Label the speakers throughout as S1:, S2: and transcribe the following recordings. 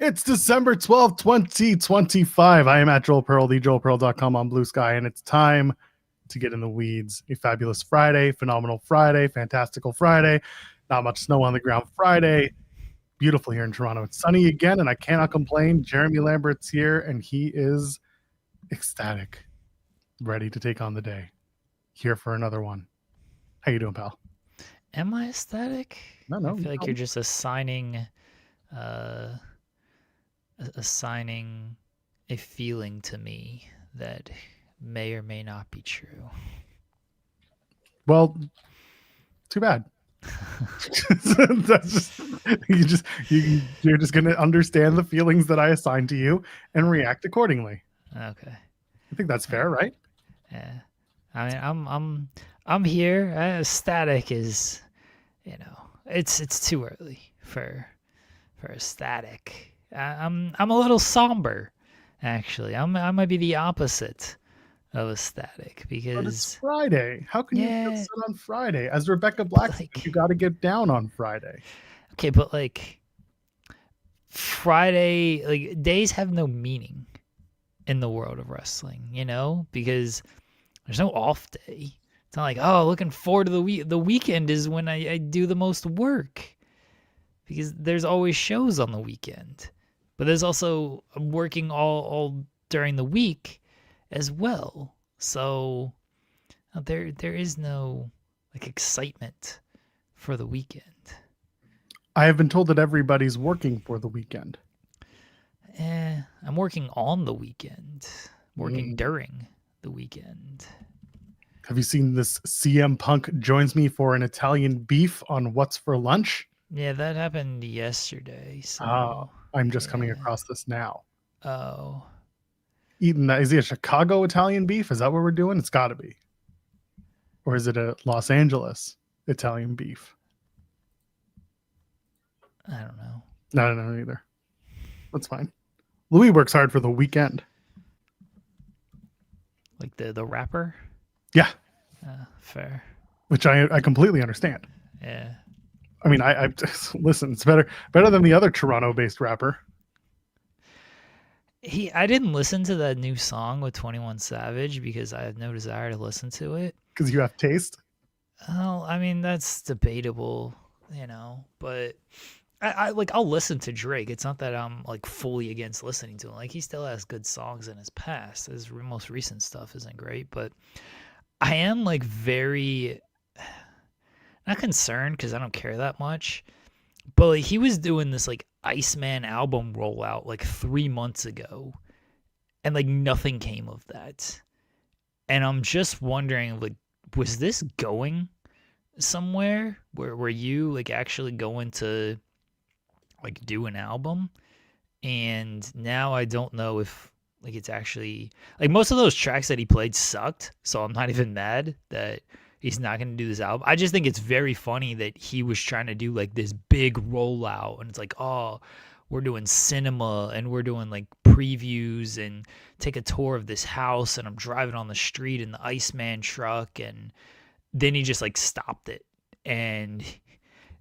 S1: It's December 12th, 2025. I am at Joel Pearl, thejoelpearl.com on Blue Sky, and it's time to get in the weeds. A fabulous Friday, phenomenal Friday, fantastical Friday, not much snow on the ground Friday. Beautiful here in Toronto. It's sunny again, and I cannot complain. Jeremy Lambert's here, and he is ecstatic, ready to take on the day. Here for another one. How you doing, pal?
S2: Am I ecstatic?
S1: No.
S2: I feel like you're just assigning a feeling to me that may or may not be true.
S1: Well, too bad. That's you're just gonna understand the feelings that I assign to you and react accordingly.
S2: Okay.
S1: I think that's fair, right?
S2: Yeah. I mean, I'm here. Ecstatic is, it's too early for ecstatic. I'm a little somber, actually. I might be the opposite of ecstatic because
S1: but it's Friday. How can you get set on Friday? As Rebecca Black said, you got to get down on Friday.
S2: Okay, but Friday, days have no meaning in the world of wrestling, because there's no off day. It's not like, oh, looking forward to the week. The weekend is when I do the most work because there's always shows on the weekend. But there's also working all during the week as well. So there is no excitement for the weekend.
S1: I have been told that everybody's working for the weekend.
S2: I'm working on the weekend. Working during the weekend.
S1: Have you seen this CM Punk joins me for an Italian beef on What's for Lunch?
S2: Yeah, that happened yesterday. So
S1: I'm just coming across this now.
S2: Oh.
S1: Eating that. Is he a Chicago Italian beef? Is that what we're doing? It's got to be. Or is it a Los Angeles Italian beef?
S2: I don't know.
S1: I don't know either. That's fine. Louis works hard for the weekend.
S2: Like the rapper?
S1: Yeah.
S2: Fair.
S1: Which I completely understand.
S2: Yeah.
S1: I mean, I listen, it's better than the other Toronto-based rapper.
S2: I didn't listen to that new song with 21 Savage because I had no desire to listen to it.
S1: Because you have taste?
S2: Well, I mean, that's debatable, but I'll listen to Drake. It's not that I'm fully against listening to him. He still has good songs in his past. His most recent stuff isn't great, but I am very not concerned because I don't care that much. But he was doing this Iceman album rollout 3 months ago, and nothing came of that. And I'm just wondering, was this going somewhere? Were you actually going to do an album? And now I don't know if it's actually most of those tracks that he played sucked, so I'm not even mad that he's not going to do this album. I just think it's very funny that he was trying to do this big rollout, and it's oh, we're doing cinema and we're doing previews and take a tour of this house, and I'm driving on the street in the Iceman truck, and then he just stopped it, and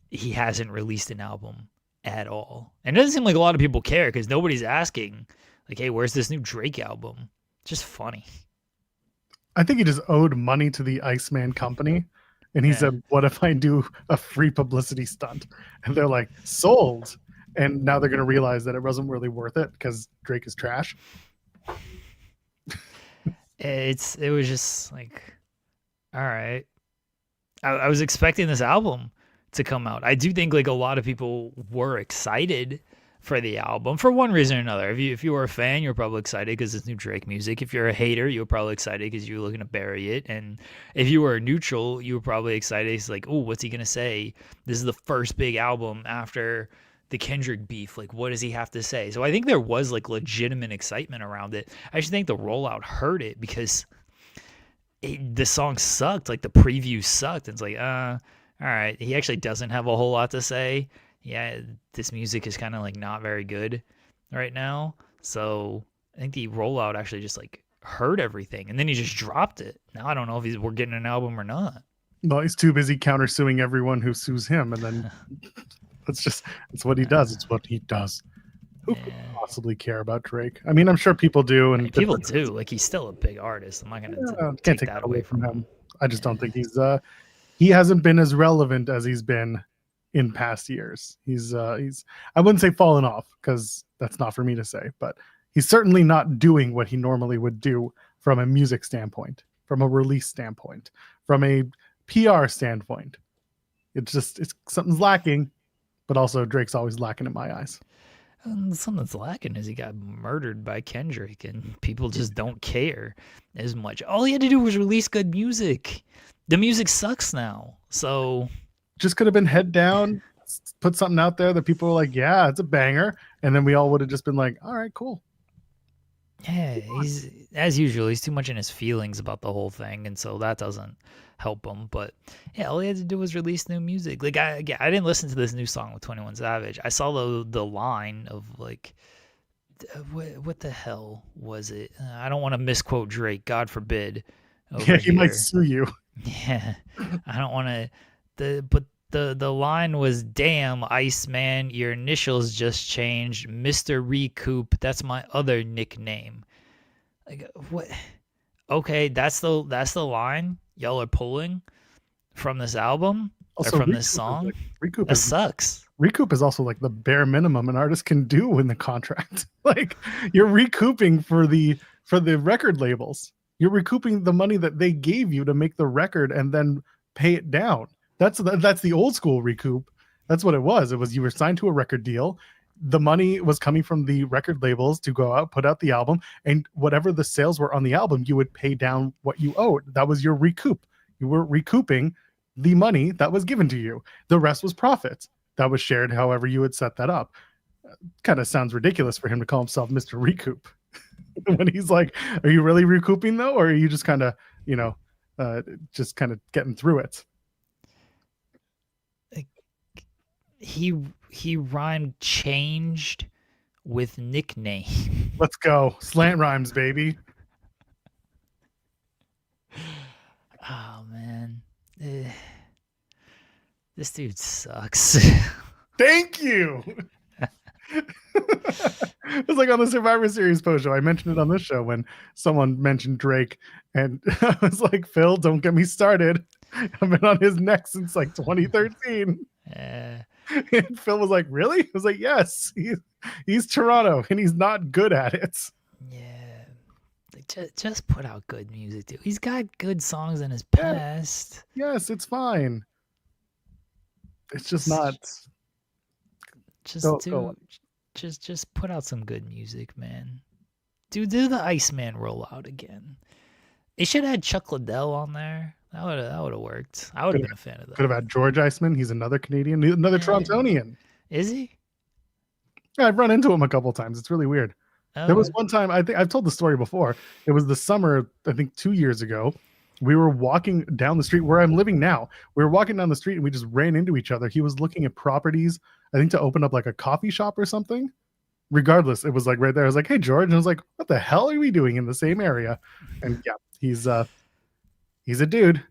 S2: he hasn't released an album at all. And it doesn't seem like a lot of people care because nobody's asking hey, where's this new Drake album? Just funny.
S1: I think he just owed money to the Iceman company. And he said, what if I do a free publicity stunt? And they're like, sold. And now they're going to realize that it wasn't really worth it because Drake is trash.
S2: It was just all right. I was expecting this album to come out. I do think a lot of people were excited for the album for one reason or another. If you were a fan, you were probably excited because it's new Drake music. If you're a hater, you were probably excited because you were looking to bury it. And if you were neutral, you were probably excited. It's oh, what's he gonna say? This is the first big album after the Kendrick beef. What does he have to say? So I think there was legitimate excitement around it. I just think the rollout hurt it because the song sucked. The preview sucked. And it's all right. He actually doesn't have a whole lot to say. Yeah, this music is kind of not very good right now. So I think the rollout actually just hurt everything. And then he just dropped it. Now I don't know if we're getting an album or not.
S1: Well, he's too busy countersuing everyone who sues him. And then it's what he does. It's what he does. Who could
S2: Yeah.
S1: possibly care about Drake? I mean, I'm sure people do,
S2: I mean,
S1: and
S2: people do. Like, he's still a big artist. I'm not gonna
S1: can't
S2: take
S1: take
S2: that
S1: that away
S2: away
S1: from
S2: from
S1: him.
S2: him.
S1: I just don't
S2: Yeah.
S1: think he hasn't been as relevant as he's been in past years. He's I wouldn't say fallen off because that's not for me to say, but he's certainly not doing what he normally would do from a music standpoint, from a release standpoint, from a PR standpoint. It's something's lacking, but also Drake's always lacking in my eyes.
S2: And something that's lacking is he got murdered by Kendrick, and people just don't care as much. All he had to do was release good music. The music sucks now, so
S1: Just could have been head down, put something out there that people were like, yeah, it's a banger. And then we all would have just been like, all right, cool.
S2: yeah, he's as usual. He's too much in his feelings about the whole thing, and so that doesn't help him. But yeah, all he had to do was release new music. Like I didn't listen to this new song with 21 Savage. I saw the line of like, what the hell was it? I don't want to misquote Drake. God forbid. Over
S1: Yeah, he might
S2: here.
S1: sue you.
S2: Yeah, I don't want to. But the line was, "Damn, Iceman, your initials just changed, Mister Recoup. That's my other nickname." Like what? Okay, that's the line y'all are pulling from this album or
S1: Also,
S2: from this song.
S1: recoup
S2: That
S1: is
S2: sucks.
S1: recoup is also like the bare minimum an artist can do in the contract. Like you're recouping for the record labels. You're recouping the money that they gave you to make the record and then pay it down. That's the old school recoup. That's what it was. It was you were signed to a record deal. The money was coming from the record labels to go out, put out the album, and whatever the sales were on the album, you would pay down what you owed. That was your recoup. You were recouping the money that was given to you. The rest was profits that was shared however you would set that up. Kind of sounds ridiculous for him to call himself Mr. Recoup when he's like, are you really recouping though? Or are you just kind of, just kind of getting through it?
S2: Like, he rhymed changed with nickname.
S1: Let's go. Slant rhymes, baby.
S2: Oh man. This dude sucks.
S1: Thank you. It's like on the Survivor Series post show. I mentioned it on this show when someone mentioned Drake, and I was like, Phil, don't get me started. I've been on his neck since like 2013. And Phil was like, really? I was like, yes. He's Toronto, and he's not good at it.
S2: Yeah. Just put out good music, dude. He's got good songs in his past.
S1: Yes, it's fine. It's just not.
S2: Just put out some good music, man. Do the Iceman rollout again. They should have had Chuck Liddell on there. That would have worked. I would have been a fan of that.
S1: Could have had George Iceman. He's another Canadian, another Torontonian.
S2: Is he?
S1: Yeah, I've run into him a couple times. It's really weird. There was one time, I think I've told the story before. It was the summer, I think 2 years ago. We were walking down the street where I'm living now. We were walking down the street and we just ran into each other. He was looking at properties, I think to open up like a coffee shop or something. Regardless, it was like right there. I was like, hey, George. And I was like, what the hell are we doing in the same area? And yeah, he's a dude.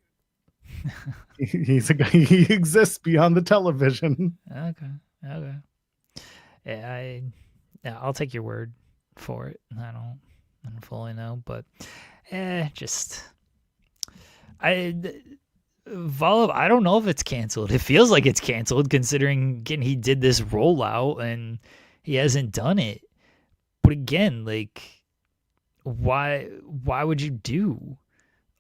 S1: He's a guy. He exists beyond the television.
S2: Okay. Yeah, I'll take your word for it. I don't fully know, but Volleyball, I don't know if it's canceled. It feels like it's canceled considering again he did this rollout and he hasn't done it. But again, like why would you do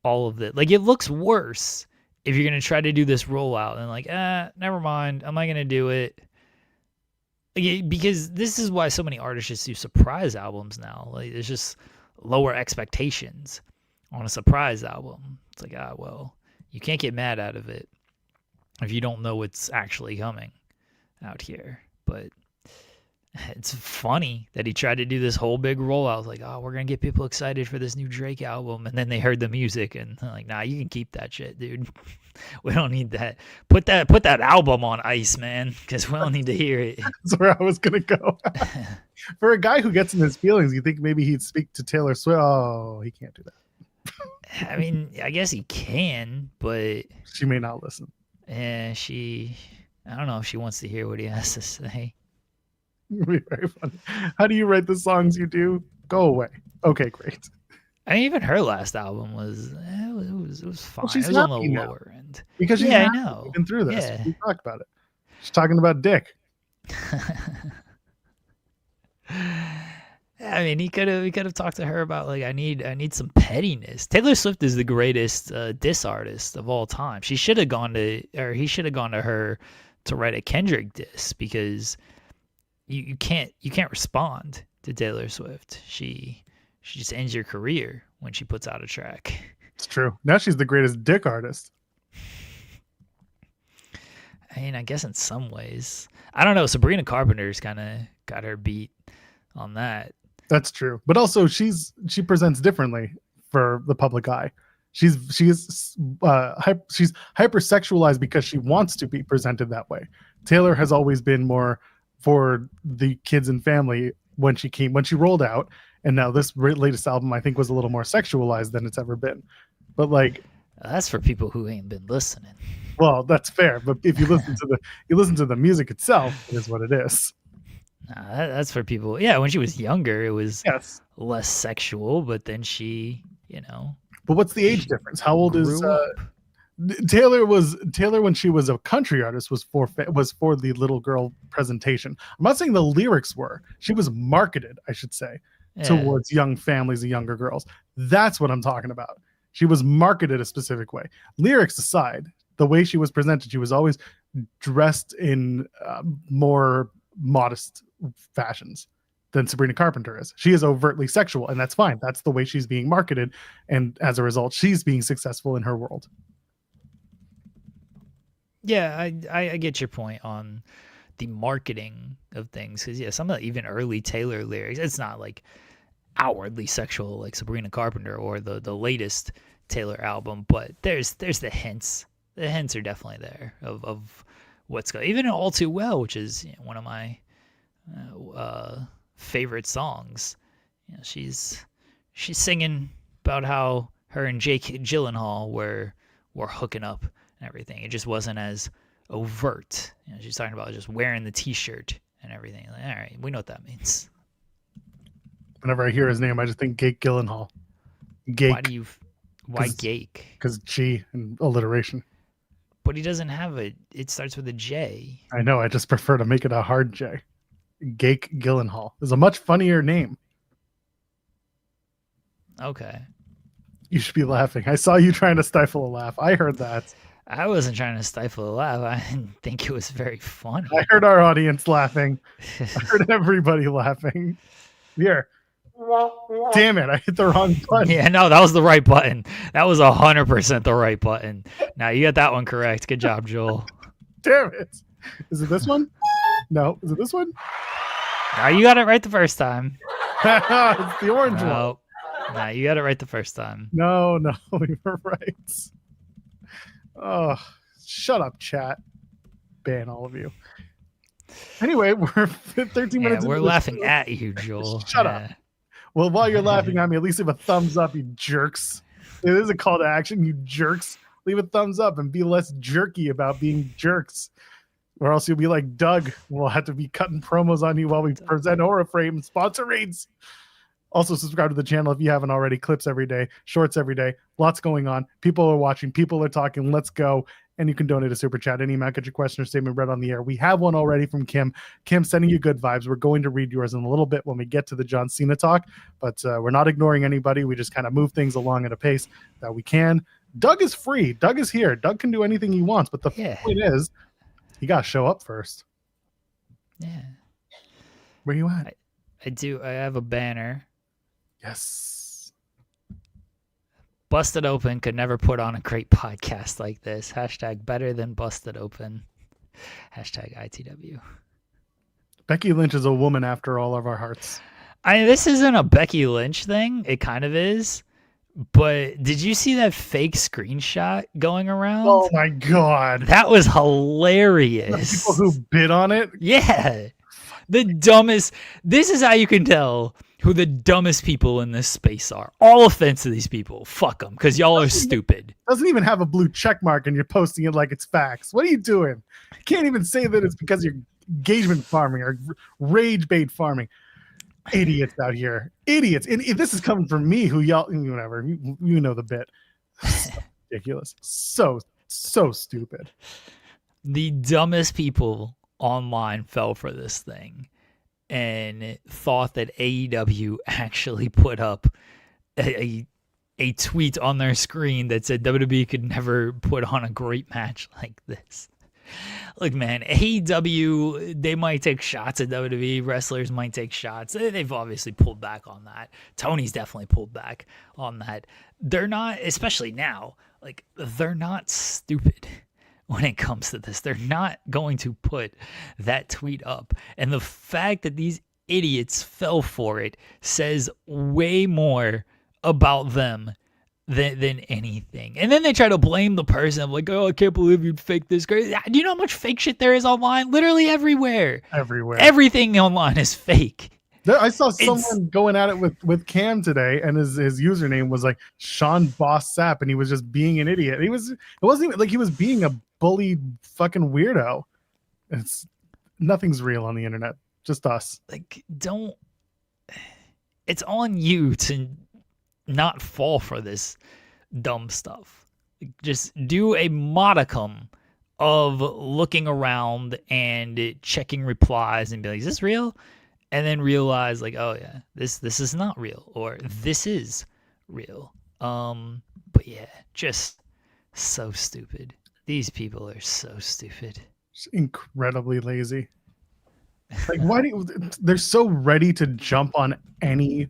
S2: all of that? Like it looks worse if you're gonna try to do this rollout and like, never mind, I'm not gonna do it. Like, because this is why so many artists just do surprise albums now. Like there's just lower expectations on a surprise album. It's like, well, you can't get mad out of it if you don't know what's actually coming out here. But it's funny that he tried to do this whole big rollout. Like, oh, we're going to get people excited for this new Drake album. And then they heard the music and they're like, nah, you can keep that shit, dude. We don't need that. Put that album on ice, man, because we don't need to hear it.
S1: That's where I was going to go. For a guy who gets in his feelings, you think maybe he'd speak to Taylor Swift. Oh, he can't do that.
S2: I mean, I guess he can, but
S1: she may not listen.
S2: I don't know if she wants to hear what he has to say.
S1: It'd be very funny. How do you write the songs you do? Go away. Okay, great.
S2: I mean, even her last album was it was fine.
S1: Well, she's
S2: it was on the
S1: happy now
S2: lower end.
S1: because she's
S2: Yeah, I
S1: happy.
S2: know.
S1: We've been through this.
S2: Yeah.
S1: We talked about it. She's talking about dick.
S2: I mean, he could have talked to her about like I need some pettiness. Taylor Swift is the greatest diss artist of all time. He should have gone to her to write a Kendrick diss because you can't respond to Taylor Swift. She just ends your career when she puts out a track.
S1: It's true. Now she's the greatest dick artist.
S2: I mean, I guess in some ways, I don't know. Sabrina Carpenter's kind of got her beat on that.
S1: That's true. But also she presents differently for the public eye. She's hypersexualized because she wants to be presented that way. Taylor has always been more for the kids and family when she rolled out, and now this latest album I think was a little more sexualized than it's ever been. But like
S2: that's for people who ain't been listening.
S1: Well, that's fair, but if you listen to the music itself, it is what it is.
S2: Nah, that's for people. Yeah, when she was younger, it was
S1: yes.
S2: less sexual, but then she,
S1: But what's the age difference? How old is Taylor? Taylor when she was a country artist was for the little girl presentation. I'm not saying the lyrics were. She was marketed, I should say, towards young families and younger girls. That's what I'm talking about. She was marketed a specific way. Lyrics aside, the way she was presented, she was always dressed in more modest fashions than Sabrina Carpenter is. She is overtly sexual, and that's fine. That's the way she's being marketed, and as a result, she's being successful in her world.
S2: Yeah, I get your point on the marketing of things, because some of the even early Taylor lyrics, it's not like outwardly sexual like Sabrina Carpenter or the latest Taylor album, but there's the hints. The hints are definitely there of what's going. Even in All Too Well, which is one of my favorite songs. She's singing about how her and Jake Gyllenhaal were hooking up and everything. It just wasn't as overt. She's talking about just wearing the T-shirt and everything. Like, all right, we know what that means.
S1: Whenever I hear his name, I just think Jake Gyllenhaal. Gake.
S2: Why Gake?
S1: Because G and alliteration.
S2: But he doesn't have it starts with a J.
S1: I know, I just prefer to make it a hard J. Jake Gyllenhaal is a much funnier name.
S2: Okay.
S1: You should be laughing. I saw you trying to stifle a laugh. I heard that.
S2: I wasn't trying to stifle a laugh. I didn't think it was very funny.
S1: I heard our audience laughing. I heard everybody laughing. Here. Damn it, I hit the wrong button.
S2: Yeah, no, that was the right button. That was 100% the right button. Now you got that one correct. Good job, Joel.
S1: Damn it. Is it this one? No. Is it this one?
S2: No, you got it right the first time.
S1: It's the orange one.
S2: No, you got it right the first time.
S1: No, you were right. Oh, shut up, chat. Ban all of you. Anyway, we're 13 minutes.
S2: We're laughing at you, Joel.
S1: Shut up. Well, while you're laughing at me, at least leave a thumbs up, you jerks. It is a call to action, you jerks. Leave a thumbs up and be less jerky about being jerks. Or else you'll be like Doug. We'll have to be cutting promos on you while we present Oriframe sponsor reads. Also, subscribe to the channel if you haven't already. Clips every day, shorts every day. Lots going on. People are watching. People are talking. Let's go. And you can donate a super chat. Any amount, get your question or statement read on the air. We have one already from Kim. Kim, sending you good vibes. We're going to read yours in a little bit when we get to the John Cena talk, but we're not ignoring anybody. We just kind of move things along at a pace that we can. Doug is free. Doug is here. Doug can do anything he wants, but the point is, he got to show up first.
S2: Yeah.
S1: Where you at?
S2: I do. I have a banner.
S1: Yes.
S2: Busted Open could never put on a great podcast like this. Hashtag better than Busted Open. Hashtag ITW.
S1: Becky Lynch is a woman after all of our hearts.
S2: This isn't a Becky Lynch thing. It kind of is. But did you see that fake screenshot going around?
S1: Oh my God.
S2: That was hilarious.
S1: The people who bid on it?
S2: Yeah. The dumbest. This is how you can tell who the dumbest people in this space are. All offense to these people. Fuck them, because y'all are stupid.
S1: Doesn't even have a blue check mark and you're posting it like it's facts. What are you doing? You can't even say that it's because you're engagement farming or rage bait farming. Idiots out here. Idiots. And this is coming from me, who y'all, whatever, you know the bit. So ridiculous. So stupid.
S2: The dumbest people online fell for this thing and thought that AEW actually put up a tweet on their screen that said WWE could never put on a great match like this. Look, man, AEW, they might take shots at WWE. Wrestlers might take shots. They've obviously pulled back on that. Tony's definitely pulled back on that. They're not, especially now, like, they're not stupid when it comes to this. They're not going to put that tweet up. And the fact that these idiots fell for it says way more about them than anything. And then they try to blame the person. I'm like, oh, I can't believe you'd fake this. Do you know how much fake shit there is online? Literally everywhere. Everything online is fake.
S1: I saw someone going at it with Cam today, and his username was like Sean Boss Sapp, and he was just being an idiot. It wasn't even like he was being a bully fucking weirdo. Nothing's real on the internet. Just us.
S2: Like, it's on you to not fall for this dumb stuff. Just do a modicum of looking around and checking replies and be like, is this real? And then realize, like, oh yeah, this is not real, or this is real. But yeah, just so stupid. These people are so stupid.
S1: Just incredibly lazy. Like, they're so ready to jump on any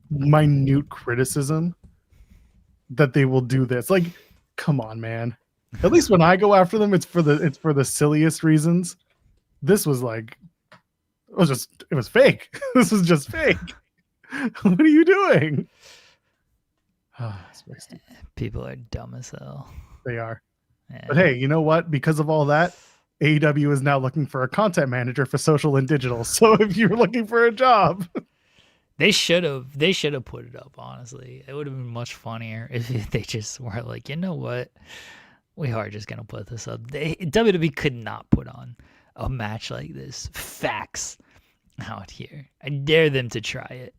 S1: minute criticism that they will do this. Like, come on, man. At least when I go after them, it's for the silliest reasons. This was like, it was fake. This was just fake. What are you doing?
S2: People are dumb as hell.
S1: They are.
S2: Yeah.
S1: But hey, you know what? Because of all that, AEW is now looking for a content manager for social and digital. So if you're looking for a job,
S2: they should have put it up. Honestly, it would have been much funnier if they just were like, you know what, we are just gonna put this up. WWE could not put on a match like this. Facts out here. I dare them to try it.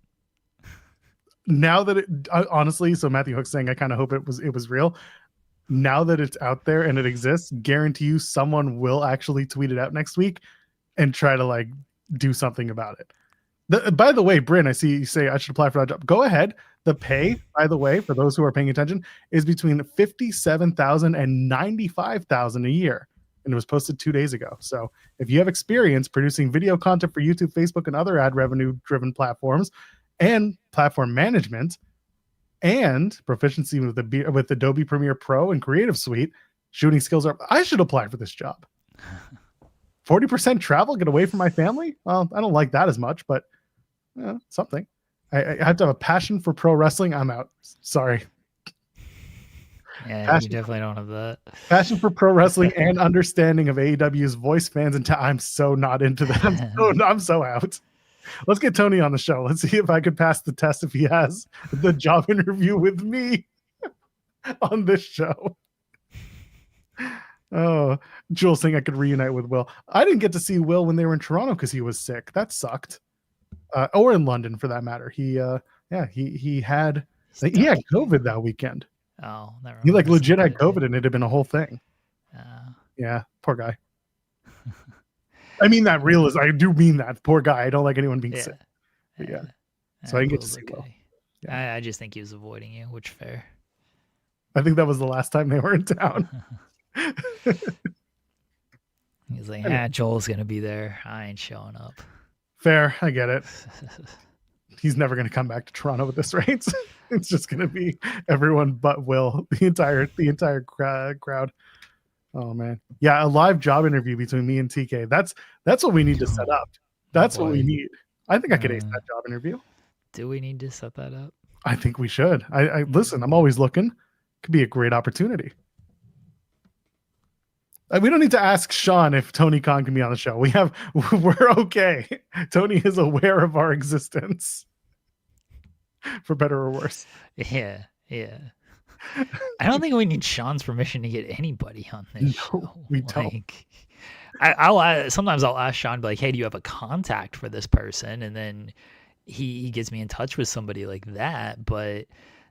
S1: Now that honestly, so Matthew Hook's saying, I kind of hope it was real. Now that it's out there and it exists, guarantee you someone will actually tweet it out next week and try to like do something about it. By the way, Bryn, I see you say I should apply for that job. Go ahead. The pay, by the way, for those who are paying attention, is between $57,000 and $95,000 a year. And it was posted 2 days ago. So if you have experience producing video content for YouTube, Facebook, and other ad revenue-driven platforms, and platform management, and proficiency with Adobe Premiere Pro and Creative Suite, shooting skills are, I should apply for this job. 40% travel, get away from my family? Well, I don't like that as much, but something. I have to have a passion for pro wrestling. I'm out. Sorry.
S2: Yeah, you definitely don't have that.
S1: Passion for pro wrestling and understanding of AEW's voice fans, and I'm so not into that. I'm so out. Let's get Tony on the show. Let's see if I could pass the test if he has the job interview with me on this show. Oh, Jules saying I could reunite with Will. I didn't get to see Will when they were in Toronto because he was sick. That sucked. Or in London for that matter. He had COVID that weekend.
S2: Oh, never.
S1: He like legit had COVID and it had been a whole thing. Yeah, poor guy. I mean that I do mean that. Poor guy. I don't like anyone being sick. But yeah. So I didn't get to see Will.
S2: Yeah. I just think he was avoiding you, which fair.
S1: I think that was the last time they were in town.
S2: He's like, Joel's gonna be there. I ain't showing up.
S1: Fair, I get it. He's never gonna come back to Toronto with this rate. It's just gonna be everyone but Will, the entire crowd. Oh man, yeah, a live job interview between me and TK. That's what we need to set up. That's what we need. I think I could ace that job interview.
S2: Do we need to set that up?
S1: I think we should. I listen. I'm always looking. Could be a great opportunity. We don't need to ask Sean if Tony Khan can be on the show. We're okay. Tony is aware of our existence. for better or worse.
S2: Yeah, yeah. I don't think we need Sean's permission to get anybody on this
S1: No,
S2: show.
S1: we don't.
S2: Like, sometimes I'll ask Sean, like, "Hey, do you have a contact for this person?" And then he gets me in touch with somebody like that. But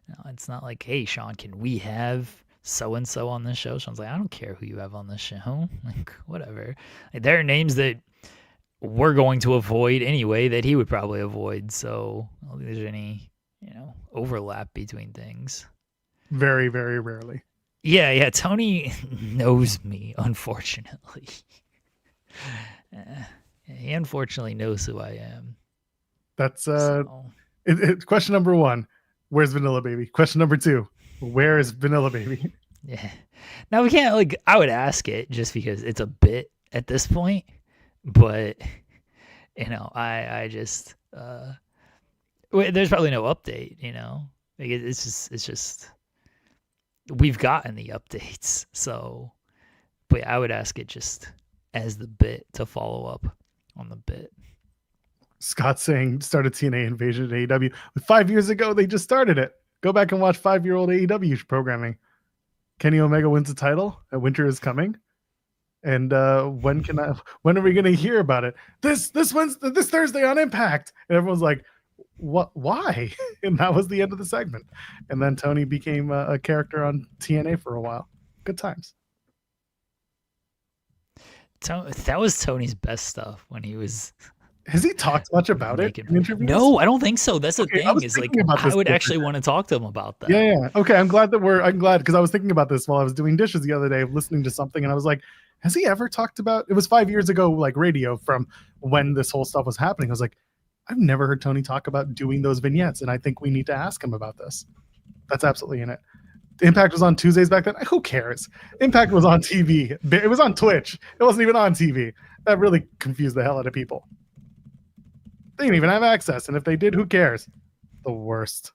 S2: no, it's not like, "Hey, Sean, can we have so and so on this show?" Sean's like, "I don't care who you have on this show. Like, whatever." Like, there are names that we're going to avoid anyway that he would probably avoid. So I don't think there's any, overlap between things.
S1: Very, very rarely.
S2: Yeah. Tony knows me, unfortunately. He unfortunately knows who I am.
S1: That's question number 1. Where's Vanilla Baby? Question number 2. Where is Vanilla Baby?
S2: Yeah. Now we can't, like, I would ask it just because it's a bit at this point, but I just there's probably no update. Like it's just we've gotten the updates. So, but I would ask it just as the bit to follow up on the bit.
S1: Scott saying started TNA invasion at AEW. 5 years ago, they just started it. Go back and watch 5-year-old AEW programming. Kenny Omega wins the title. Winter is coming. And when are we going to hear about it? This Thursday on Impact. And everyone's like, what? Why? And that was the end of the segment. And then Tony became a character on TNA for a while. Good times.
S2: That was Tony's best stuff when he was.
S1: Has he talked much about it in interviews?
S2: No, I don't think so. That's the thing. Is like I would actually want to talk to him about that.
S1: Yeah. Okay, I'm glad because I was thinking about this while I was doing dishes the other day, listening to something, and I was like, has he ever talked about? It was 5 years ago, like radio from when this whole stuff was happening. I was like, I've never heard Tony talk about doing those vignettes, and I think we need to ask him about this. That's absolutely in it. Impact was on Tuesdays back then. Who cares? Impact was on TV. It was on Twitch. It wasn't even on TV. That really confused the hell out of people. They didn't even have access, and if they did, who cares? The worst.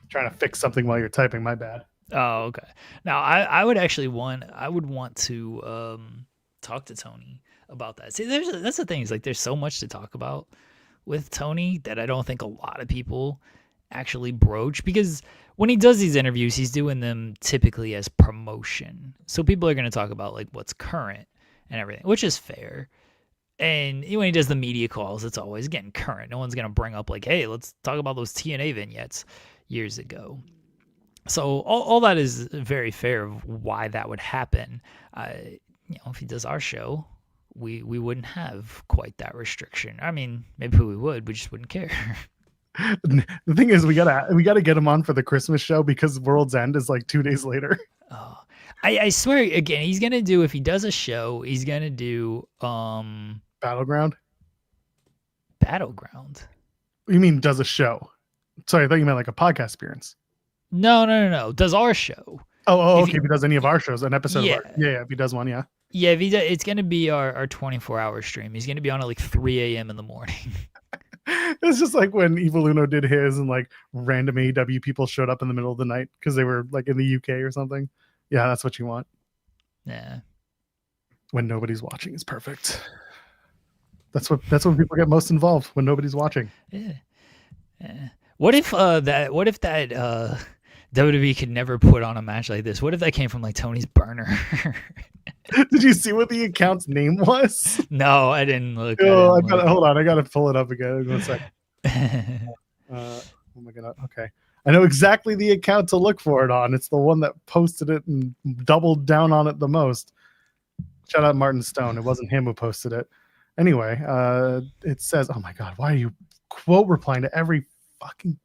S1: Trying to fix something while you're typing. My bad.
S2: Oh, okay. Now I would want to talk to Tony about that. See, that's the thing. Is like there's so much to talk about with Tony that I don't think a lot of people actually broach, because when he does these interviews, he's doing them typically as promotion. So people are going to talk about like what's current and everything, which is fair. And when he does the media calls, it's always getting current. No one's going to bring up like, hey, let's talk about those TNA vignettes years ago. So all that is very fair of why that would happen. If he does our show, we wouldn't have quite that restriction. I mean, maybe we would, we just wouldn't care.
S1: The thing is, we gotta get him on for the Christmas show because World's End is like 2 days later.
S2: Oh, I swear again, he's gonna do, if he does a show, he's gonna do
S1: Battleground.
S2: You
S1: mean does a show? Sorry, I thought you meant like a podcast appearance.
S2: No. Does our show?
S1: Oh, okay. If he does any of our shows, an episode.
S2: Yeah.
S1: Of yeah. If he does one, yeah.
S2: Yeah, if he does, it's gonna be our 24-hour stream. He's gonna be on at like 3 a.m. in the morning.
S1: It's just like when Evil Uno did his, and like random AEW people showed up in the middle of the night because they were like in the UK or something. Yeah, that's what you want.
S2: Yeah.
S1: When nobody's watching is perfect. That's when people get most involved, when nobody's watching.
S2: Yeah. What if that WWE could never put on a match like this? What if that came from like Tony's burner?
S1: Did you see what the account's name was?
S2: No, I didn't look.
S1: Hold on, I gotta pull it up again. One second. Oh my god. Okay, I know exactly the account to look for it on. It's the one that posted it and doubled down on it the most. Shout out Martin Stone. It wasn't him who posted it. Anyway, it says, "Oh my god, why are you quote replying to every fucking?"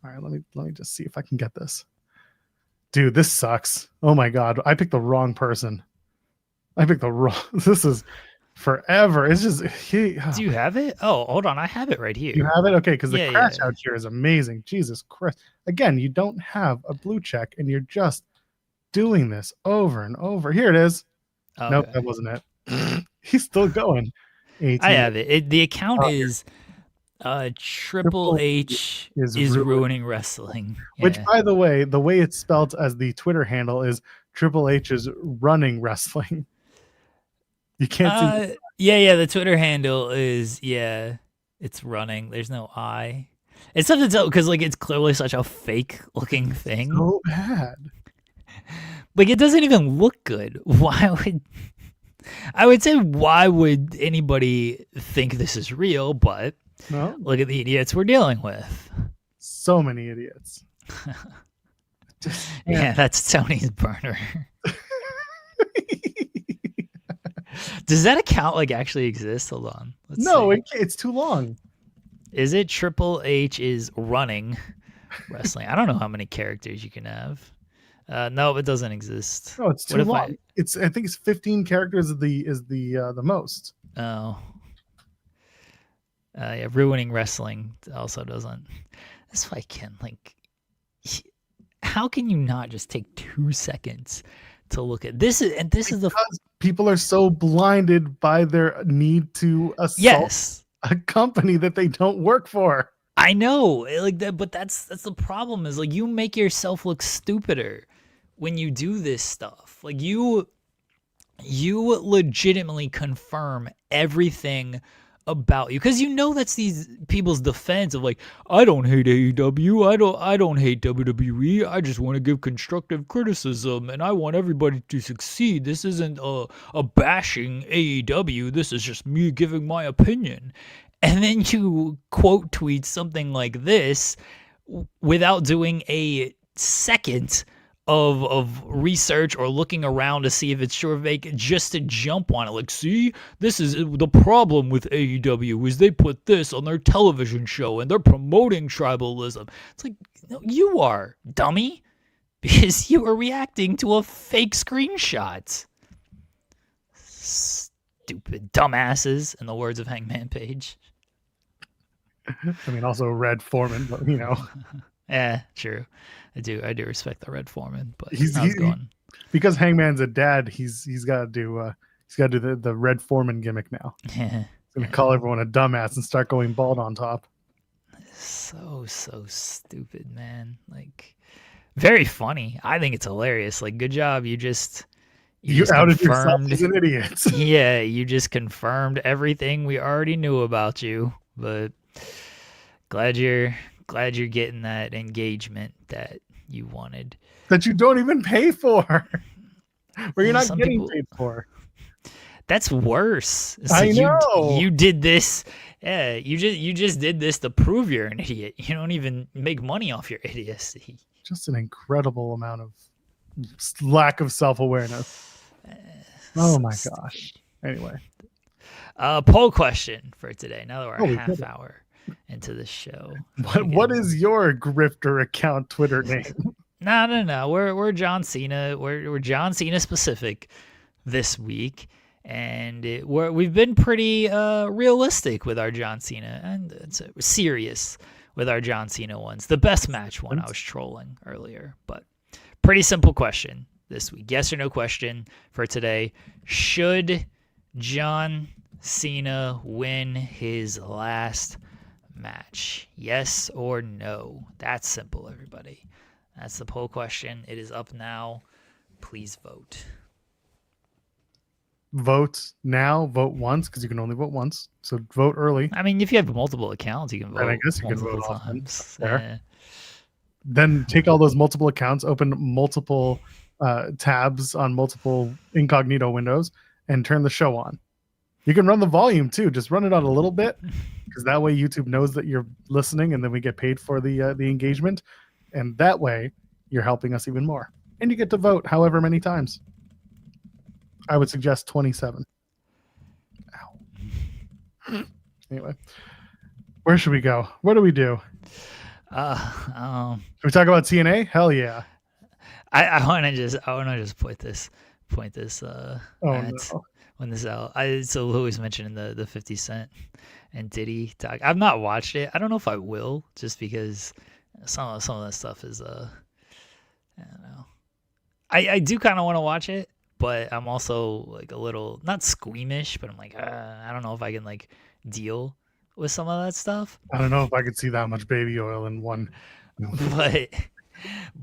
S1: All right, let me just see if I can get this. Dude, this sucks. Oh my god, I picked the wrong person. This is forever. It's just.
S2: Do you have it? Oh, hold on, I have it right here.
S1: You have it? Okay, because the crash out here is amazing. Jesus Christ! Again, you don't have a blue check, and you're just doing this over and over. Here it is. Okay. Nope, that wasn't it. He's still going. 18.
S2: I have it. The account is Triple H is ruining wrestling.
S1: Which, by the way it's spelled as the Twitter handle is Triple H is running wrestling. You can't see.
S2: Yeah. The Twitter handle is It's running. There's no eye. It's tough to tell because like it's clearly such a fake looking thing.
S1: So bad.
S2: Like it doesn't even look good. Why would I would say why would anybody think this is real? But
S1: No,
S2: look at the idiots we're dealing with.
S1: so many idiots.
S2: Yeah, that's Tony's burner. Does that account like actually exist? Hold on. Let's
S1: No,
S2: see.
S1: it's too long.
S2: Is it Triple H is running wrestling? I don't know how many characters you can have. No, it doesn't exist.
S1: No, it's too long. I think it's 15 characters is the most.
S2: Oh. Yeah, ruining wrestling also doesn't. That's why I can like. How can you not just take 2 seconds to look at this? This is the
S1: people are so blinded by their need to assault a company that they don't work for.
S2: I know, like that, but that's the problem. Is like you make yourself look stupider when you do this stuff. Like you legitimately confirm everything about you because you know that's these people's defense of like, I don't hate AEW, I don't hate WWE, I just want to give constructive criticism and I want everybody to succeed. This isn't a bashing AEW, this is just me giving my opinion. And then you quote tweet something like this without doing a second of research or looking around to see if it's sure fake, just to jump on it. Like, see, this is the problem with AEW is they put this on their television show and they're promoting tribalism. It's like, no, you are, dummy, because you are reacting to a fake screenshot. Stupid dumbasses, in the words of Hangman Page.
S1: I mean, also Red Foreman, but you know.
S2: Yeah, true. I do respect the Red Foreman, but
S1: he's going because Hangman's a dad. He's got to do the Red Foreman gimmick now.
S2: Yeah,
S1: he's gonna call everyone a dumbass and start going bald on top.
S2: So stupid, man. Like, very funny. I think it's hilarious. Like, good job. You
S1: outed yourself as an idiot.
S2: Yeah, you just confirmed everything we already knew about you. But glad you're getting that engagement that you wanted.
S1: That you don't even pay for. Where you're not getting paid for.
S2: That's worse. So
S1: I know.
S2: You did this. Yeah, you just did this to prove you're an idiot. You don't even make money off your idiocy.
S1: Just an incredible amount of lack of self-awareness. Oh my gosh. Anyway.
S2: Poll question for today. Now that we're a half hour into the show.
S1: What is your grifter account Twitter name?
S2: No. We're John Cena. We're John Cena specific this week, and we've been pretty realistic with our John Cena and it's serious with our John Cena ones. The best match one I was trolling earlier, but pretty simple question this week. Yes or no question for today. Should John Cena win his last match? Yes or no? That's simple, everybody. That's the poll question. It is up now. Please vote.
S1: Vote now. Vote once, because you can only vote once. So vote early.
S2: I mean, if you have multiple accounts, you can vote.
S1: And I guess you can vote
S2: times.
S1: Then take all those multiple accounts, open multiple tabs on multiple incognito windows, and turn the show on. You can run the volume too. Just run it on a little bit, because that way YouTube knows that you're listening, and then we get paid for the engagement, and that way you're helping us even more. And you get to vote however many times. I would suggest 27. Ow. Anyway, where should we go? What do we do? Should we talk about TNA? Hell yeah.
S2: I want to just point this.
S1: No.
S2: When this out, so Louis mentioned in the 50 Cent and Diddy talk. I've not watched it. I don't know if I will, just because some of that stuff is I don't know. I do kind of want to watch it, but I'm also like a little not squeamish, but I'm like I don't know if I can like deal with some of that stuff.
S1: I don't know if I could see that much baby oil in one.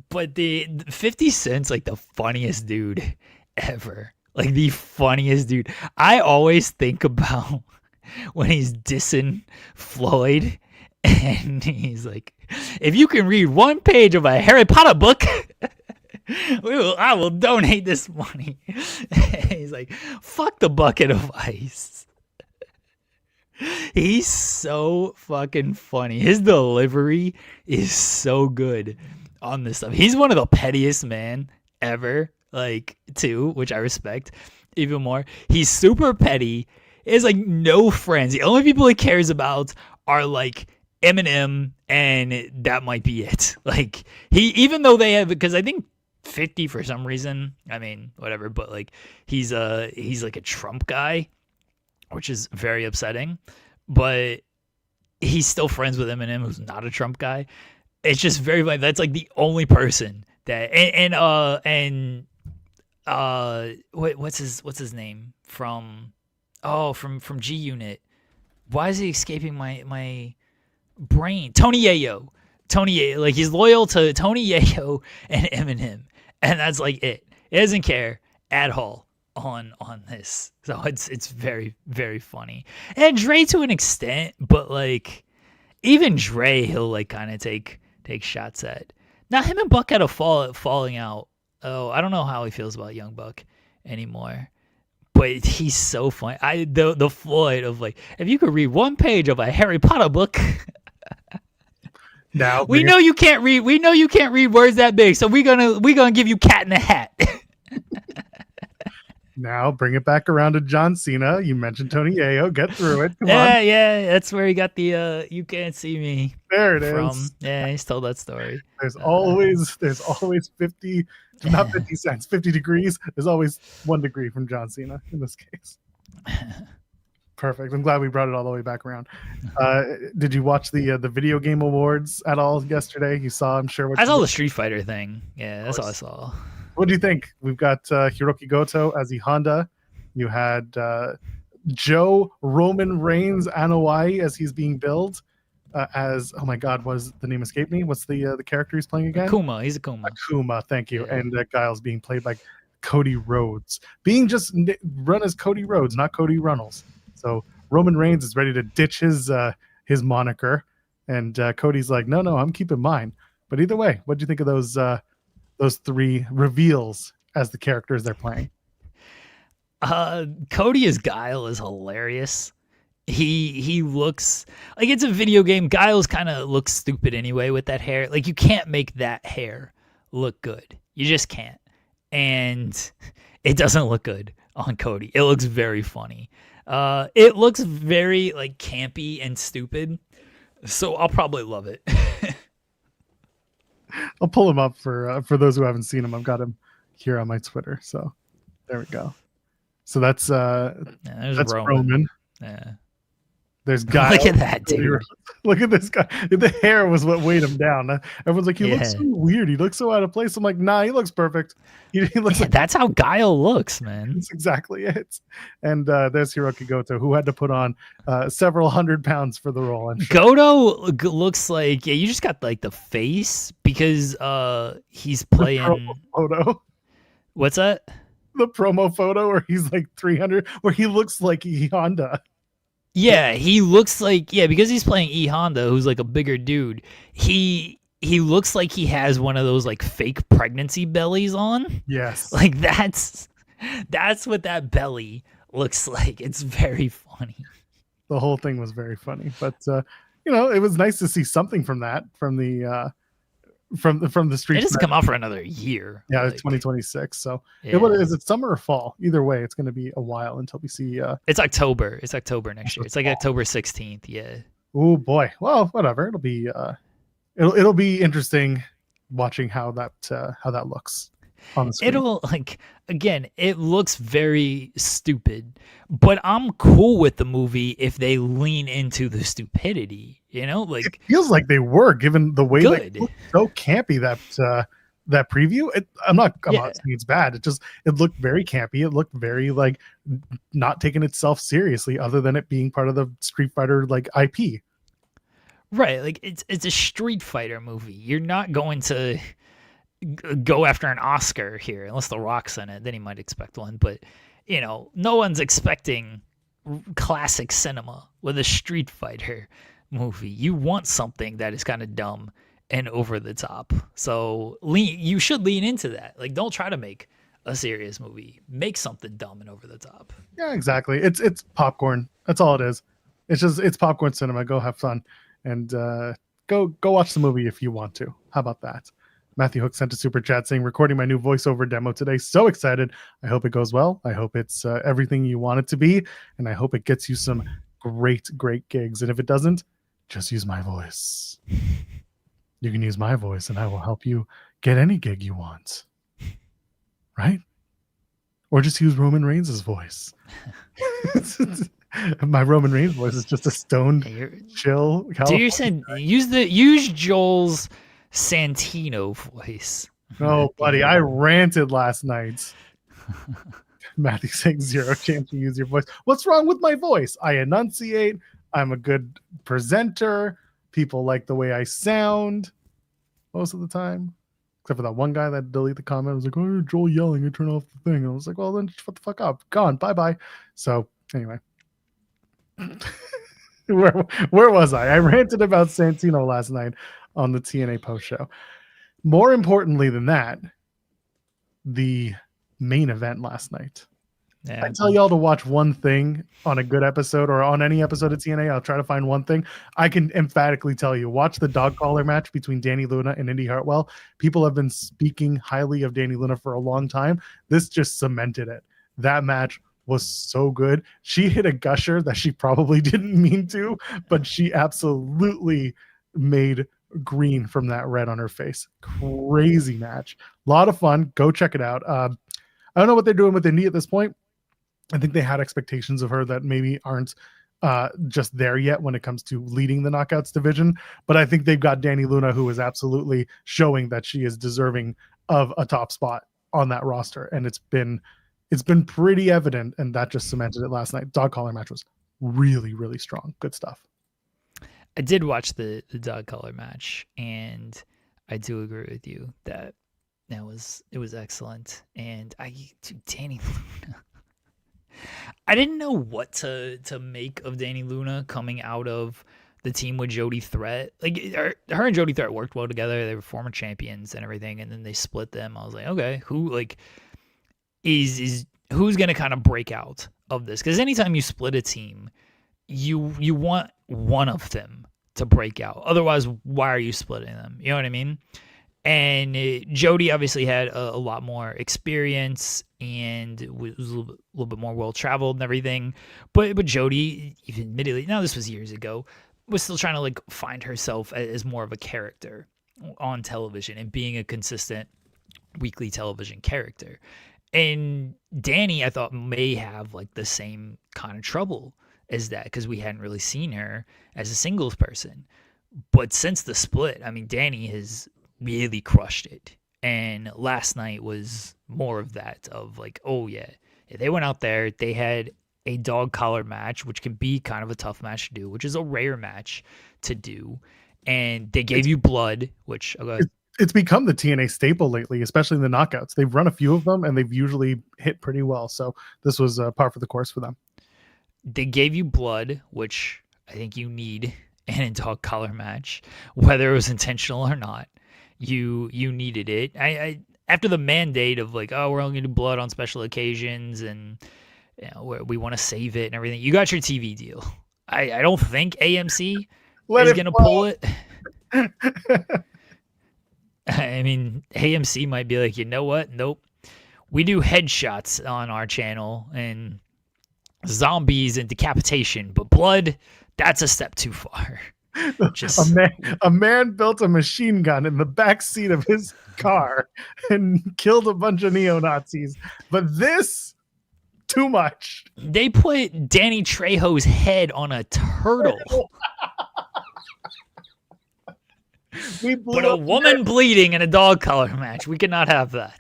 S2: But the 50 Cent's like the funniest dude ever. Like the funniest dude. I always think about when he's dissing Floyd, and he's like, "If you can read one page of a Harry Potter book, I will donate this money." He's like, "Fuck the bucket of ice." He's so fucking funny. His delivery is so good on this stuff. He's one of the pettiest men ever, like, too, which I respect even more. He's super petty. He has like no friends. The only people he cares about are like Eminem, and that might be it. Like, he, even though they have, because I think 50 for some reason, I mean, whatever, but like he's like a Trump guy, which is very upsetting, but he's still friends with Eminem, who's not a Trump guy. It's just very funny. That's like the only person that, what's his name from G Unit? Why is he escaping my brain? Tony Yayo. Like, he's loyal to Tony Yayo and Eminem, and that's like it. He doesn't care at all on this. So it's very, very funny. And Dre to an extent, but like even Dre, he'll like kind of take shots at. Now him and Buck had a falling out. Oh, I don't know how he feels about Young Buck anymore. But he's so funny. The Floyd of like, if you could read one page of a Harry Potter book.
S1: Now
S2: we know you can't read. We know you can't read words that big. So we're gonna give you Cat in the Hat.
S1: Now bring it back around to John Cena. You mentioned Tony Yayo. Get through it. Come on.
S2: Yeah. That's where he got the "You Can't See Me."
S1: There it
S2: from.
S1: is.
S2: Yeah, he's told that story.
S1: There's always 50, not 50 cents, 50 degrees. There's always 1 degree from John Cena in this case. Perfect. I'm glad we brought it all the way back around. Did you watch the video game awards at all yesterday? You saw, I'm sure.
S2: I saw the Street Fighter thing. Yeah, that's all I saw.
S1: What do you think? We've got Hiroki Goto as the Honda. You had Joe Roman Reigns Anoa'i as he's being billed as, oh my God, what is the name escaped me? What's the character he's playing again?
S2: Akuma. He's Akuma.
S1: Akuma, thank you.
S2: Yeah.
S1: And Giles being played by Cody Rhodes. Being just run as Cody Rhodes, not Cody Runnels. So Roman Reigns is ready to ditch his moniker. And Cody's like, no, I'm keeping mine. But either way, what do you think of those 3 reveals as the characters they're playing?
S2: Cody as Guile is hilarious. He looks like it's a video game. Giles kind of looks stupid anyway with that hair. Like, you can't make that hair look good. You just can't. And it doesn't look good on Cody. It looks very funny. It looks very like campy and stupid. So I'll probably love it.
S1: I'll pull him up for those who haven't seen him. I've got him here on my Twitter. So there we go. So that's Roman.
S2: Yeah.
S1: There's Guy.
S2: Look at that, dude.
S1: Look at this guy. The hair was what weighed him down. Everyone's like, he looks so weird. He looks so out of place. I'm like, nah, he looks perfect. He looks like,
S2: that's how Guile looks, man.
S1: That's exactly it. And there's Hiroki Goto, who had to put on several 100 pounds for the role. I'm sure.
S2: Goto looks like, you just got like the face because he's playing.
S1: The promo photo.
S2: What's that?
S1: The promo photo where he's like 300, where he looks like E Honda.
S2: Yeah, he looks like, because he's playing E Honda, who's like a bigger dude. He looks like he has one of those like fake pregnancy bellies on.
S1: Yes.
S2: Like that's what that belly looks like. It's very funny.
S1: The whole thing was very funny, but it was nice to see something from that, from the street.
S2: It doesn't come out for another year.
S1: Yeah, it's 2026. So
S2: yeah.
S1: Is it summer or fall? Either way, it's going to be a while until we see.
S2: It's October. It's October next year. It's like October 16th. Yeah.
S1: Oh boy. Well, whatever. It'll be it'll be interesting watching how that looks on the screen.
S2: It'll it looks very stupid, but I'm cool with the movie if they lean into the stupidity. Like
S1: it feels like they were, given the way
S2: good.
S1: They looked so campy that preview. I'm not saying it's bad. It looked very campy. It looked very like not taking itself seriously, other than it being part of the Street Fighter like IP.
S2: Right, like it's a Street Fighter movie. You're not going to go after an Oscar here unless The Rock's in it. Then you might expect one, but no one's expecting classic cinema with a Street Fighter movie. You want something that is kind of dumb and over the top. So you should lean into that. Like, don't try to make a serious movie. Make something dumb and over the top.
S1: Yeah, exactly. It's popcorn. That's all it is. It's popcorn cinema. Go have fun, and go watch the movie if you want to. How about that? Matthew Hook sent a super chat saying, "Recording my new voiceover demo today. So excited. I hope it goes well. I hope it's everything you want it to be, and I hope it gets you some great gigs. And if it doesn't, just use my voice. You can use my voice, and I will help you get any gig you want. Right? Or just use Roman Reigns' voice." My Roman Reigns voice is just a stoned, chill.
S2: Dude, you said use Joel's Santino voice.
S1: Oh, buddy, I ranted last night. Matthew saying 0 chance to use your voice. What's wrong with my voice? I enunciate. I'm a good presenter. People like the way I sound most of the time. Except for that one guy that deleted the comment. I was like, "Oh, Joel yelling, I turn off the thing." And I was like, "Well, then shut the fuck up. Gone. Bye-bye." So anyway. Where was I? I ranted about Santino last night on the TNA post show. More importantly than that, the main event last night. Yeah. I tell y'all to watch one thing on a good episode or on any episode of TNA. I'll try to find one thing. I can emphatically tell you, watch the dog collar match between Danny Luna and Indy Hartwell. People have been speaking highly of Danny Luna for a long time. This just cemented it. That match was so good. She hit a gusher that she probably didn't mean to, but she absolutely made green from that red on her face. Crazy match. A lot of fun. Go check it out. I don't know what they're doing with Indy at this point. I think they had expectations of her that maybe aren't just there yet when it comes to leading the Knockouts division. But I think they've got Danny Luna, who is absolutely showing that she is deserving of a top spot on that roster. And it's been pretty evident, and that just cemented it last night. Dog collar match was really strong. Good stuff.
S2: I did watch the dog collar match, and I do agree with you that it was excellent. And Danny Luna, I didn't know what to make of Danny Luna coming out of the team with Jody Threat. Like her and Jody Threat worked well together. They were former champions and everything, and then they split them. I was like, okay, who's going to kind of break out of this? Because anytime you split a team, you want one of them to break out. Otherwise, why are you splitting them? You know what I mean? And Jody obviously had a lot more experience and was a little bit more well-traveled and everything. But Jody, even admittedly, now this was years ago, was still trying to like find herself as more of a character on television and being a consistent weekly television character. And Danny, I thought, may have like the same kind of trouble as that because we hadn't really seen her as a singles person. But since the split, I mean, Danny has really crushed it. And last night was more of that, of like, oh yeah, they went out there, they had a dog collar match, which can be kind of a tough match to do, which is a rare match to do. And they gave you blood, which...
S1: It's become the TNA staple lately, especially in the knockouts. They've run a few of them, and they've usually hit pretty well. So this was par for the course for them.
S2: They gave you blood, which I think you need in a dog collar match, whether it was intentional or not. You needed it. I after the mandate of like, oh, we're only going to do blood on special occasions, and you know, we want to save it and everything. You got your TV deal. I don't think AMC is going to pull it. I mean, AMC might be like, you know what? Nope. We do headshots on our channel and zombies and decapitation, but blood, that's a step too far.
S1: A man built a machine gun in the back seat of his car and killed a bunch of neo-Nazis. But this, too much.
S2: They put Danny Trejo's head on a turtle. But a woman bleeding in a dog collar match. We cannot have that.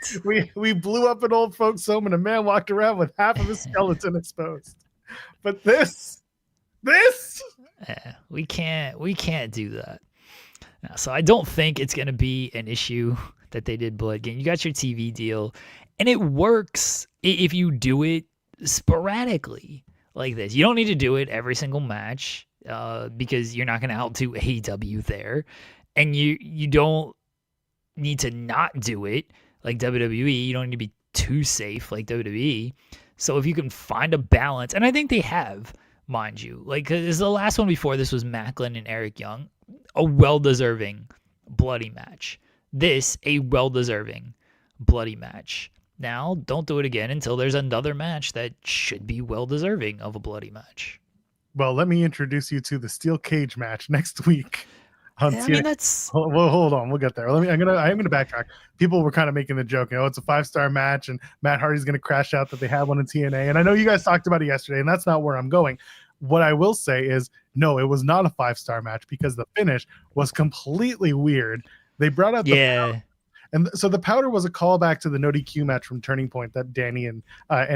S1: We blew up an old folks home and a man walked around with half of his skeleton exposed. But this
S2: we can't do that. So I don't think it's going to be an issue that they did blood game. You got your TV deal, and it works if you do it sporadically. like this. You don't need to do it every single match because you're not going to outdo AEW there, and you don't need to not do it like WWE. You don't need to be too safe like WWE. So if you can find a balance, and I think they have, mind you, like cause the last one before this was Macklin and Eric Young, a well-deserving bloody match. This a well-deserving bloody match. Now, don't do it again until there's another match that should be well-deserving of a bloody match.
S1: Well, let me introduce you to the steel cage match next week.
S2: I mean, that's
S1: Well, hold on, we'll get there. I'm gonna backtrack. People were kind of making the joke, it's a 5-star match, and Matt Hardy's gonna crash out that they had one in TNA. And I know you guys talked about it yesterday, and that's not where I'm going. What I will say is, no, it was not a 5-star match because the finish was completely weird. They brought out the powder, and so the powder was a callback to the no DQ match from Turning Point that Danny and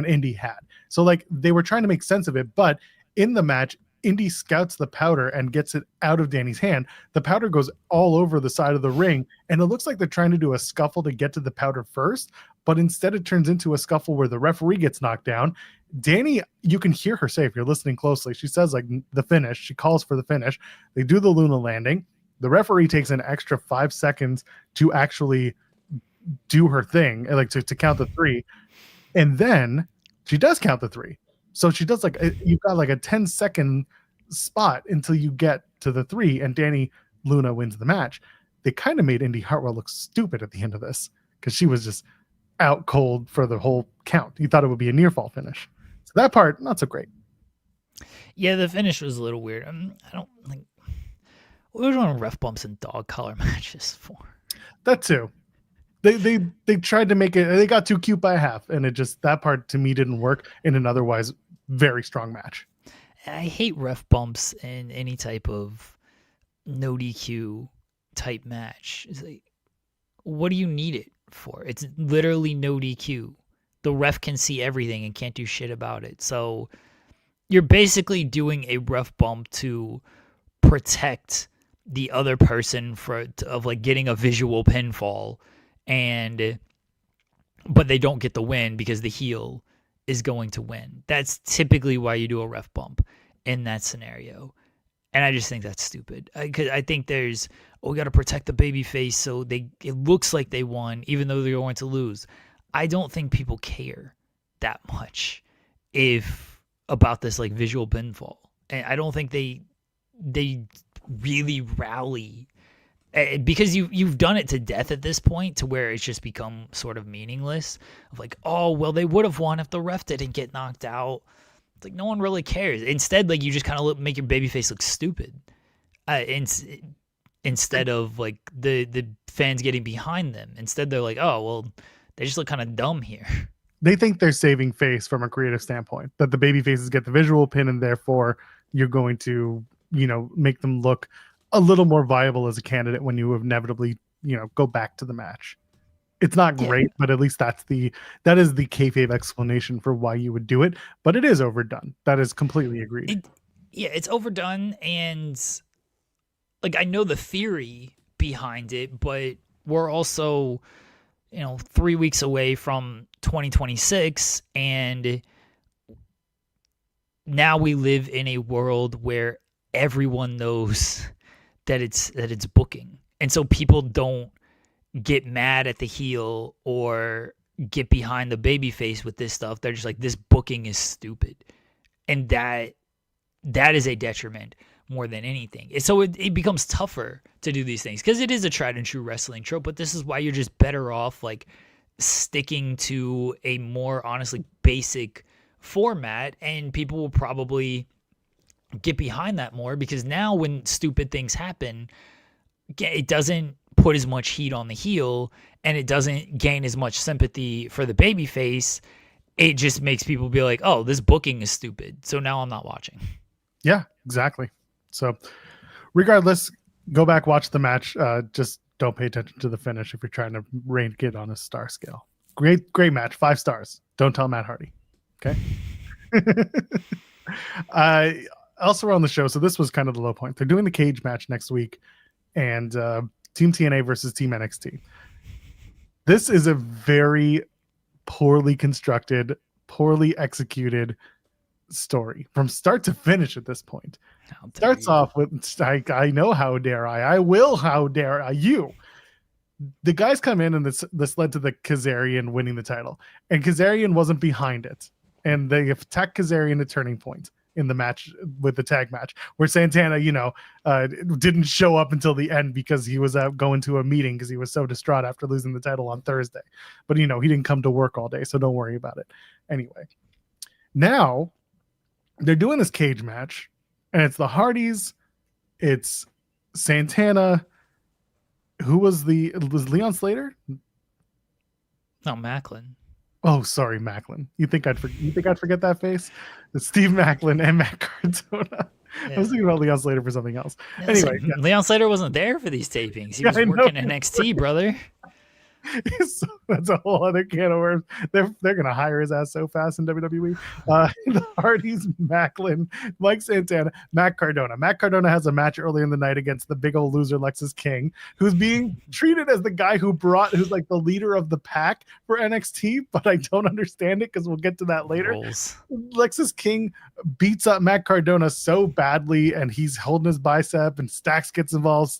S1: Indy had. So like they were trying to make sense of it, but in the match, Indy scouts the powder and gets it out of Danny's hand. The powder goes all over the side of the ring, and it looks like they're trying to do a scuffle to get to the powder first, but instead it turns into a scuffle where the referee gets knocked down. Danny, you can hear her say, if you're listening closely, she says like the finish. She calls for the finish. They do the Luna landing. The referee takes an extra 5 seconds to actually do her thing, like to count the 3. And then she does count the 3. So she does you've got like a 10-second spot until you get to the 3, and Danny Luna wins the match. They kind of made Indy Hartwell look stupid at the end of this because she was just out cold for the whole count. You thought it would be a near fall finish. So that part, not so great.
S2: Yeah, the finish was a little weird. I don't like. What was one ref bumps and dog collar matches for?
S1: That too. They tried to make it. They got too cute by half, and it just that part to me didn't work in an otherwise very strong match.
S2: I hate ref bumps in any type of no DQ type match. It's like, what do you need it for? It's literally no DQ. The ref can see everything and can't do shit about it. So you're basically doing a ref bump to protect the other person of like getting a visual pinfall, but they don't get the win because the heel is going to win. That's typically why you do a ref bump in that scenario. And I just think that's stupid. Because I think we got to protect the baby face so it looks like they won even though they're going to lose. I don't think people care that much about this like visual pinfall. And I don't think they really rally because you've done it to death at this point to where it's just become sort of meaningless of like, oh, well, they would have won if the ref didn't get knocked out. It's like no one really cares. Instead, like you just kind of make your babyface look stupid instead of like the fans getting behind them. Instead, they're like, oh, well, they just look kind of dumb here.
S1: They think they're saving face from a creative standpoint, that the baby faces get the visual pin and therefore you're going to, make them look a little more viable as a candidate when you inevitably, go back to the match. It's not great, but at least that is the kayfabe explanation for why you would do it. But it is overdone. That is completely agreed.
S2: It's overdone, and like I know the theory behind it, but we're also 3 weeks away from 2026, and now we live in a world where everyone knows that it's booking, and so people don't get mad at the heel or get behind the babyface with this stuff. They're just like, this booking is stupid, and that is a detriment more than anything. So it becomes tougher to do these things because it is a tried and true wrestling trope. But this is why you're just better off like sticking to a more honestly basic format, and people will probably get behind that more because now when stupid things happen, it doesn't put as much heat on the heel and it doesn't gain as much sympathy for the babyface. It just makes people be like, oh, this booking is stupid, so now I'm not watching.
S1: Yeah, exactly. So regardless, go back, watch the match. Just don't pay attention to the finish if you're trying to rank it on a star scale. Great match, 5 stars. Don't tell Matt Hardy. Okay. Elsewhere on the show, so this was kind of the low point. They're doing the cage match next week, and Team TNA versus Team NXT. This is a very poorly constructed, poorly executed story from start to finish at this point.
S2: How dare
S1: Starts
S2: you.
S1: off with, I know, how dare I will, how dare I, you. The guys come in, and this led to the Kazarian winning the title, and Kazarian wasn't behind it, and they attacked Kazarian at Turning Point in the match, with the tag match, where Santana, didn't show up until the end because he was out going to a meeting because he was so distraught after losing the title on Thursday. But he didn't come to work all day, so don't worry about it. Anyway, now they're doing this cage match, and it's the Hardys, it's Santana. Who was Leon Slater?
S2: No, Macklin.
S1: Oh, sorry, Macklin. You think I'd forget that face? It's Steve Macklin and Matt Cardona. Yeah. I was thinking about Leon Slater for something else.
S2: Yeah,
S1: anyway,
S2: Leon Slater wasn't there for these tapings. He was working NXT, brother.
S1: So that's a whole other can of worms. They're gonna hire his ass so fast in WWE. The Hardys, Macklin, Mike Santana, Matt Cardona. Matt Cardona has a match early in the night against the big old loser Lexis King, who's being treated as the guy who's like the leader of the pack for NXT, but I don't understand it because we'll get to that later. Lexis King beats up Matt Cardona so badly, and he's holding his bicep, and Stax gets involved.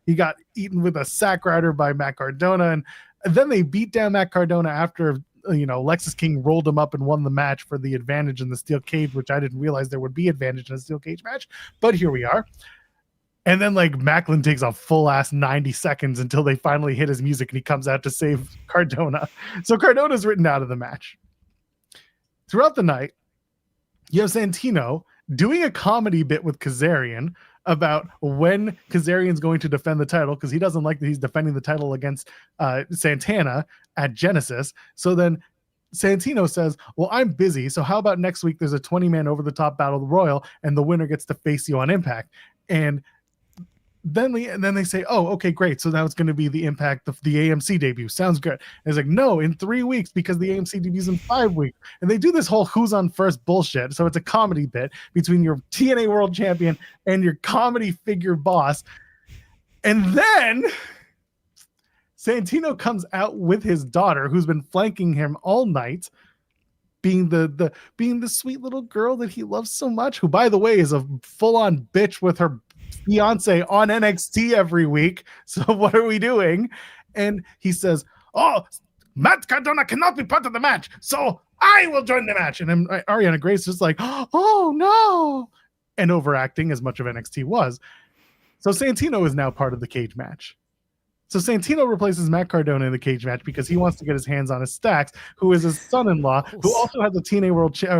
S1: He got eaten with a sack rider by Matt Cardona, and then they beat down Matt Cardona after Lexis King rolled him up and won the match for the advantage in the steel cage, which I didn't realize there would be advantage in a steel cage match, but here we are. And then Macklin takes a full ass 90 seconds until they finally hit his music and he comes out to save Cardona. So Cardona's written out of the match. Throughout the night, you have Santino doing a comedy bit with Kazarian about when Kazarian's going to defend the title, because he doesn't like that he's defending the title against Santana at Genesis. So then Santino says, well, I'm busy, so how about next week there's a 20-man over-the-top battle royal and the winner gets to face you on Impact. And then they say, oh, okay, great. So now it's going to be the Impact of the AMC debut. Sounds good. And it's like, no, in 3 weeks, because the AMC debuts in 5 weeks. And they do this whole who's on first bullshit. So it's a comedy bit between your TNA World Champion and your comedy figure boss. And then Santino comes out with his daughter, who's been flanking him all night, being the sweet little girl that he loves so much, who, by the way, is a full-on bitch with her fiance on NXT every week. So what are we doing? And he says, oh, Matt Cardona cannot be part of the match, so I will join the match. And Ariana Grace is like, oh no, and overacting, as much of NXT was. So Santino is now part of the cage match. So Santino replaces Matt Cardona in the cage match because he wants to get his hands on his Stax, who is his son-in-law, who also has a TNA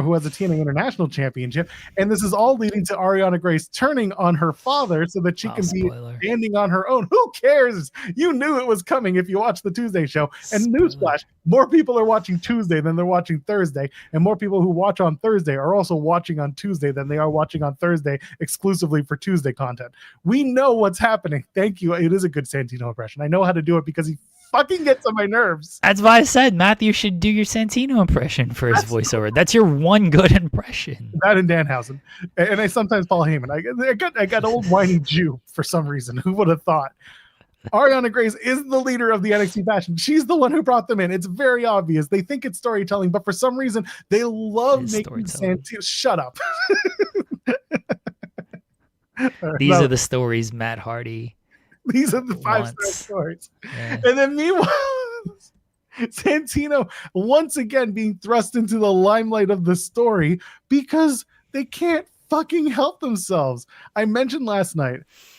S1: who has a TNA International Championship. And this is all leading to Ariana Grace turning on her father so that she can be standing on her own. Who cares? You knew it was coming if you watched the Tuesday show. And newsflash, more people are watching Tuesday than they're watching Thursday, and more people who watch on Thursday are also watching on Tuesday than they are watching on Thursday exclusively for Tuesday content. We know what's happening. Thank you. It is a good Santino impression. I know how to do it because he fucking gets on my nerves.
S2: That's why I said Matthew should do your Santino impression for his voiceover. That's your one good impression.
S1: That and Danhausen. And I sometimes Paul Heyman. I got old whiny Jew for some reason. Who would have thought? Ariana Grace is the leader of the NXT faction. She's the one who brought them in. It's very obvious. They think it's storytelling, but for some reason, they love making Santino. Shut up.
S2: These are the stories Matt Hardy.
S1: These are the 5-star stories. Yeah. And then meanwhile, Santino once again being thrust into the limelight of the story because they can't fucking help themselves. I mentioned last night,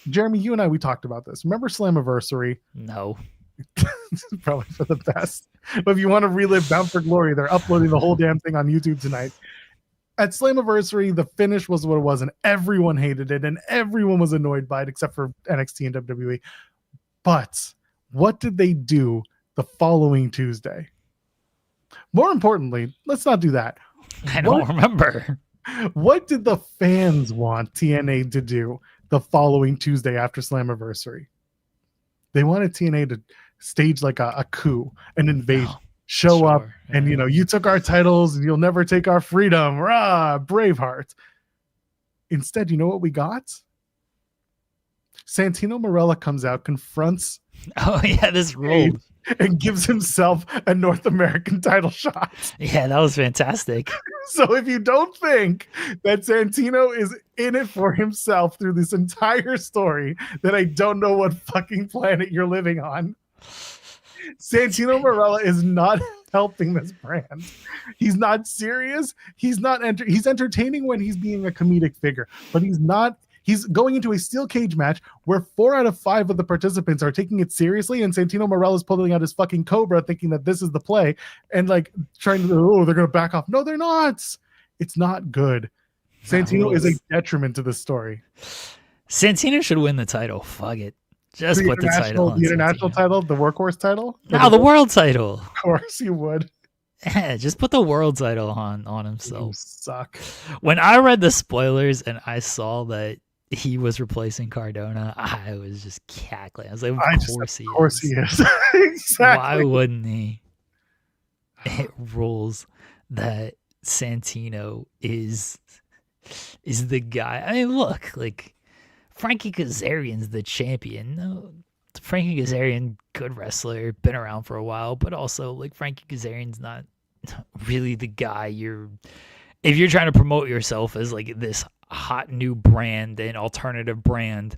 S1: Jeremy, you and I, we talked about this. Remember Slammiversary?
S2: No.
S1: This is probably for the best. But if you want to relive Bound for Glory, they're uploading the whole damn thing on YouTube tonight. At Slammiversary, the finish was what it was, and everyone hated it, and everyone was annoyed by it, except for NXT and WWE. But what did they do the following Tuesday? More importantly, let's not do that.
S2: I don't remember.
S1: What did the fans want TNA to do the following Tuesday after Slammiversary? They wanted TNA to stage like a coup, an invasion. Show up and you took our titles and you'll never take our freedom. Rah, Braveheart. Instead, you know what we got? Santino Marella comes out, confronts
S2: this rolled.
S1: and gives himself a North American title shot.
S2: Yeah, that was fantastic.
S1: So if you don't think that Santino is in it for himself through this entire story, then I don't know what fucking planet you're living on. Santino Marella is not helping this brand. He's not serious. He's not he's entertaining when he's being a comedic figure, but he's not. He's going into a steel cage match where 4 out of 5 of the participants are taking it seriously, and Santino Marella is pulling out his fucking Cobra, thinking that this is the play, and like trying to, oh, they're gonna back off. No, they're not. It's not good. Santino is a detriment to this story.
S2: Santino should win the title. Fuck it. Just put the title on
S1: the international title, the workhorse title.
S2: No, the world title.
S1: Of course, you would.
S2: Yeah, just put the world title on himself.
S1: You suck.
S2: When I read the spoilers and I saw that he was replacing Cardona, I was just cackling. I was like, of course he is.
S1: Exactly.
S2: Why wouldn't he? It rules that Santino is the guy. I mean, look, like Frankie Kazarian's the champion. Frankie Kazarian, good wrestler, been around for a while, but also like Frankie Kazarian's not really the guy if you're trying to promote yourself as like this hot new brand and alternative brand.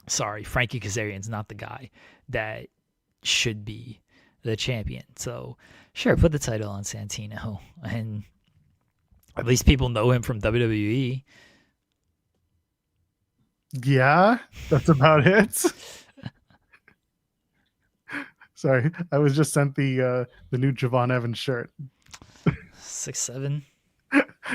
S2: Sorry, Frankie Kazarian's not the guy that should be the champion. So sure, put the title on Santino, and at least people know him from WWE.
S1: Yeah, that's about it. Sorry, I was just sent the new Javon Evans shirt.
S2: 6'7".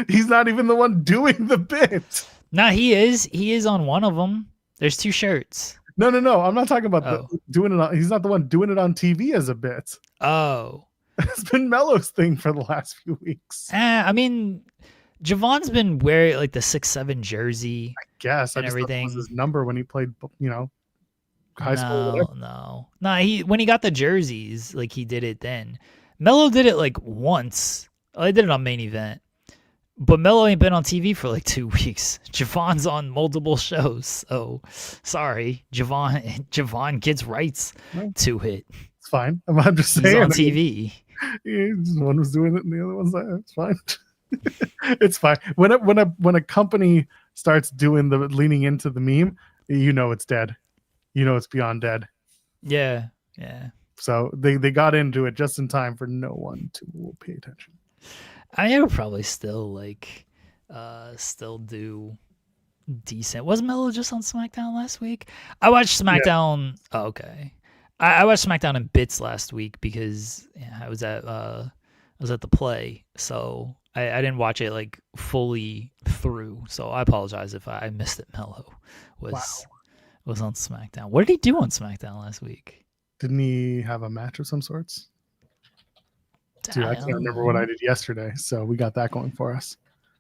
S1: He's not even the one doing the bit.
S2: No, he is. He is on one of them. There's 2 shirts.
S1: No. I'm not talking about doing it on. He's not the one doing it on TV as a bit.
S2: Oh,
S1: it's been Mello's thing for the last few weeks.
S2: I mean, Javon's been wearing like the 6'7" jersey.
S1: I guess
S2: and everything.
S1: That was his number when he played, high school.
S2: No. When he got the jerseys, like he did it then. Mello did it like once. I did it on Main Event. But Mello ain't been on TV for like 2 weeks. Javon's on multiple shows. So sorry, Javon gets rights to it.
S1: It's fine. I'm just saying.
S2: He's on TV.
S1: One was doing it and the other one's not. It's fine. It's fine. When a company starts doing the leaning into the meme, it's dead. It's beyond dead.
S2: Yeah.
S1: So they got into it just in time for no one to pay attention.
S2: I would probably still still do decent. Was Mello just on SmackDown last week? I watched SmackDown. Yeah. Oh, okay. I watched SmackDown in bits last week because I was at the play, so I didn't watch it like fully through. So I apologize if I missed it. Mello was on SmackDown. What did he do on SmackDown last week?
S1: Didn't he have a match of some sorts? Dude, I can't remember what I did yesterday, so we got that going for us.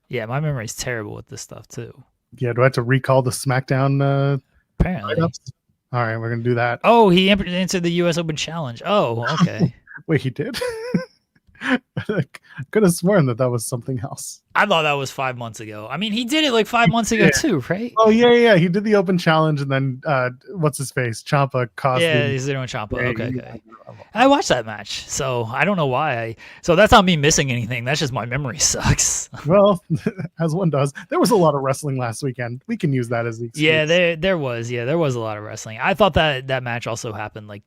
S2: Yeah, my memory's terrible with this stuff too.
S1: Yeah, do I have to recall the SmackDown?
S2: Apparently.
S1: Lineups? All right, we're gonna do that.
S2: Oh, he answered the U.S. Open Challenge. Oh, okay.
S1: Wait, he did? I could have sworn that was something else.
S2: I thought that was 5 months ago. I mean, he did it like 5 months ago too, right?
S1: Oh yeah. He did the Open Challenge, and then what's his face? Ciampa cost.
S2: Yeah, he's doing Ciampa. Okay. I watched that match, so I don't know why. So that's not me missing anything. That's just my memory sucks.
S1: Well, as one does. There was a lot of wrestling last weekend. We can use that as the excuse.
S2: Yeah, there was a lot of wrestling. I thought that match also happened like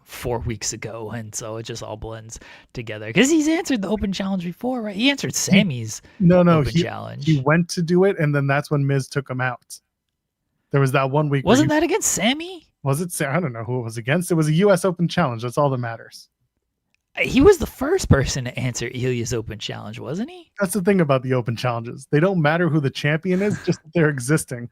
S2: 4 weeks ago, and so it just all blends together. Because he's answered the Open Challenge before, right? He answered Sammy's Open Challenge.
S1: He went to do it, and then that's when Miz took him out. There was that 1 week.
S2: Wasn't that against Sammy?
S1: Was it? I don't know who it was against. It was a U.S. Open Challenge. That's all that matters.
S2: He was the first person to answer Ilya's Open Challenge, wasn't he?
S1: That's the thing about the Open Challenges. They don't matter who the champion is, just that they're existing.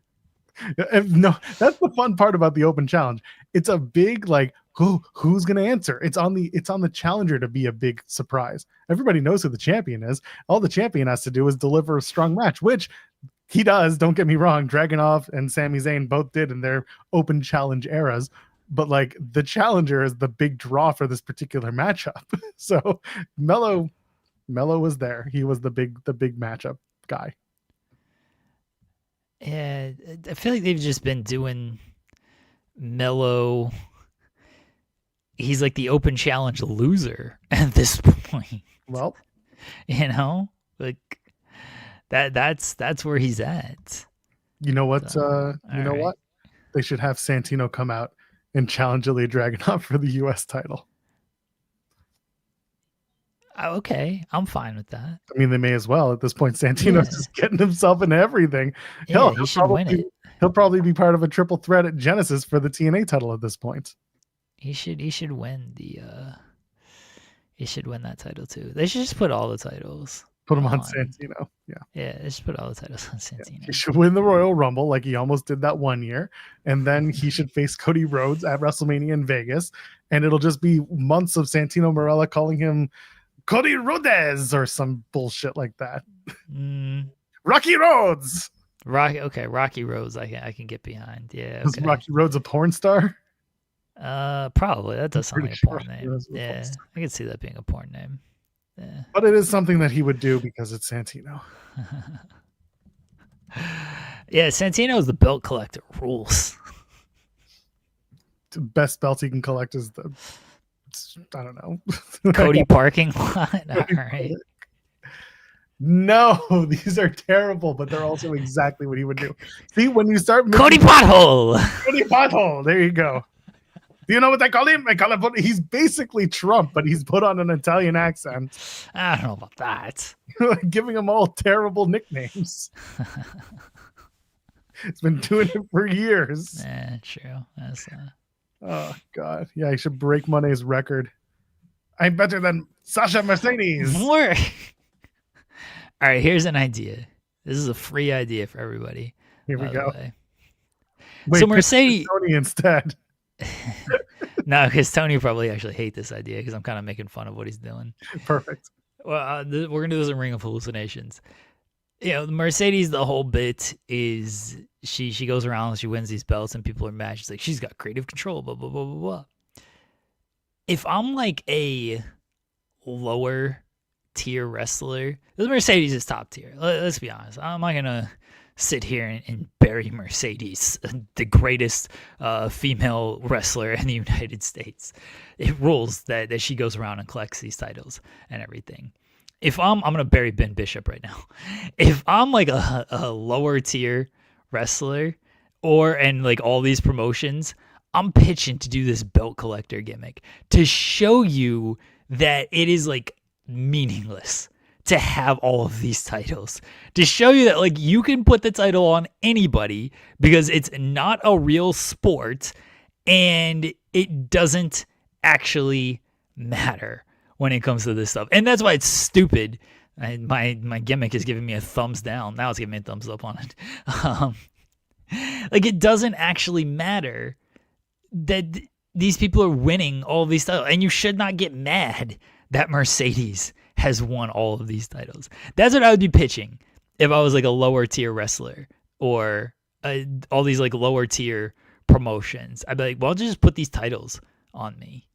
S1: No, that's the fun part about the Open Challenge. It's a big who's going to answer. It's on the challenger to be a big surprise. Everybody knows who the champion is. All the champion has to do is deliver a strong match, which he does. Don't get me wrong. Dragunov and Sami Zayn both did in their Open Challenge eras. But the challenger is the big draw for this particular matchup. So Mello was there. He was the big matchup guy.
S2: Yeah, I feel like they've just been doing Mello he's like the open challenge loser at this point.
S1: Well,
S2: You know, like that's where he's at.
S1: you know what?
S2: So,
S1: You
S2: all
S1: know
S2: right.
S1: what? They should have Santino come out and challenge Ilya Dragunov for the U.S. title.
S2: Okay, I'm fine with that.
S1: I mean, they may as well at this point. Santino's just getting himself into everything.
S2: Yeah, he should win it.
S1: He'll probably be part of a triple threat at Genesis for the TNA title at this point.
S2: He should win the he should win that title too. They should just put all the titles.
S1: Put him on Santino. Yeah.
S2: Yeah, they should put all the titles on Santino.
S1: Yeah. He should win the Royal Rumble like he almost did that one year. And then he should face Cody Rhodes at WrestleMania in Vegas. And it'll just be months of Santino Marella calling him Cody Rhodes or some bullshit like that. Rocky Rhodes.
S2: Rocky Rhodes I can get behind. Yeah.
S1: Was Rocky Rhodes a porn star?
S2: Probably. That does sound like a porn name. Yeah. I can see that being a porn name. Yeah.
S1: But it is something that he would do because it's Santino.
S2: Yeah, Santino is the belt collector. Rules.
S1: The best belt he can collect is the, I don't know,
S2: Cody parking lot. All right.
S1: No, these are terrible, but they're also exactly what he would do. See, when you start
S2: Cody Pothole.
S1: Cody Pothole. There you go. Do you know what they call him? I call him. He's basically Trump, but he's put on an Italian accent.
S2: I don't know about that.
S1: Giving them all terrible nicknames. It's been doing it for years.
S2: Yeah, true. That's
S1: Oh God, yeah, he should break Monet's record. I'm better than Sasha Mercedes.
S2: More. All right, here's an idea. This is a free idea for everybody.
S1: Here we go.
S2: Wait, so Mercedes
S1: Tony instead.
S2: No, because Tony probably actually hate this idea because I'm kind of making fun of what he's doing.
S1: Perfect.
S2: Well, we're gonna do this in Ring of Hallucinations. You know, Mercedes, the whole bit is she goes around, she wins these belts, and people are mad. She's like, she's got creative control, blah blah blah blah blah. If I'm like a lower tier wrestler, the Mercedes is top tier. Let's be honest. I'm not gonna sit here and bury Mercedes, the greatest female wrestler in the United States. It rules that she goes around and collects these titles and everything. If I'm going to bury Ben Bishop right now. If I'm like a lower tier wrestler and like all these promotions, I'm pitching to do this belt collector gimmick to show you that it is like meaningless to have all of these titles, to show you that like you can put the title on anybody because it's not a real sport and it doesn't actually matter when it comes to this stuff. And that's why it's stupid. And my gimmick is giving me a thumbs down. Now it's giving me a thumbs up on it. Like it doesn't actually matter that these people are winning all of these titles, and you should not get mad that Mercedes has won all of these titles. That's what I would be pitching if I was like a lower tier wrestler or all these like lower tier promotions. I'd be like, well, just put these titles on me.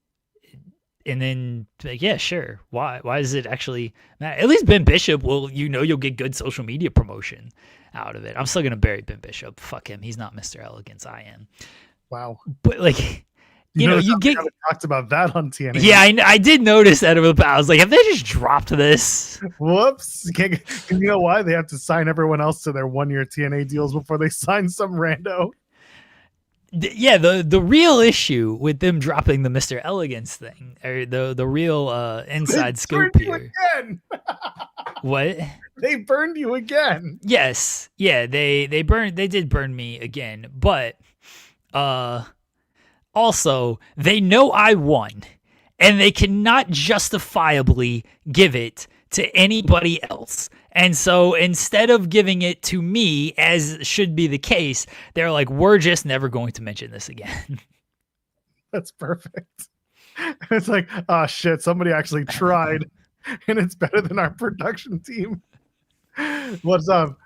S2: And then like, yeah, sure. Why does it actually matter? At least Ben Bishop you'll get good social media promotion out of it. I'm still going to bury Ben Bishop. Fuck him. He's not Mr. Elegance. I am.
S1: Wow.
S2: But like, you get
S1: talked about that on TNA.
S2: Yeah, I did notice that. I was like, have they just dropped this?
S1: Whoops! You know why? They have to sign everyone else to their 1-year TNA deals before they sign some rando.
S2: Yeah, the real issue with them dropping the Mr. Elegance thing, or the real inside scoop here.
S1: Again.
S2: What?
S1: They burned you again.
S2: Yes, yeah, they did burn me again, but also, they know I won, and they cannot justifiably give it to anybody else. And so instead of giving it to me, as should be the case, they're like, we're just never going to mention this again.
S1: That's perfect. It's like, oh shit, somebody actually tried, and it's better than our production team. What's up?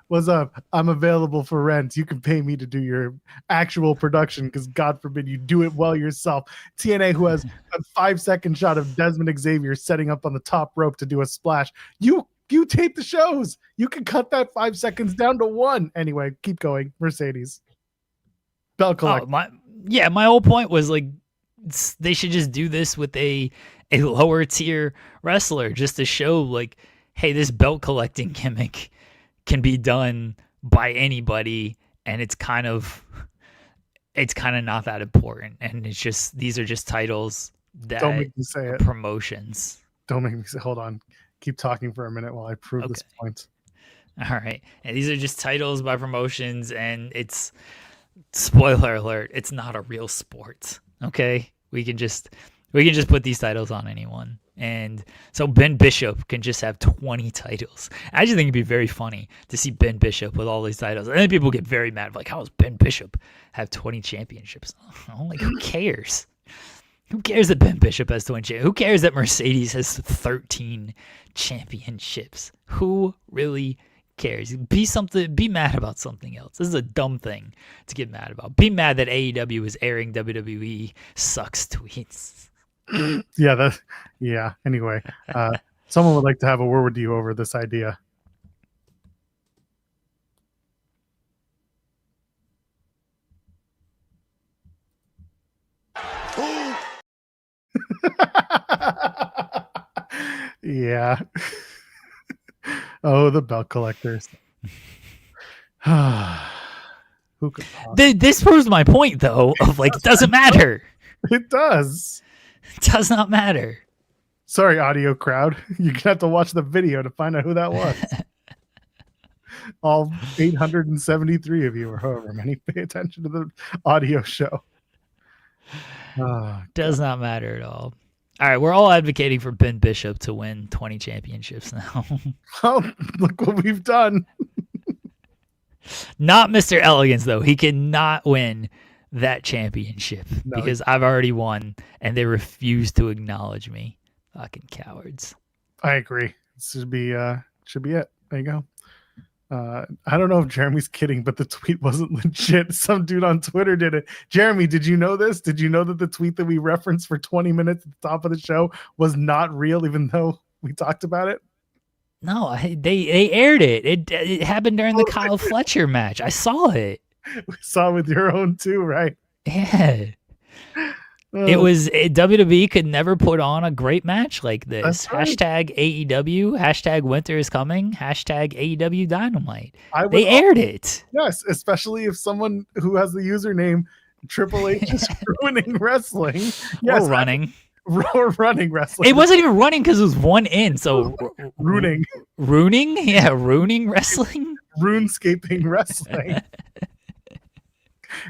S1: I'm available for rent. You can pay me to do your actual production because God forbid you do it well yourself. TNA, who has a 5-second shot of Desmond Xavier setting up on the top rope to do a splash. You tape the shows. You can cut that 5 seconds down to 1. Anyway, keep going. Mercedes. Belt collector.
S2: My whole point was like, They should just do this with a lower tier wrestler just to show like, hey, this belt collecting gimmick can be done by anybody, and it's kind of not that important, and it's just these are just titles that
S1: Don't make me say
S2: are
S1: it.
S2: promotions.
S1: Don't make me say. Hold on. Keep talking for a minute while I prove this point.
S2: All right, and these are just titles by promotions, and it's spoiler alert, it's not a real sport. Okay, we can just put these titles on anyone. And so Ben Bishop can just have 20 titles. I just think it'd be very funny to see Ben Bishop with all these titles. And then people get very mad, like, how does Ben Bishop have 20 championships? Oh, like, who cares? Who cares that Ben Bishop has 20 championships? Who cares that Mercedes has 13 championships? Who really cares? Be mad about something else. This is a dumb thing to get mad about. Be mad that AEW is airing WWE sucks tweets.
S1: Yeah. Anyway, someone would like to have a word with you over this idea. Yeah. Oh, the belt collectors. Who could
S2: this proves my point, though, of like, it doesn't matter.
S1: It does.
S2: It does not matter.
S1: Sorry, audio crowd. You're going to have to watch the video to find out who that was. All 873 of you, or however many, pay attention to the audio show.
S2: Does not matter at all. All right, we're all advocating for Ben Bishop to win 20 championships now.
S1: Well, look what we've done.
S2: Not Mr. Elegance, though. He cannot win that championship because I've already won, and they refuse to acknowledge me. Fucking cowards.
S1: I agree. This should be it. There you go. I don't know if Jeremy's kidding, but the tweet wasn't legit. Some dude on Twitter did it. Jeremy, did you know this? Did you know that the tweet that we referenced for 20 minutes at the top of the show was not real, even though we talked about it?
S2: No, they aired it. It happened during the Kyle Fletcher match. I saw it.
S1: We saw it with your own too, right?
S2: Yeah. It was WWE could never put on a great match like this. Right. Hashtag AEW, hashtag winter is coming, hashtag AEW Dynamite. They aired it.
S1: Yes, especially if someone who has the username Triple H is ruining wrestling. Yes,
S2: or running.
S1: Running wrestling.
S2: It wasn't even running because it was one in. So
S1: ruining.
S2: Yeah, ruining wrestling.
S1: RuneScaping wrestling.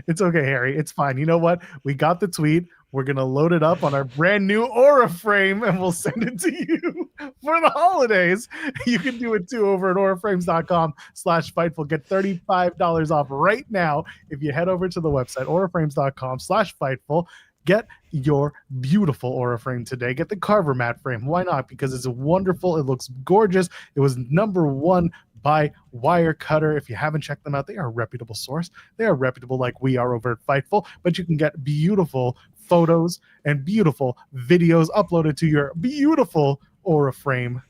S1: It's okay, Harry. It's fine. You know what? We got the tweet. We're going to load it up on our brand new Aura frame and we'll send it to you for the holidays. You can do it too over at auraframes.com/Fightful. Get $35 off right now if you head over to the website, auraframes.com/Fightful. Get your beautiful Aura frame today. Get the Carver mat frame. Why not? Because it's wonderful. It looks gorgeous. It was #1 by Wirecutter. If you haven't checked them out, they are a reputable source. They are reputable like we are over at Fightful, but you can get beautiful photos and beautiful videos uploaded to your beautiful Aura frame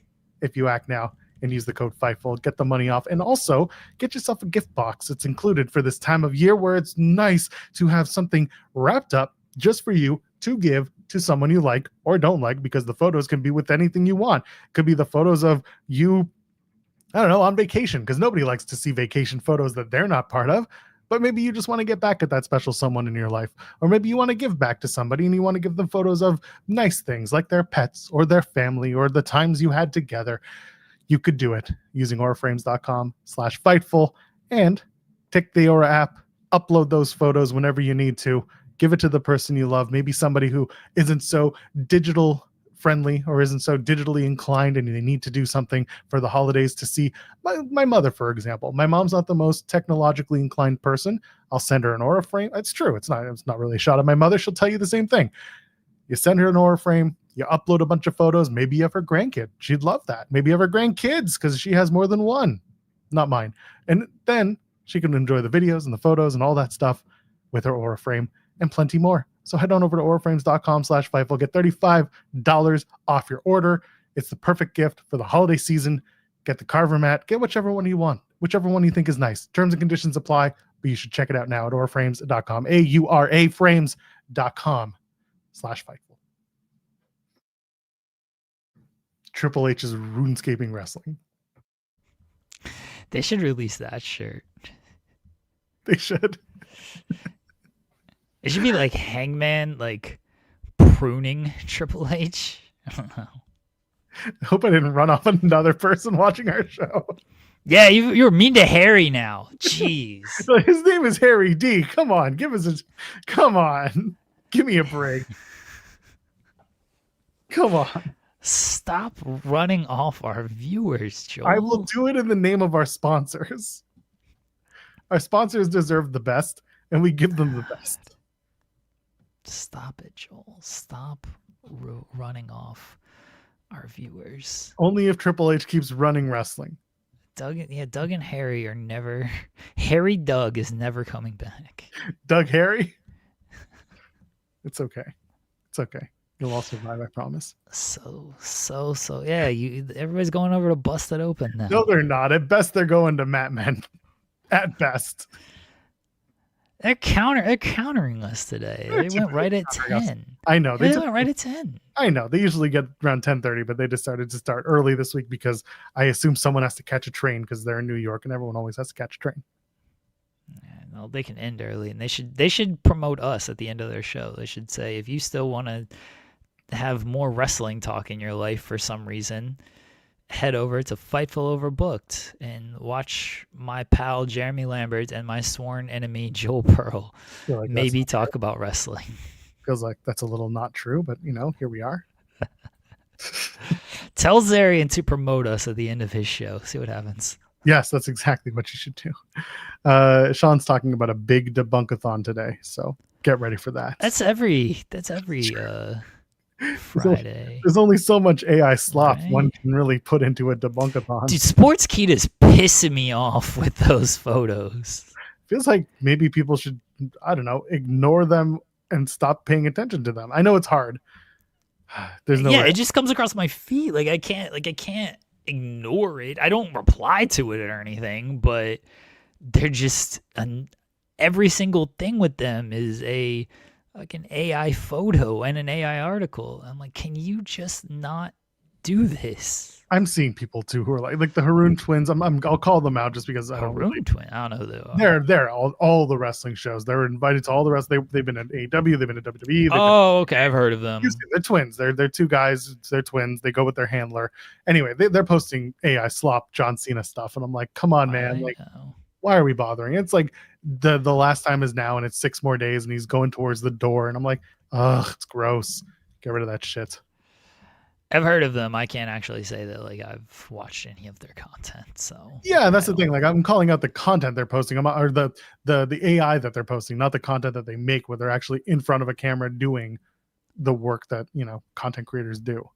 S1: if you act now and use the code Fightful. Get the money off, and also get yourself a gift box. It's included for this time of year where it's nice to have something wrapped up just for you to give to someone you like or don't like, because the photos can be with anything you want. It could be the photos of you, I don't know, on vacation, because nobody likes to see vacation photos that they're not part of. But maybe you just want to get back at that special someone in your life. Or maybe you want to give back to somebody and you want to give them photos of nice things like their pets or their family or the times you had together. You could do it using auraframes.com/Fightful and take the Aura app, upload those photos whenever you need to. Give it to the person you love, maybe somebody who isn't so digital friendly or isn't so digitally inclined and they need to do something for the holidays to see. My mother, for example. My mom's not the most technologically inclined person. I'll send her an Aura frame. It's true. It's not really a shot at my mother. She'll tell you the same thing. You send her an Aura frame, you upload a bunch of photos. Maybe you have her grandkid. She'd love that. Maybe you have her grandkids because she has more than one. Not mine. And then she can enjoy the videos and the photos and all that stuff with her Aura frame and plenty more. So head on over to auraframes.com/Fightful. Get $35 off your order. It's the perfect gift for the holiday season. Get the Carver mat. Get whichever one you want. Whichever one you think is nice. Terms and conditions apply, but you should check it out now at auraframes.com. AURAframes.com. Fightful. Triple H is RuneScaping wrestling.
S2: They should release that shirt.
S1: They should.
S2: It should be like Hangman, like pruning Triple H. I don't know.
S1: I hope I didn't run off another person watching our show.
S2: Yeah, you're mean to Harry now. Jeez.
S1: His name is Harry D. Come on, come on. Give me a break. Come on.
S2: Stop running off our viewers, Joel.
S1: I will do it in the name of our sponsors. Our sponsors deserve the best, and we give them the best.
S2: Stop it, Joel. Stop running off our viewers.
S1: Only if Triple H keeps running wrestling.
S2: Doug and Harry are never. Harry Doug is never coming back.
S1: Doug Harry? It's okay. It's okay. You'll all survive, I promise.
S2: So. Yeah, everybody's going over to Bust It Open now.
S1: No, they're not. At best, they're going to Matt Men. At best.
S2: They're countering us today. They went right at 10.
S1: I know.
S2: They went right at 10.
S1: I know. They usually get around 10:30, but they decided to start early this week because I assume someone has to catch a train because they're in New York and everyone always has to catch a train.
S2: Yeah, no, they can end early, and they should promote us at the end of their show. They should say, if you still want to have more wrestling talk in your life for some reason, head over to Fightful Overbooked and watch my pal Jeremy Lambert and my sworn enemy Joel Pearl
S1: Like
S2: maybe talk about wrestling.
S1: Feels like that's a little not true, but here we are.
S2: Tell Zarian to promote us at the end of his show. See what happens.
S1: Yes, that's exactly what you should do. Sean's talking about a big debunkathon today, so get ready for that.
S2: That's every Friday.
S1: There's only so much AI slop
S2: Right.
S1: one can really put into a debunkathon.
S2: Dude, Sportskeeta's pissing me off with those photos.
S1: Feels like maybe people should, I don't know, ignore them and stop paying attention to them. I know it's hard. There's no way.
S2: It just comes across my feed. I can't ignore it. I don't reply to it or anything, but they're just every single thing with them is an AI photo and an AI article. I'm like, can you just not do this?
S1: I'm seeing people too who are like the Haroon twins. I'll call them out just because I don't
S2: Haroon
S1: really.
S2: twin. I don't know who they are.
S1: They're all the wrestling shows. They were invited to all the rest. They've been at AEW. They've been at WWE.
S2: Okay, I've heard of them.
S1: They're twins. They're two guys. They're twins. They go with their handler. Anyway, they're posting AI slop John Cena stuff, and I'm like, come on, man. Why are we bothering? It's like the last time is now, and it's 6 more days, and he's going towards the door, and I'm like, ugh, it's gross. Get rid of that shit.
S2: I've heard of them. I can't actually say that I've watched any of their content. So
S1: yeah, that's the thing. I'm calling out the content they're posting, or the AI that they're posting, not the content that they make, where they're actually in front of a camera doing the work that content creators do.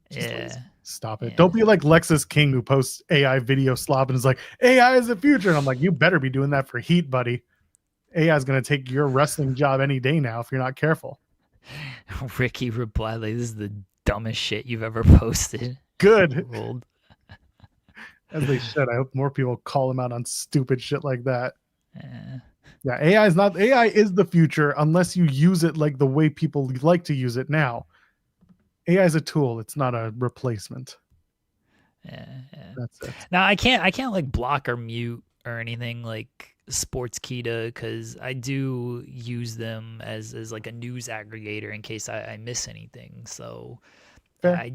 S1: Just stop it. Yeah. Don't be like Lexus King, who posts AI video slop and is like, AI is the future. And I'm like, you better be doing that for heat, buddy. AI is going to take your wrestling job any day now if you're not careful.
S2: Ricky replied, this is the dumbest shit you've ever posted.
S1: Good. As they should. I hope more people call them out on stupid shit like that. Yeah, AI is the future unless you use it like the way people like to use it now. AI is a tool. It's not a replacement.
S2: Yeah.
S1: That's it.
S2: Now I can't block or mute or anything like Sportskeeta, because I do use them as a news aggregator in case I miss anything. So I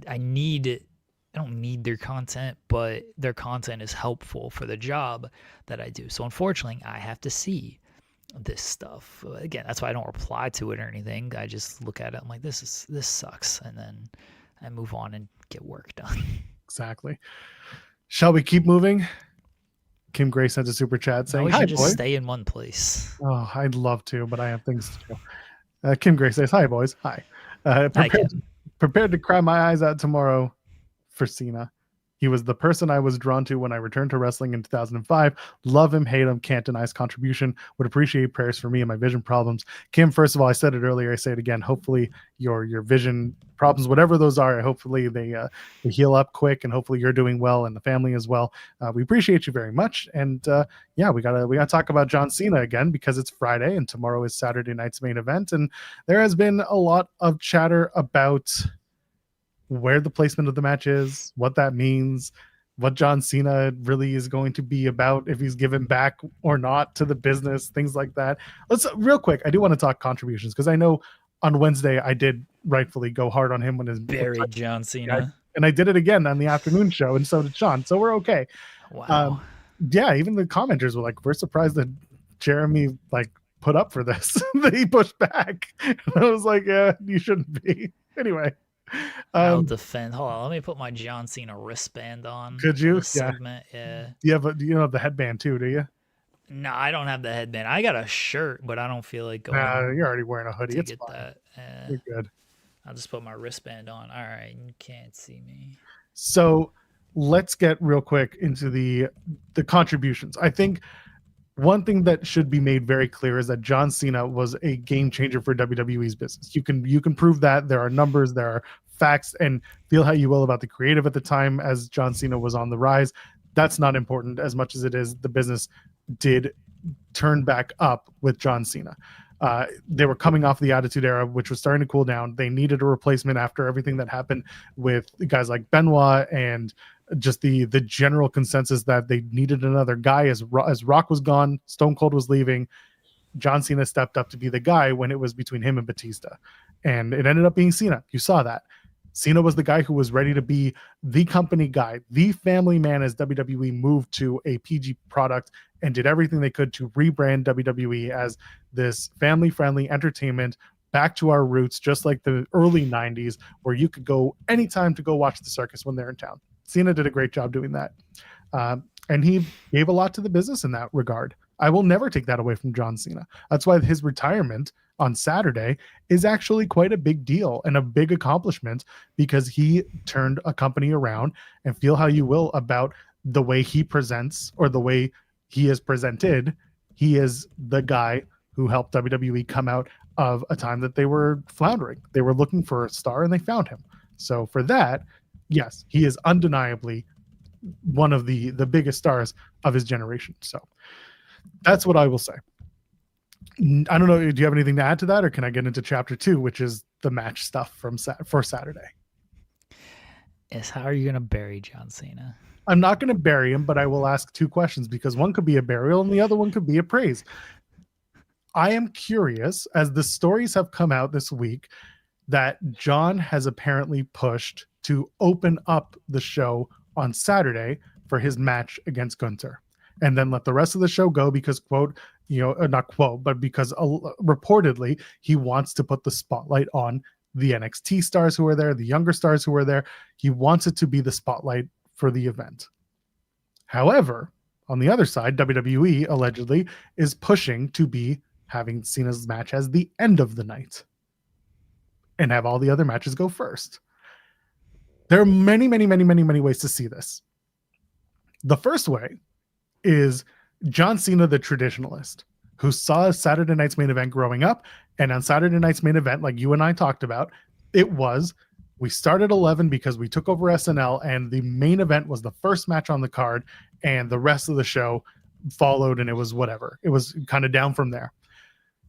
S2: don't need their content, but their content is helpful for the job that I do. So unfortunately, I have to see this stuff. Again, that's why I don't reply to it or anything. I just look at it. I'm like, this sucks, and then I move on and get work done.
S1: Exactly. Shall we keep moving? Kim Gray sent a super chat saying,
S2: "Hi, just stay in one place."
S1: Oh, I'd love to, but I have things to do. Kim Gray says, "Hi, boys. Hi. Prepared to cry my eyes out tomorrow for Cena. He was the person I was drawn to when I returned to wrestling in 2005. Love him, hate him, can't deny his contribution. Would appreciate prayers for me and my vision problems. Kim, first of all, I said it earlier, I say it again. Hopefully your vision problems, whatever those are, hopefully they heal up quick, and hopefully you're doing well and the family as well. We appreciate you very much. And yeah, we gotta talk about John Cena again, because it's Friday and tomorrow is Saturday night's main event, and there has been a lot of chatter about where the placement of the match is, what that means, what John Cena really is going to be about, if he's given back or not to the business, things like that. Let's real quick. I do want to talk contributions, because I know on Wednesday I did rightfully go hard on him when his
S2: Buried John Cena.
S1: and I did it again on the afternoon show, and so did Sean. So we're okay.
S2: Wow.
S1: Yeah, even the commenters were like, "We're surprised that Jeremy like put up for this." That he pushed back. And I was like, "Yeah, you shouldn't be." Anyway.
S2: I'll defend. Hold on, let me put my John Cena wristband on.
S1: Could you?
S2: This
S1: Yeah.
S2: segment. Yeah.
S1: Do you have the headband too? Do you?
S2: No, I don't have the headband. I got a shirt, but I don't feel like going.
S1: You're already wearing a hoodie.
S2: To
S1: It's
S2: get
S1: fine.
S2: that.
S1: You're good.
S2: I'll just put my wristband on. All right, you can't see me.
S1: So let's get real quick into the contributions. I think one thing that should be made very clear is that John Cena was a game changer for WWE's business. You can prove that. There are numbers, there are facts, and feel how you will about the creative at the time as John Cena was on the rise. That's not important as much as it is the business did turn back up with John Cena. They were coming off the Attitude Era, which was starting to cool down. They needed a replacement after everything that happened with guys like Benoit, and just the general consensus that they needed another guy as Rock was gone, Stone Cold was leaving. John Cena stepped up to be the guy when it was between him and Batista, and it ended up being Cena. You saw that. Cena was the guy who was ready to be the company guy, the family man, as WWE moved to a PG product and did everything they could to rebrand WWE as this family-friendly entertainment, back to our roots, just like the early 90s, where you could go anytime to go watch the circus when they're in town. Cena did a great job doing that. And he gave a lot to the business in that regard. I will never take that away from John Cena. That's why his retirement on Saturday is actually quite a big deal and a big accomplishment, because he turned a company around, and feel how you will about the way he presents or the way he is presented. He is the guy who helped WWE come out of a time that they were floundering. They were looking for a star and they found him. So for that, yes, he is undeniably one of the biggest stars of his generation. So that's what I will say. I don't know. Do you have anything to add to that, or can I get into chapter 2, which is the match stuff for Saturday?
S2: Yes. How are you gonna bury John Cena?
S1: I'm not going to bury him, but I will ask 2 questions, because one could be a burial and the other one could be a praise. I am curious, as the stories have come out this week, that John has apparently pushed to open up the show on Saturday for his match against Gunther, and then let the rest of the show go, because not quote, but because reportedly he wants to put the spotlight on the NXT stars who are there, the younger stars who are there. He wants it to be the spotlight for the event. However, on the other side, WWE allegedly is pushing to be having Cena's match as the end of the night and have all the other matches go first. There are many, many, many, many, many ways to see this. The first way is John Cena, the traditionalist, who saw Saturday night's main event growing up, and on Saturday night's main event, like you and I talked about, we started 11 because we took over SNL, and the main event was the first match on the card, and the rest of the show followed, and it was whatever. It was kind of down from there.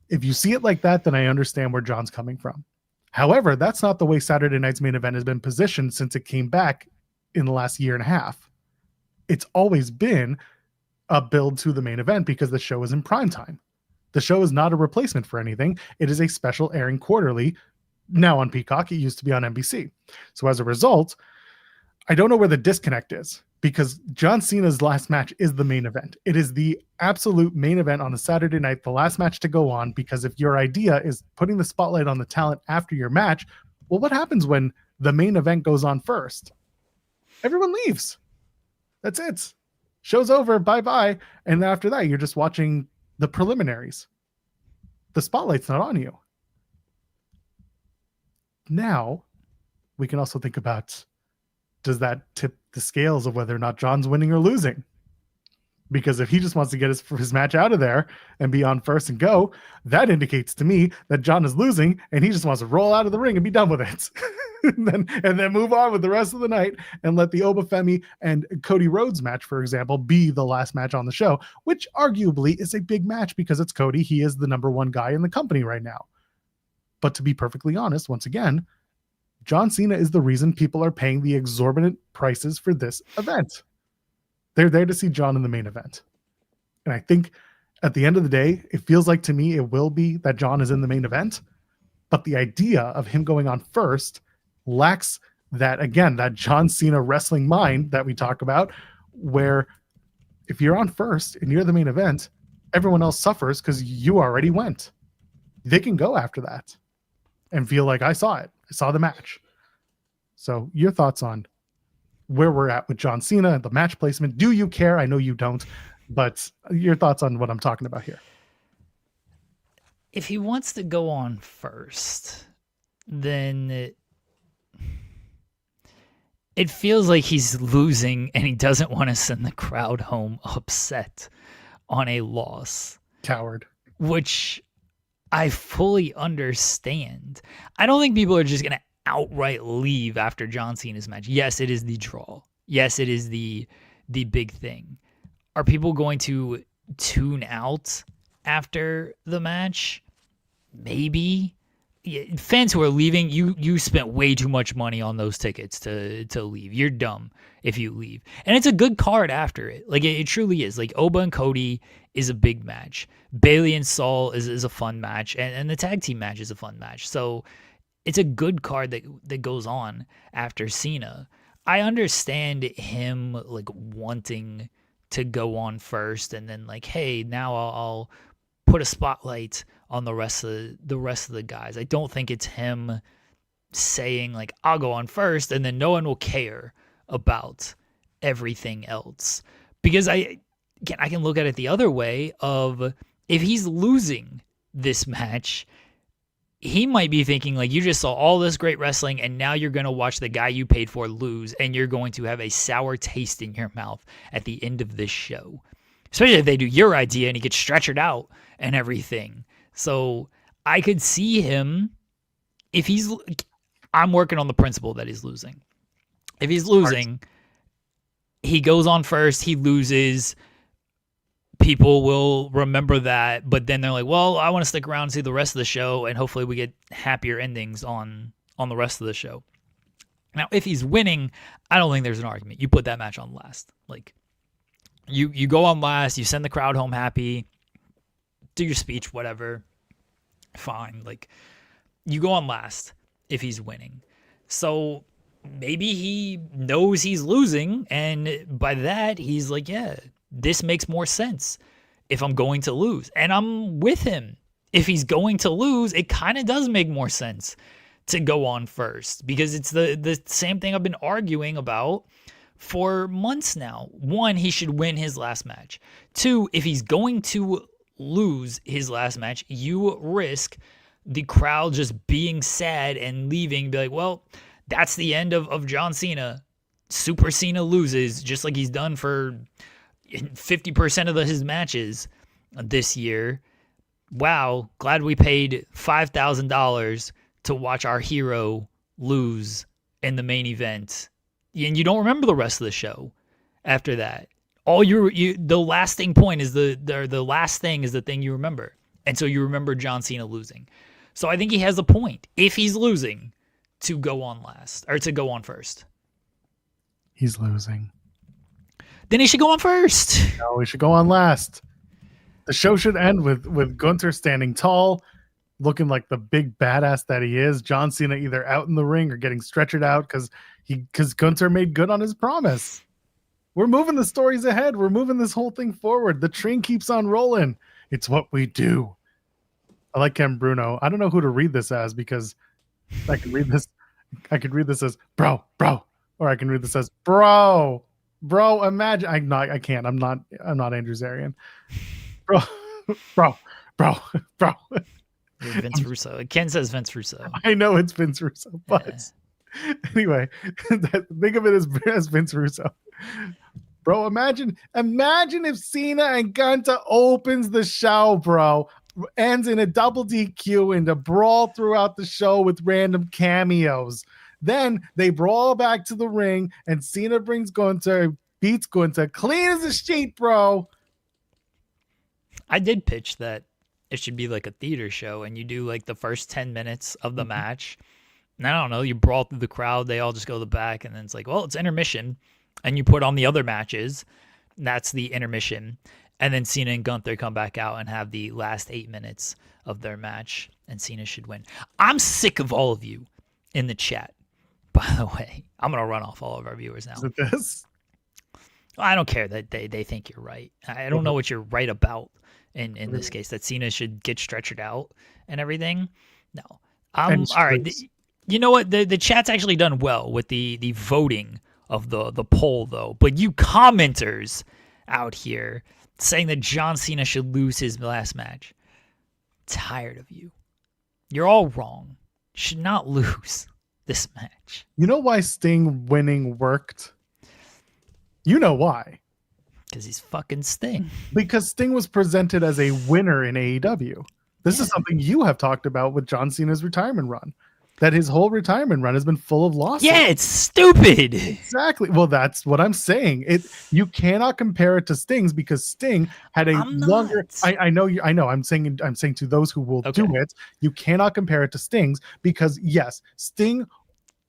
S1: If you see it like that, then I understand where John's coming from. However, that's not the way Saturday night's main event has been positioned since it came back in the last year and a half. It's always been a build to the main event because the show is in prime time. The show is not a replacement for anything. It is a special airing quarterly, now on Peacock. It used to be on NBC. So as a result, I don't know where the disconnect is, because John Cena's last match is the main event. It is the absolute main event on a Saturday night, the last match to go on, because if your idea is putting the spotlight on the talent after your match, well, what happens when the main event goes on first? Everyone leaves. That's it. Show's over. Bye-bye. And after that, you're just watching the preliminaries. The spotlight's not on you. Now, we can also think about does that tip the scales of whether or not John's winning or losing? Because if he just wants to get his match out of there and be on first and go, that indicates to me that John is losing and he just wants to roll out of the ring and be done with it. and then move on with the rest of the night and let the Obafemi and Cody Rhodes match, for example, be the last match on the show, which arguably is a big match because it's Cody. He is the number one guy in the company right now. But to be perfectly honest, once again, John Cena is the reason people are paying the exorbitant prices for this event. They're there to see John in the main event. And I think at the end of the day, it feels like to me it will be that John is in the main event. But the idea of him going on first lacks that, again, that John Cena wrestling mind that we talk about, where if you're on first and you're the main event, everyone else suffers because you already went. They can go after that and feel like I saw it. I saw the match. So your thoughts on where we're at with John Cena and the match placement. Do you care? I know you don't, but your thoughts on what I'm talking about here.
S2: If he wants to go on first, then it feels like he's losing and he doesn't want to send the crowd home upset on a loss.
S1: Coward.
S2: Which I fully understand. I don't think people are just going to outright leave after John Cena's match. Yes, it is the draw. Yes, it is the big thing. Are people going to tune out after the match? Maybe. Yeah, fans who are leaving, you spent way too much money on those tickets to leave. You're dumb if you leave. And it's a good card after it. Like it truly is. Like Oba and Cody is a big match. Bayley and Saul is a fun match, and the tag team match is a fun match. So it's a good card that goes on after Cena. I understand him like wanting to go on first, and then like, hey, now I'll put a spotlight on the rest of the guys. I don't think it's him saying like, I'll go on first, and then no one will care about everything else. Because I can look at it the other way of if he's losing this match, he might be thinking like, you just saw all this great wrestling and now you're going to watch the guy you paid for lose and you're going to have a sour taste in your mouth at the end of this show. Especially if they do your idea and he gets stretchered out and everything. So I could see him if I'm working on the principle that he's losing. If he's losing, he goes on first, he loses. People will remember that, but then they're like, well, I want to stick around and see the rest of the show, and hopefully we get happier endings on the rest of the show. Now, if he's winning, I don't think there's an argument. You put that match on last. Like, you go on last, you send the crowd home happy, do your speech, whatever. Fine. Like, you go on last if he's winning. So maybe he knows he's losing, and by that, he's like, yeah, this makes more sense if I'm going to lose. And I'm with him. If he's going to lose, it kind of does make more sense to go on first, because it's the same thing I've been arguing about for months now. One, he should win his last match. Two, if he's going to lose his last match, you risk the crowd just being sad and leaving, be like, well, that's the end of John Cena. Super Cena loses, just like he's done for 50% of his matches this year. Wow, glad we paid $5,000 to watch our hero lose in the main event. And you don't remember the rest of the show after that. All the lasting point is the last thing is the thing you remember. And so you remember John Cena losing. So I think he has a point, if he's losing, to go on last or to go on first.
S1: He's losing.
S2: Then he should go on first.
S1: No, he should go on last. The show should end with Gunther standing tall, looking like the big badass that he is. John Cena either out in the ring or getting stretchered out because Gunther made good on his promise. We're moving the stories ahead. We're moving this whole thing forward. The train keeps on rolling. It's what we do. I like Ken Bruno. I don't know who to read this as, because I could read this as bro, or I can read this as bro. Imagine I can't. I'm not Andrew Zarian. Bro.
S2: Vince Russo. Ken says Vince Russo.
S1: I know it's Vince Russo, but Anyway, think of it as Vince Russo. Bro, imagine if Cena and Gunther opens the show, bro. Ends in a double DQ and a brawl throughout the show with random cameos. Then they brawl back to the ring and Cena brings Gunther, beats Gunther, clean as a sheet, bro.
S2: I did pitch that it should be like a theater show and you do like the first 10 minutes of the match. And I don't know, you brawl through the crowd, they all just go to the back, and then it's like, well, it's intermission. And you put on the other matches. That's the intermission. And then Cena and Gunther come back out and have the last 8 minutes of their match. And Cena should win. I'm sick of all of you in the chat, by the way. I'm going to run off all of our viewers now.
S1: Is it this?
S2: I don't care that they think you're right. I don't know what you're right about in this case, that Cena should get stretchered out and everything. No. All right. You know what? The chat's actually done well with the voting of the poll, though. But you commenters out here saying that John Cena should lose his last match. Tired of you. You're all wrong. Should not lose this match.
S1: You know why Sting winning worked? You know why.
S2: Because he's fucking Sting.
S1: Because Sting was presented as a winner in AEW. This is something you have talked about with John Cena's retirement run. That his whole retirement run has been full of losses.
S2: Yeah, it's stupid.
S1: Exactly. Well, that's what I'm saying. You cannot compare it to Sting's because Sting had a longer. I know. I'm saying to those who will do it, you cannot compare it to Sting's because yes, Sting.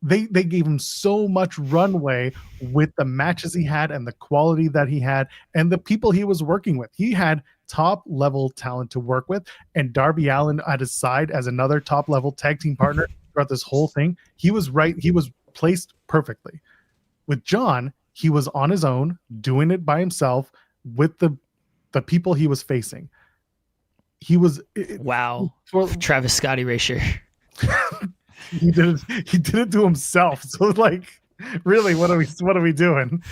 S1: They gave him so much runway with the matches he had and the quality that he had and the people he was working with. He had top level talent to work with, and Darby Allin at his side as another top level tag team partner throughout this whole thing. He was right. He was placed perfectly. With John, he was on his own, doing it by himself with the people he was facing. He was
S2: Travis Scott erasure.
S1: He did it to himself. So like, really, what are we doing?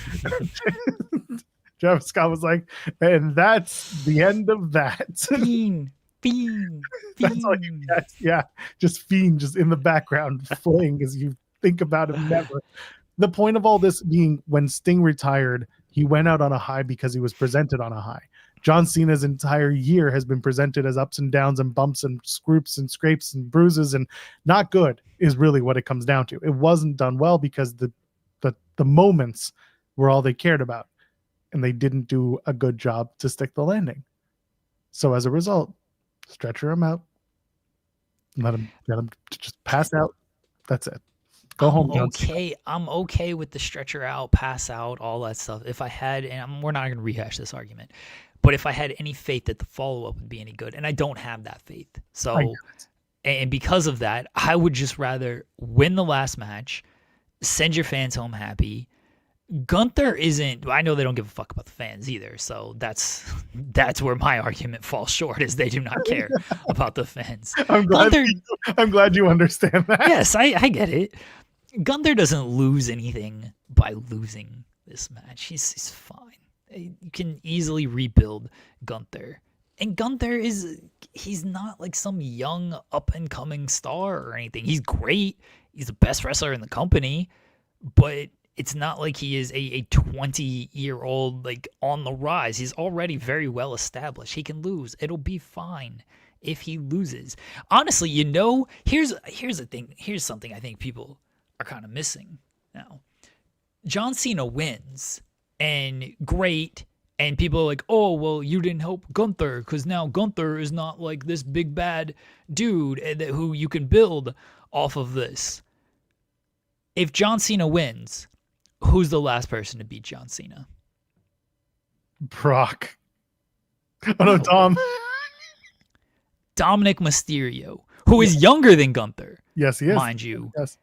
S1: Travis Scott was like, and that's the end of that.
S2: Fiend.
S1: That's all you get. Yeah, just Fiend, just in the background, fling as you think about him. Never. The point of all this being, when Sting retired, he went out on a high because he was presented on a high. John Cena's entire year has been presented as ups and downs and bumps and scrapes and bruises and not good is really what it comes down to. It wasn't done well because the moments were all they cared about, and they didn't do a good job to stick the landing. So as a result, stretcher him out, let him just pass out. That's it. Go home.
S2: I'm okay with the stretcher out, pass out, all that stuff. If I had, and we're not going to rehash this argument, but if I had any faith that the follow-up would be any good, and I don't have that faith. So, and because of that, I would just rather win the last match, send your fans home happy. Gunther isn't, I know they don't give a fuck about the fans either, so that's where my argument falls short, is they do not care about the fans.
S1: I'm glad you understand that.
S2: Yes, I get it. Gunther doesn't lose anything by losing this match. He's fine. You can easily rebuild Gunther. And Gunther he's not like some young up-and-coming star or anything. He's great. He's the best wrestler in the company. But it's not like he is a 20-year-old like on the rise. He's already very well established. He can lose. It'll be fine if he loses. Honestly, here's the thing. Here's something I think people are kind of missing now. John Cena wins. And great, and people are like, oh, well, you didn't help Gunther, because now Gunther is not like this big bad dude who you can build off of this. If John Cena wins, who's the last person to beat John Cena?
S1: Brock. Oh, no, Dom.
S2: Dominic Mysterio, who is younger than Gunther.
S1: Yes, he is.
S2: Mind you.
S1: Yes.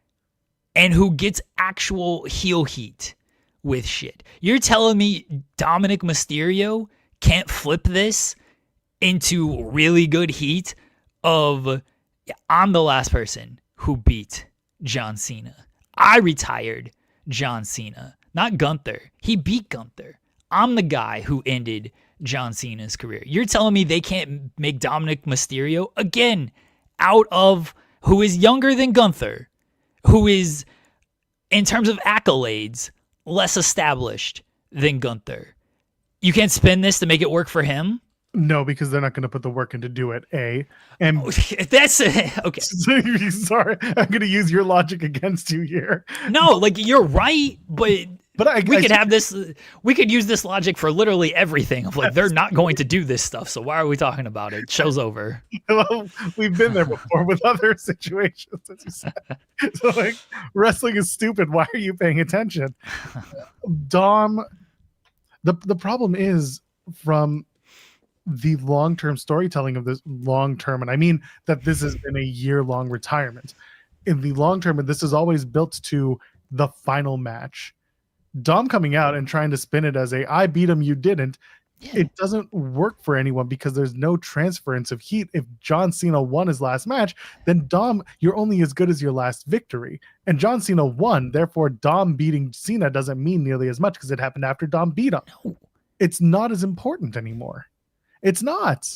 S2: And who gets actual heel heat with shit. You're telling me Dominic Mysterio can't flip this into really good heat of, I'm the last person who beat John Cena. I retired John Cena, not Gunther. He beat Gunther. I'm the guy who ended John Cena's career. You're telling me they can't make Dominic Mysterio, again, out of who is younger than Gunther, who is in terms of accolades, less established than Gunther. You can't spin this to make it work for him?
S1: No, because they're not going to put the work in to do it. And
S2: that's okay.
S1: Sorry, I'm going to use your logic against you here.
S2: No, like you're right, but we could have this. We could use this logic for literally everything. Of like they're not going to do this stuff, so why are we talking about it? Show's over.
S1: Well, we've been there before with other situations, as you said. So like, wrestling is stupid. Why are you paying attention, Dom? The problem is from the long-term storytelling of this long-term, and I mean that this has been a year-long retirement. In the long term, this is always built to the final match. Dom coming out and trying to spin it as I beat him, you didn't. Yeah. It doesn't work for anyone because there's no transference of heat. If John Cena won his last match, then Dom, you're only as good as your last victory. And John Cena won. Therefore, Dom beating Cena doesn't mean nearly as much because it happened after Dom beat him. No. It's not as important anymore. It's not.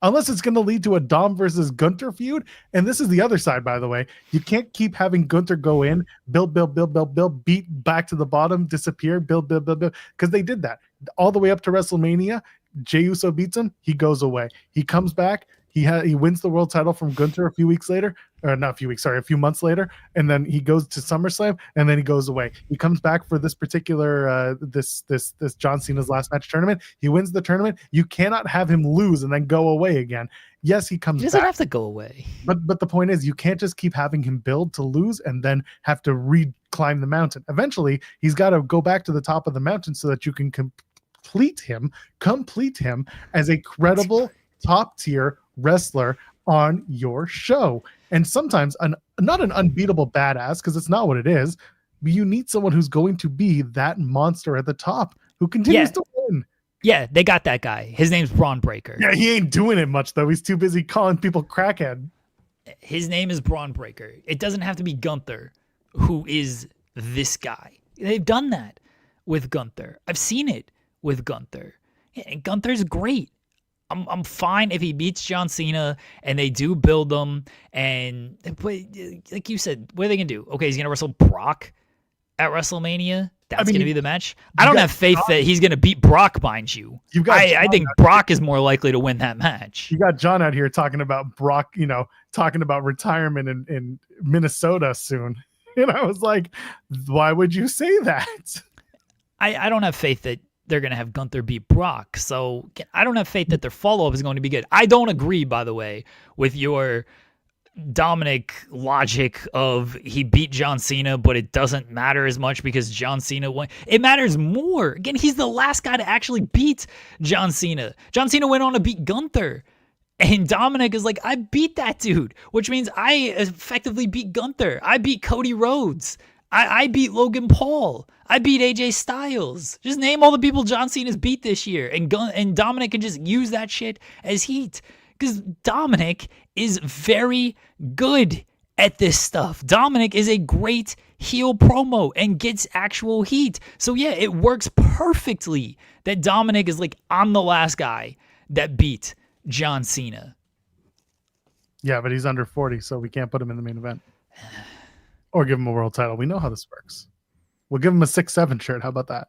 S1: Unless it's going to lead to a Dom versus Gunther feud. And this is the other side, by the way. You can't keep having Gunther go in, build, beat back to the bottom, disappear, build. Because they did that. All the way up to WrestleMania, Jey Uso beats him, he goes away. He comes back, he wins the world title from Gunther a few months later, and then he goes to SummerSlam, and then he goes away. He comes back for this particular this John Cena's last match tournament. He wins the tournament. You cannot have him lose and then go away again. Yes, he comes back. He
S2: doesn't have to go away.
S1: But the point is, you can't just keep having him build to lose and then have to re-climb the mountain. Eventually, he's got to go back to the top of the mountain so that you can complete him as a credible top-tier wrestler on your show. And sometimes not an unbeatable badass, because it's not what it is, but you need someone who's going to be that monster at the top who continues to win.
S2: Yeah, they got that guy. His name's Braun Breaker.
S1: Yeah, he ain't doing it much, though. He's too busy calling people crackhead.
S2: His name is Braun Breaker. It doesn't have to be Gunther, who is this guy. They've done that with Gunther. I've seen it with Gunther. And Gunther's great. I'm fine if he beats John Cena and they do build him. And like you said, what are they going to do? Okay, he's going to wrestle Brock at WrestleMania. That's going to be the match. I don't have faith that he's going to beat Brock, mind you. I think Brock is more likely to win that match.
S1: You got John out here talking about Brock, talking about retirement in Minnesota soon. And I was like, why would you say that?
S2: I don't have faith that they're going to have Gunther beat Brock. So I don't have faith that their follow-up is going to be good. I don't agree, by the way, with your Dominic logic of he beat John Cena, but it doesn't matter as much because John Cena won. It matters more. Again, he's the last guy to actually beat John Cena. John Cena went on to beat Gunther. And Dominic is like, I beat that dude, which means I effectively beat Gunther. I beat Cody Rhodes. I beat Logan Paul. I beat AJ Styles. Just name all the people John Cena's beat this year. And Dominic can just use that shit as heat. Because Dominic is very good at this stuff. Dominic is a great heel promo and gets actual heat. So yeah, it works perfectly that Dominic is like, I'm the last guy that beat John Cena.
S1: Yeah, but he's under 40, so we can't put him in the main event. Or give him a world title. We know how this works. We'll give him a 6-7 shirt. How about that?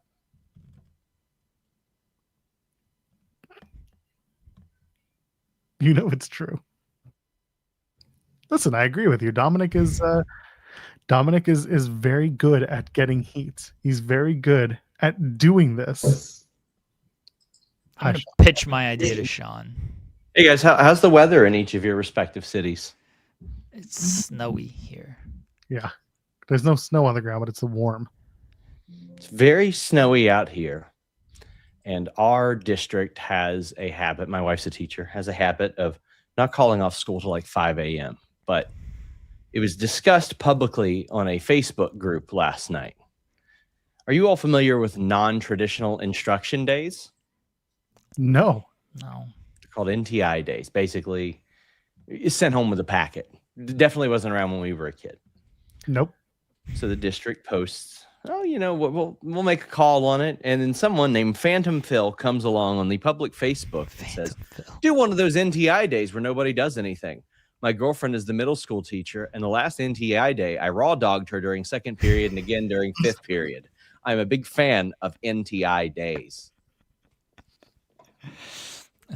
S1: You know it's true. Listen, I agree with you. Dominic is very good at getting heat. He's very good at doing this.
S2: I'm going to pitch my idea to Sean.
S3: Hey guys, how's the weather in each of your respective cities?
S2: It's snowy here.
S1: Yeah. There's no snow on the ground, but it's warm.
S3: It's very snowy out here. And our district has a habit, my wife's a teacher, has a habit of not calling off school till like 5 a.m. But it was discussed publicly on a Facebook group last night. Are you all familiar with non-traditional instruction days?
S1: No.
S2: No.
S3: They're called NTI days. Basically, it's sent home with a packet. Definitely wasn't around when we were a kid.
S1: Nope.
S3: So the district posts, oh, we'll make a call on it. And then someone named Phantom Phil comes along on the public Facebook and says, do one of those NTI days where nobody does anything. My girlfriend is the middle school teacher, and the last NTI day, I raw dogged her during second period and again during fifth period. I'm a big fan of NTI days.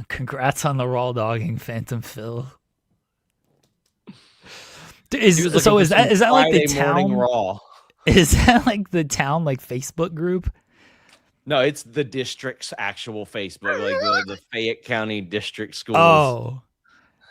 S2: Congrats on the raw dogging, Phantom Phil.
S3: Is that
S2: like the
S3: town?
S2: Raw? Is that like the town like Facebook group?
S3: No, it's the district's actual Facebook, like the Fayette County District Schools.
S2: Oh,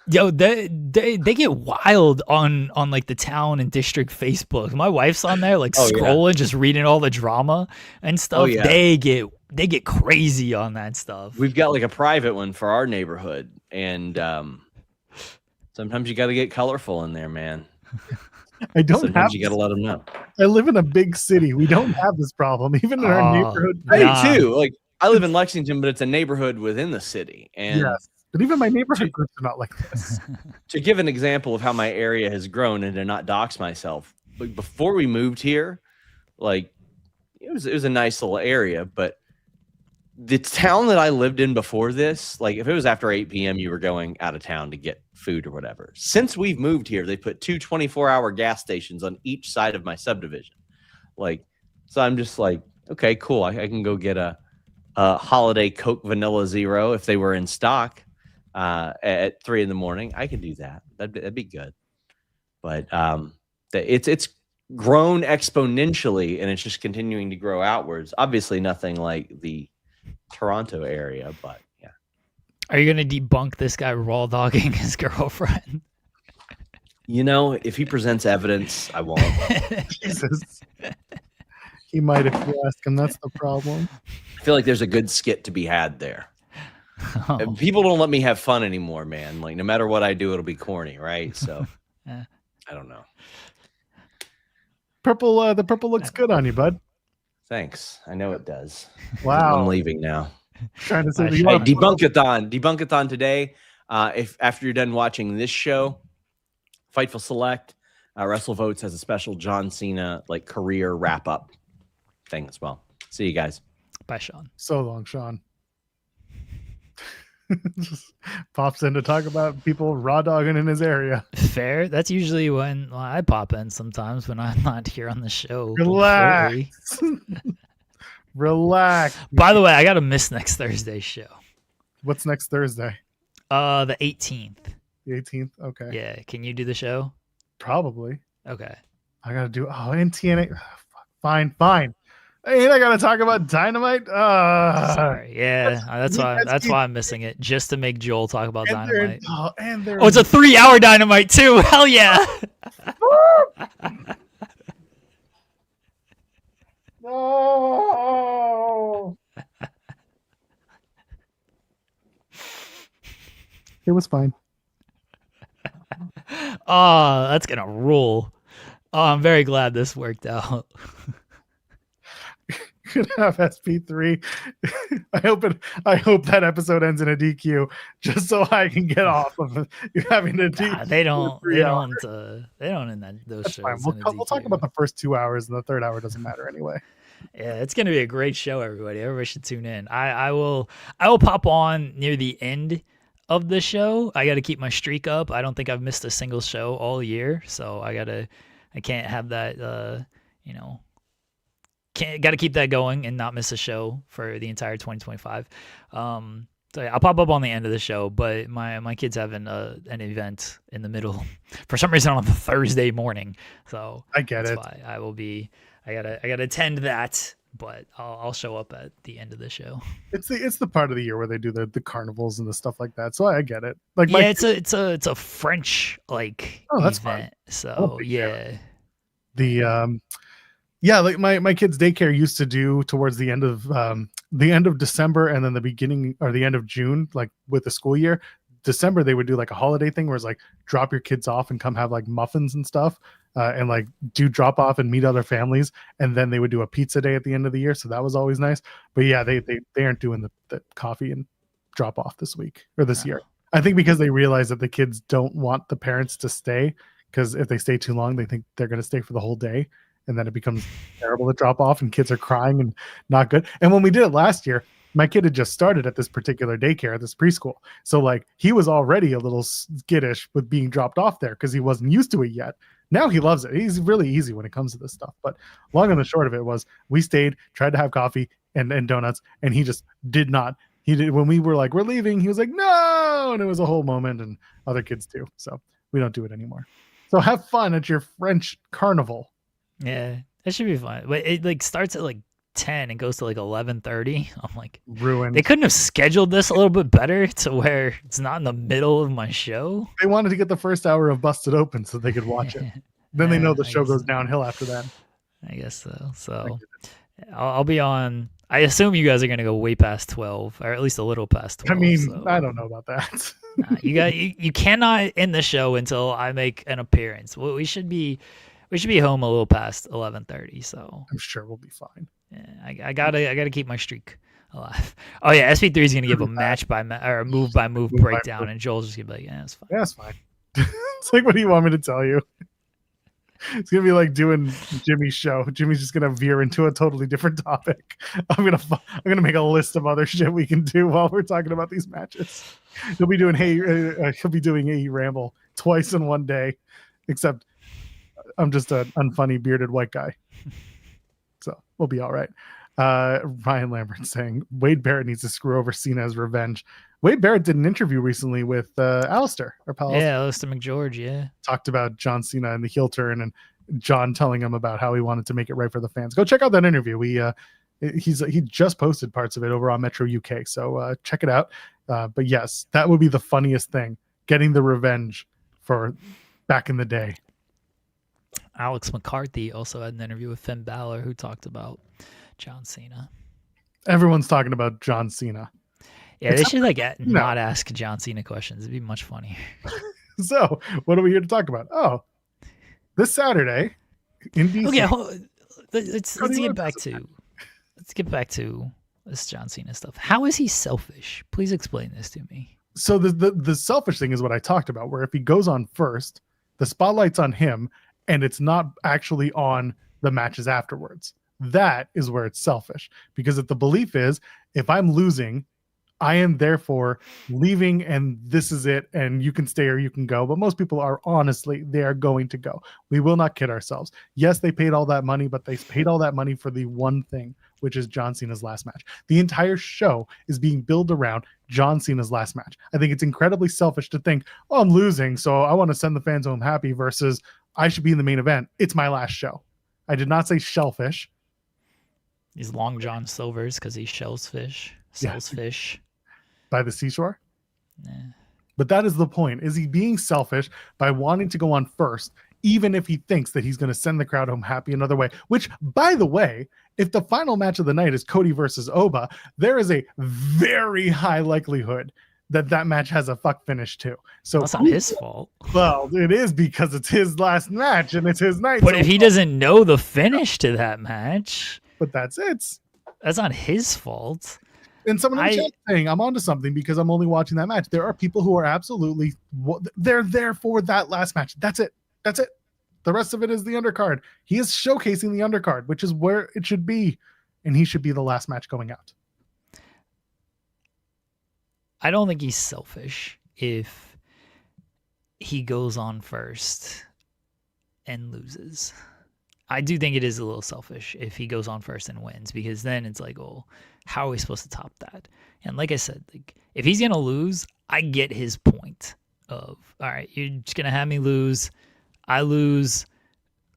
S2: yo, they get wild on like the town and district Facebook. My wife's on there like scrolling, just reading all the drama and stuff. They get crazy on that stuff.
S3: We've got like a private one for our neighborhood, and sometimes you got to get colorful in there, man. Sometimes you got to let them know.
S1: I live in a big city. We don't have this problem, even in our neighborhood.
S3: I do too. Like I live in Lexington, but it's a neighborhood within the city, and
S1: yes, but even my neighborhood groups are not like this.
S3: To give an example of how my area has grown, and to not dox myself, like before we moved here, like it was a nice little area, but the town that I lived in before this, like if it was after 8 p.m., you were going out of town to get food or whatever. Since we've moved here, they put 2 24-hour gas stations on each side of my subdivision. Like, so I'm just like, okay, cool. I can go get a holiday Coke Vanilla Zero if they were in stock at 3 a.m. I could do that. That'd be good. But it's grown exponentially, and it's just continuing to grow outwards. Obviously, nothing like the Toronto area, but yeah.
S2: Are you gonna debunk this guy raw dogging his girlfriend?
S3: You know, if he presents evidence, I won't.
S1: Jesus. He might if you ask him. That's the problem.
S3: I feel like there's a good skit to be had there. Oh. People don't let me have fun anymore, man. Like no matter what I do, it'll be corny, right? So I don't know.
S1: Purple, the purple looks good on you, bud.
S3: Thanks. I know it does.
S1: Wow.
S3: I'm leaving now.
S1: Trying to say
S3: hey, Debunkathon today. If after you're done watching this show, Fightful Select, WrestleVotes has a special John Cena like career wrap up thing as well. See you guys.
S2: Bye, Sean.
S1: So long, Sean. Just pops in to talk about people raw dogging in his area.
S2: Fair. That's usually when I pop in sometimes when I'm not here on the show.
S1: Relax. Relax.
S2: By the way, I got to miss next Thursday's show.
S1: What's next Thursday?
S2: The 18th.
S1: The 18th? Okay.
S2: Yeah. Can you do the show?
S1: Probably.
S2: Okay.
S1: I got to do, and TNA. Fine. And I got to talk about Dynamite.
S2: Sorry. Yeah. That's why I'm missing it. Just to make Joel talk about Dynamite. It's a 3-hour Dynamite too. Hell yeah.
S1: No. It was fine.
S2: Oh, that's gonna rule. Oh, I'm very glad this worked out.
S1: Could have SP3. I hope that episode ends in a DQ, just so I can get off of having to do.
S2: They don't end those
S1: That's
S2: shows.
S1: Fine. We'll talk about the first 2 hours, and the third hour doesn't matter anyway.
S2: Yeah, it's gonna be a great show, everybody. Everybody should tune in. I will pop on near the end of the show. I got to keep my streak up. I don't think I've missed a single show all year, so I can't have that. Got to keep that going and not miss a show for the entire 2025. So yeah, I'll pop up on the end of the show, but my kid's having an event in the middle for some reason on the Thursday morning. So
S1: I get it.
S2: Why I will be. I gotta attend that, but I'll show up at the end of the show.
S1: It's the part of the year where they do the carnivals and the stuff like that. So I get it. Like
S2: it's a French like
S1: that's
S2: event.
S1: Fun.
S2: So yeah.
S1: Like my kids' daycare used to do towards the end of December and then the beginning or the end of June, like with the school year. December they would do like a holiday thing where it's like drop your kids off and come have like muffins and stuff, and like do drop off and meet other families, and then they would do a pizza day at the end of the year. So that was always nice. But yeah, they aren't doing the coffee and drop off this week or this year. I think because they realize that the kids don't want the parents to stay, because if they stay too long, they think they're going to stay for the whole day. And then it becomes terrible to drop off and kids are crying and not good. And when we did it last year, my kid had just started at this particular daycare, this preschool. So like he was already a little skittish with being dropped off there because he wasn't used to it yet. Now he loves it. He's really easy when it comes to this stuff. But long and the short of it was we stayed, tried to have coffee and donuts, and he just did not. He did when we were like, we're leaving, he was like, no, and it was a whole moment, and other kids too. So we don't do it anymore. So have fun at your French carnival.
S2: Yeah, it should be fun. But it like starts at like 10 and goes to like 11:30. I'm like,
S1: Ruined.
S2: they couldn't have scheduled this a little bit better to where it's not in the middle of my show.
S1: They wanted to get the first hour of Busted Open so they could watch it. Then they know the
S2: I
S1: show
S2: guess
S1: goes
S2: so.
S1: downhill after that.
S2: I guess so. So I'll be on. I assume you guys are gonna go way past 12, or at least a little past 12.
S1: I mean,
S2: so.
S1: I don't know about that.
S2: You cannot end the show until I make an appearance. Well, we should be home a little past 11:30. So
S1: I'm sure we'll be fine.
S2: yeah, I gotta keep my streak alive. Oh yeah, SP3 is gonna give a match by or a move by move breakdown, and Joel's just gonna be like, yeah, it's fine.
S1: Yeah, it's fine. It's like, what do you want me to tell you? It's gonna be like doing Jimmy's show. Jimmy's just gonna veer into a totally different topic. I'm gonna make a list of other shit we can do while we're talking about these matches. He'll be doing AE Ramble twice in one day, except I'm just an unfunny bearded white guy, so we'll be all right. Ryan Lambert saying Wade Barrett needs to screw over Cena's revenge. Wade Barrett did an interview recently with Alistair, our pal.
S2: Yeah, Alistair McGeorge. Yeah,
S1: talked about John Cena and the heel turn, and John telling him about how he wanted to make it right for the fans. Go check out that interview. He just posted parts of it over on Metro UK, so check it out. But yes, that would be the funniest thing: getting the revenge for back in the day.
S2: Alex McCarthy also had an interview with Finn Balor, who talked about John Cena.
S1: Everyone's talking about John Cena.
S2: Yeah, they should not ask John Cena questions. It'd be much funnier.
S1: So, what are we here to talk about? Oh, this Saturday in DC.
S2: Okay, let's get back to this John Cena stuff. How is he selfish? Please explain this to me.
S1: So the selfish thing is what I talked about, where if he goes on first, the spotlight's on him, and it's not actually on the matches afterwards. That is where it's selfish, because if the belief is, if I'm losing, I am therefore leaving, and this is it, and you can stay or you can go. But most people are they are going to go. We will not kid ourselves. Yes, they paid all that money, but they paid all that money for the one thing, which is John Cena's last match. The entire show is being built around John Cena's last match. I think it's incredibly selfish to think, oh, I'm losing, so I want to send the fans home happy, versus I should be in the main event. It's my last show. I did not say shellfish.
S2: He's Long John Silver's because he sells fish. Fish.
S1: By the seashore?
S2: Yeah.
S1: But that is the point. Is he being selfish by wanting to go on first, even if he thinks that he's going to send the crowd home happy another way? Which, by the way, if the final match of the night is Cody versus Oba, there is a very high likelihood that match has a fuck finish too. So
S2: that's not his fault.
S1: Well, it is, because it's his last match and it's his night.
S2: But if he doesn't know the finish to that match,
S1: but that's it.
S2: That's not his fault.
S1: And someone in the chat saying, I'm onto something because I'm only watching that match. There are people who are absolutely, they're there for that last match. That's it. That's it. The rest of it is the undercard. He is showcasing the undercard, which is where it should be. And he should be the last match going out.
S2: I don't think he's selfish if he goes on first and loses. I do think it is a little selfish if he goes on first and wins, because then it's like, oh, how are we supposed to top that? And like I said, like, if he's going to lose, I get his point of, all right, you're just going to have me lose. I lose.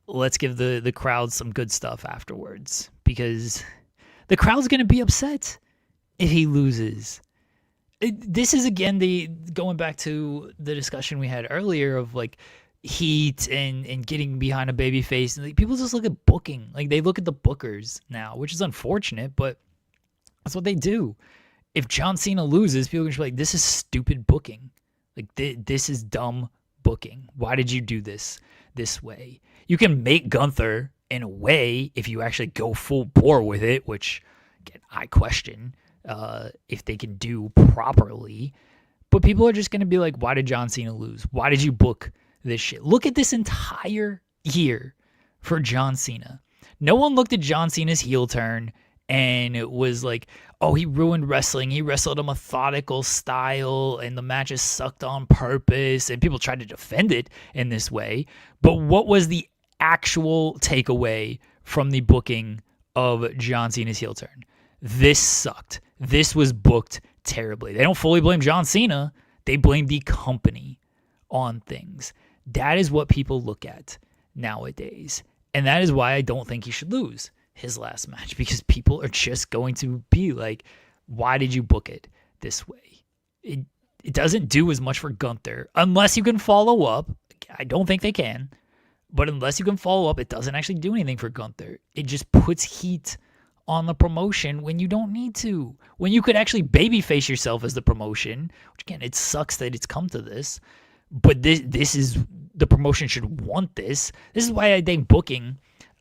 S2: Let's give the crowd some good stuff afterwards, because the crowd's going to be upset if he loses. This is, again, going back to the discussion we had earlier of like heat and getting behind a baby face. And like, people just look at booking. Like, they look at the bookers now, which is unfortunate, but that's what they do. If John Cena loses, people are just like, this is stupid booking. Like, this is dumb booking. Why did you do this way? You can make Gunther in a way if you actually go full bore with it, which, again, I question if they can do properly. But people are just going to be like, why did John Cena lose? Why did you book this shit? Look at this entire year for John Cena. No one looked at John Cena's heel turn and it was like, oh, he ruined wrestling. He wrestled a methodical style, and the matches sucked on purpose, and people tried to defend it in this way. But what was the actual takeaway from the booking of John Cena's heel turn? This sucked. This was booked terribly. They don't fully blame John Cena. They blame the company on things. That is what people look at nowadays. And that is why I don't think he should lose his last match, because people are just going to be like, why did you book it this way? It doesn't do as much for Gunther unless you can follow up. I don't think they can, but unless you can follow up, it doesn't actually do anything for Gunther. It just puts heat on the promotion when you don't need to, when you could actually babyface yourself as the promotion, which again, it sucks that it's come to this, but this is, the promotion should want this. This is why I think booking,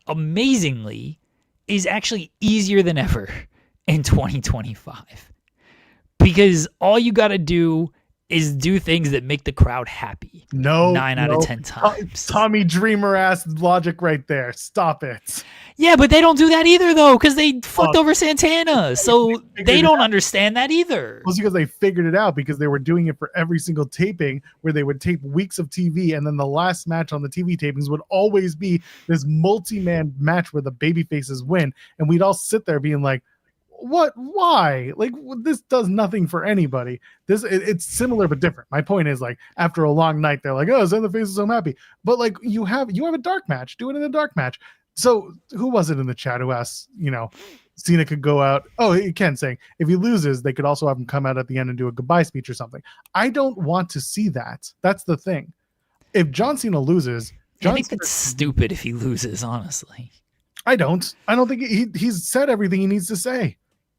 S2: amazingly, is actually easier than ever in 2025. Because all you got to do is do things that make the crowd happy. 9 out of 10 times.
S1: Tommy Dreamer ass logic right there. Stop it.
S2: Yeah, but they don't do that either, though, because they fucked over Santana. So they don't understand that either.
S1: Well, it's because they figured it out, because they were doing it for every single taping, where they would tape weeks of TV, and then the last match on the TV tapings would always be this multi-man match where the baby faces win, and we'd all sit there being like, what, why? Like, this does nothing for anybody. It's similar but different. My point is, like, after a long night, they're like, oh, Zen the Face is so happy. But like, you have a dark match. Do it in a dark match. So who was it in the chat who asked, Cena could go out? Oh, Ken saying if he loses, they could also have him come out at the end and do a goodbye speech or something. I don't want to see that. That's the thing. If John Cena loses,
S2: I think it's stupid if he loses, honestly.
S1: I don't think he's said everything he needs to say.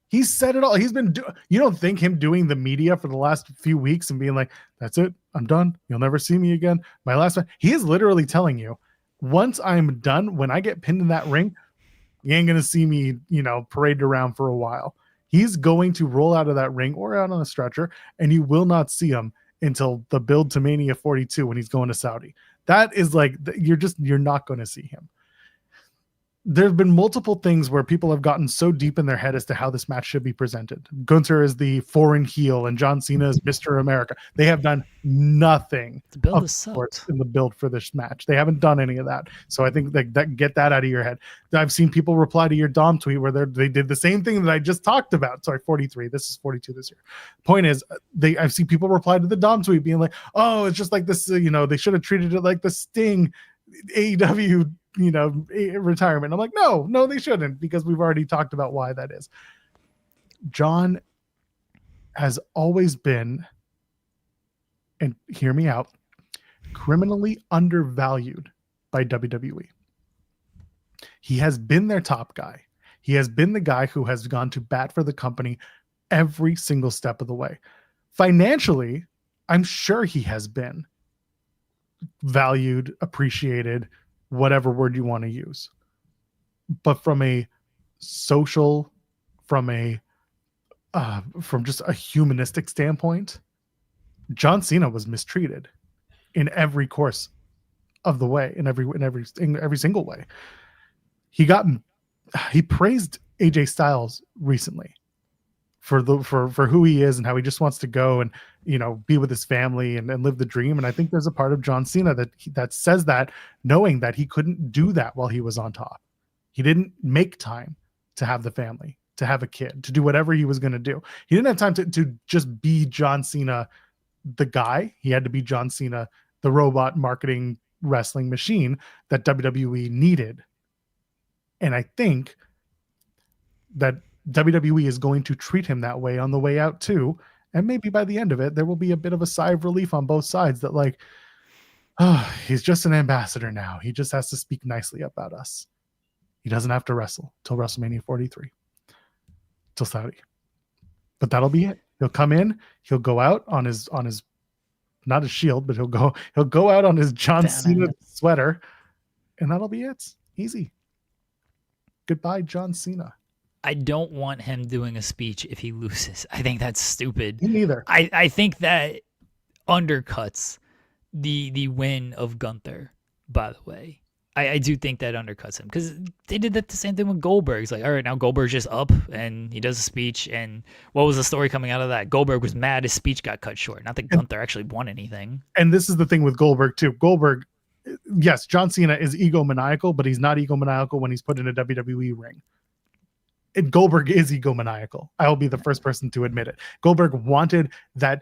S1: He's said it all. He's been you don't think him doing the media for the last few weeks and being like, that's it, I'm done, you'll never see me again, my last one. He is literally telling you, once I'm done, when I get pinned in that ring, you ain't gonna see me, paraded around for a while. He's going to roll out of that ring or out on a stretcher, and you will not see him until the build to Mania 42 when he's going to Saudi. That is like, you're not going to see him. There's been multiple things where people have gotten so deep in their head as to how this match should be presented. Gunther is the foreign heel and John Cena is Mr. America. They have done nothing
S2: The build is sucked.
S1: in the build for this match. They haven't done any of that. So I think that get that out of your head. I've seen people reply to your Dom tweet where they did the same thing that I just talked about. Sorry, 43. This is 42 this year. Point is, I've seen people reply to the Dom tweet being like, oh, it's just like this, they should have treated it like the Sting AEW retirement. I'm like, no, they shouldn't, because we've already talked about why that is. John has always been, and hear me out, criminally undervalued by WWE. He has been their top guy. He has been the guy who has gone to bat for the company every single step of the way. Financially, I'm sure he has been valued, appreciated, whatever word you want to use. But from a social, from just a humanistic standpoint, John Cena was mistreated in every course of the way, in every single way. He praised AJ Styles recently for who he is and how he just wants to go and be with his family and live the dream. And I think there's a part of John Cena that says that, knowing that he couldn't do that while he was on top. He didn't make time to have the family, to have a kid, to do whatever he was going to do. He didn't have time to just be John Cena, the guy. He had to be John Cena, the robot marketing wrestling machine that WWE needed. And I think that WWE is going to treat him that way on the way out too. And maybe by the end of it, there will be a bit of a sigh of relief on both sides that, like, oh, he's just an ambassador now. He just has to speak nicely about us. He doesn't have to wrestle till WrestleMania 43, till Saudi. But that'll be it. He'll come in, he'll go out on his not his shield, but he'll go out on his John Cena sweater, and that'll be it. Easy. Goodbye, John Cena.
S2: I don't want him doing a speech if he loses. I think that's stupid.
S1: Me neither.
S2: I think that undercuts the win of Gunther, by the way. I do think that undercuts him because they did that the same thing with Goldberg. It's like, all right, now Goldberg's just up and he does a speech. And what was the story coming out of that? Goldberg was mad his speech got cut short. Not that Gunther actually won anything.
S1: And this is the thing with Goldberg too. Goldberg, yes, John Cena is egomaniacal, but he's not egomaniacal when he's put in a WWE ring. And Goldberg is egomaniacal. I will be the first person to admit it. Goldberg wanted that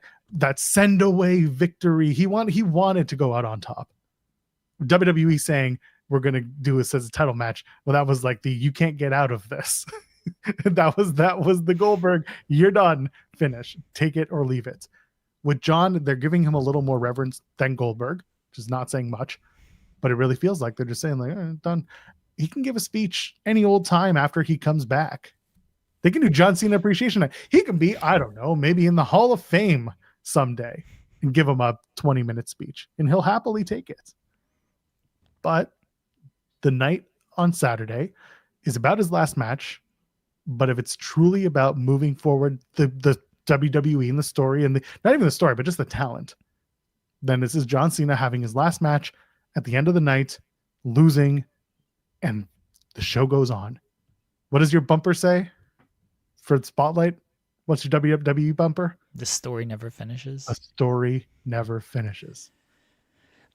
S1: send away victory. He wanted to go out on top. WWE saying we're going to do this as a title match. Well, that was like you can't get out of this. that was the Goldberg, you're done finish. Take it or leave it. With John, they're giving him a little more reverence than Goldberg, which is not saying much, but it really feels like they're just saying like, done. He can give a speech any old time after he comes back. They can do John Cena Appreciation Night. He can be, I don't know, maybe in the Hall of Fame someday and give him a 20-minute speech, and he'll happily take it. But the night on Saturday is about his last match. But if it's truly about moving forward the WWE and the story and not even the story, but just the talent, then this is John Cena having his last match at the end of the night, losing, and the show goes on. What does your bumper say for Spotlight? What's your WWE bumper?
S2: The story never finishes.
S1: A story never finishes.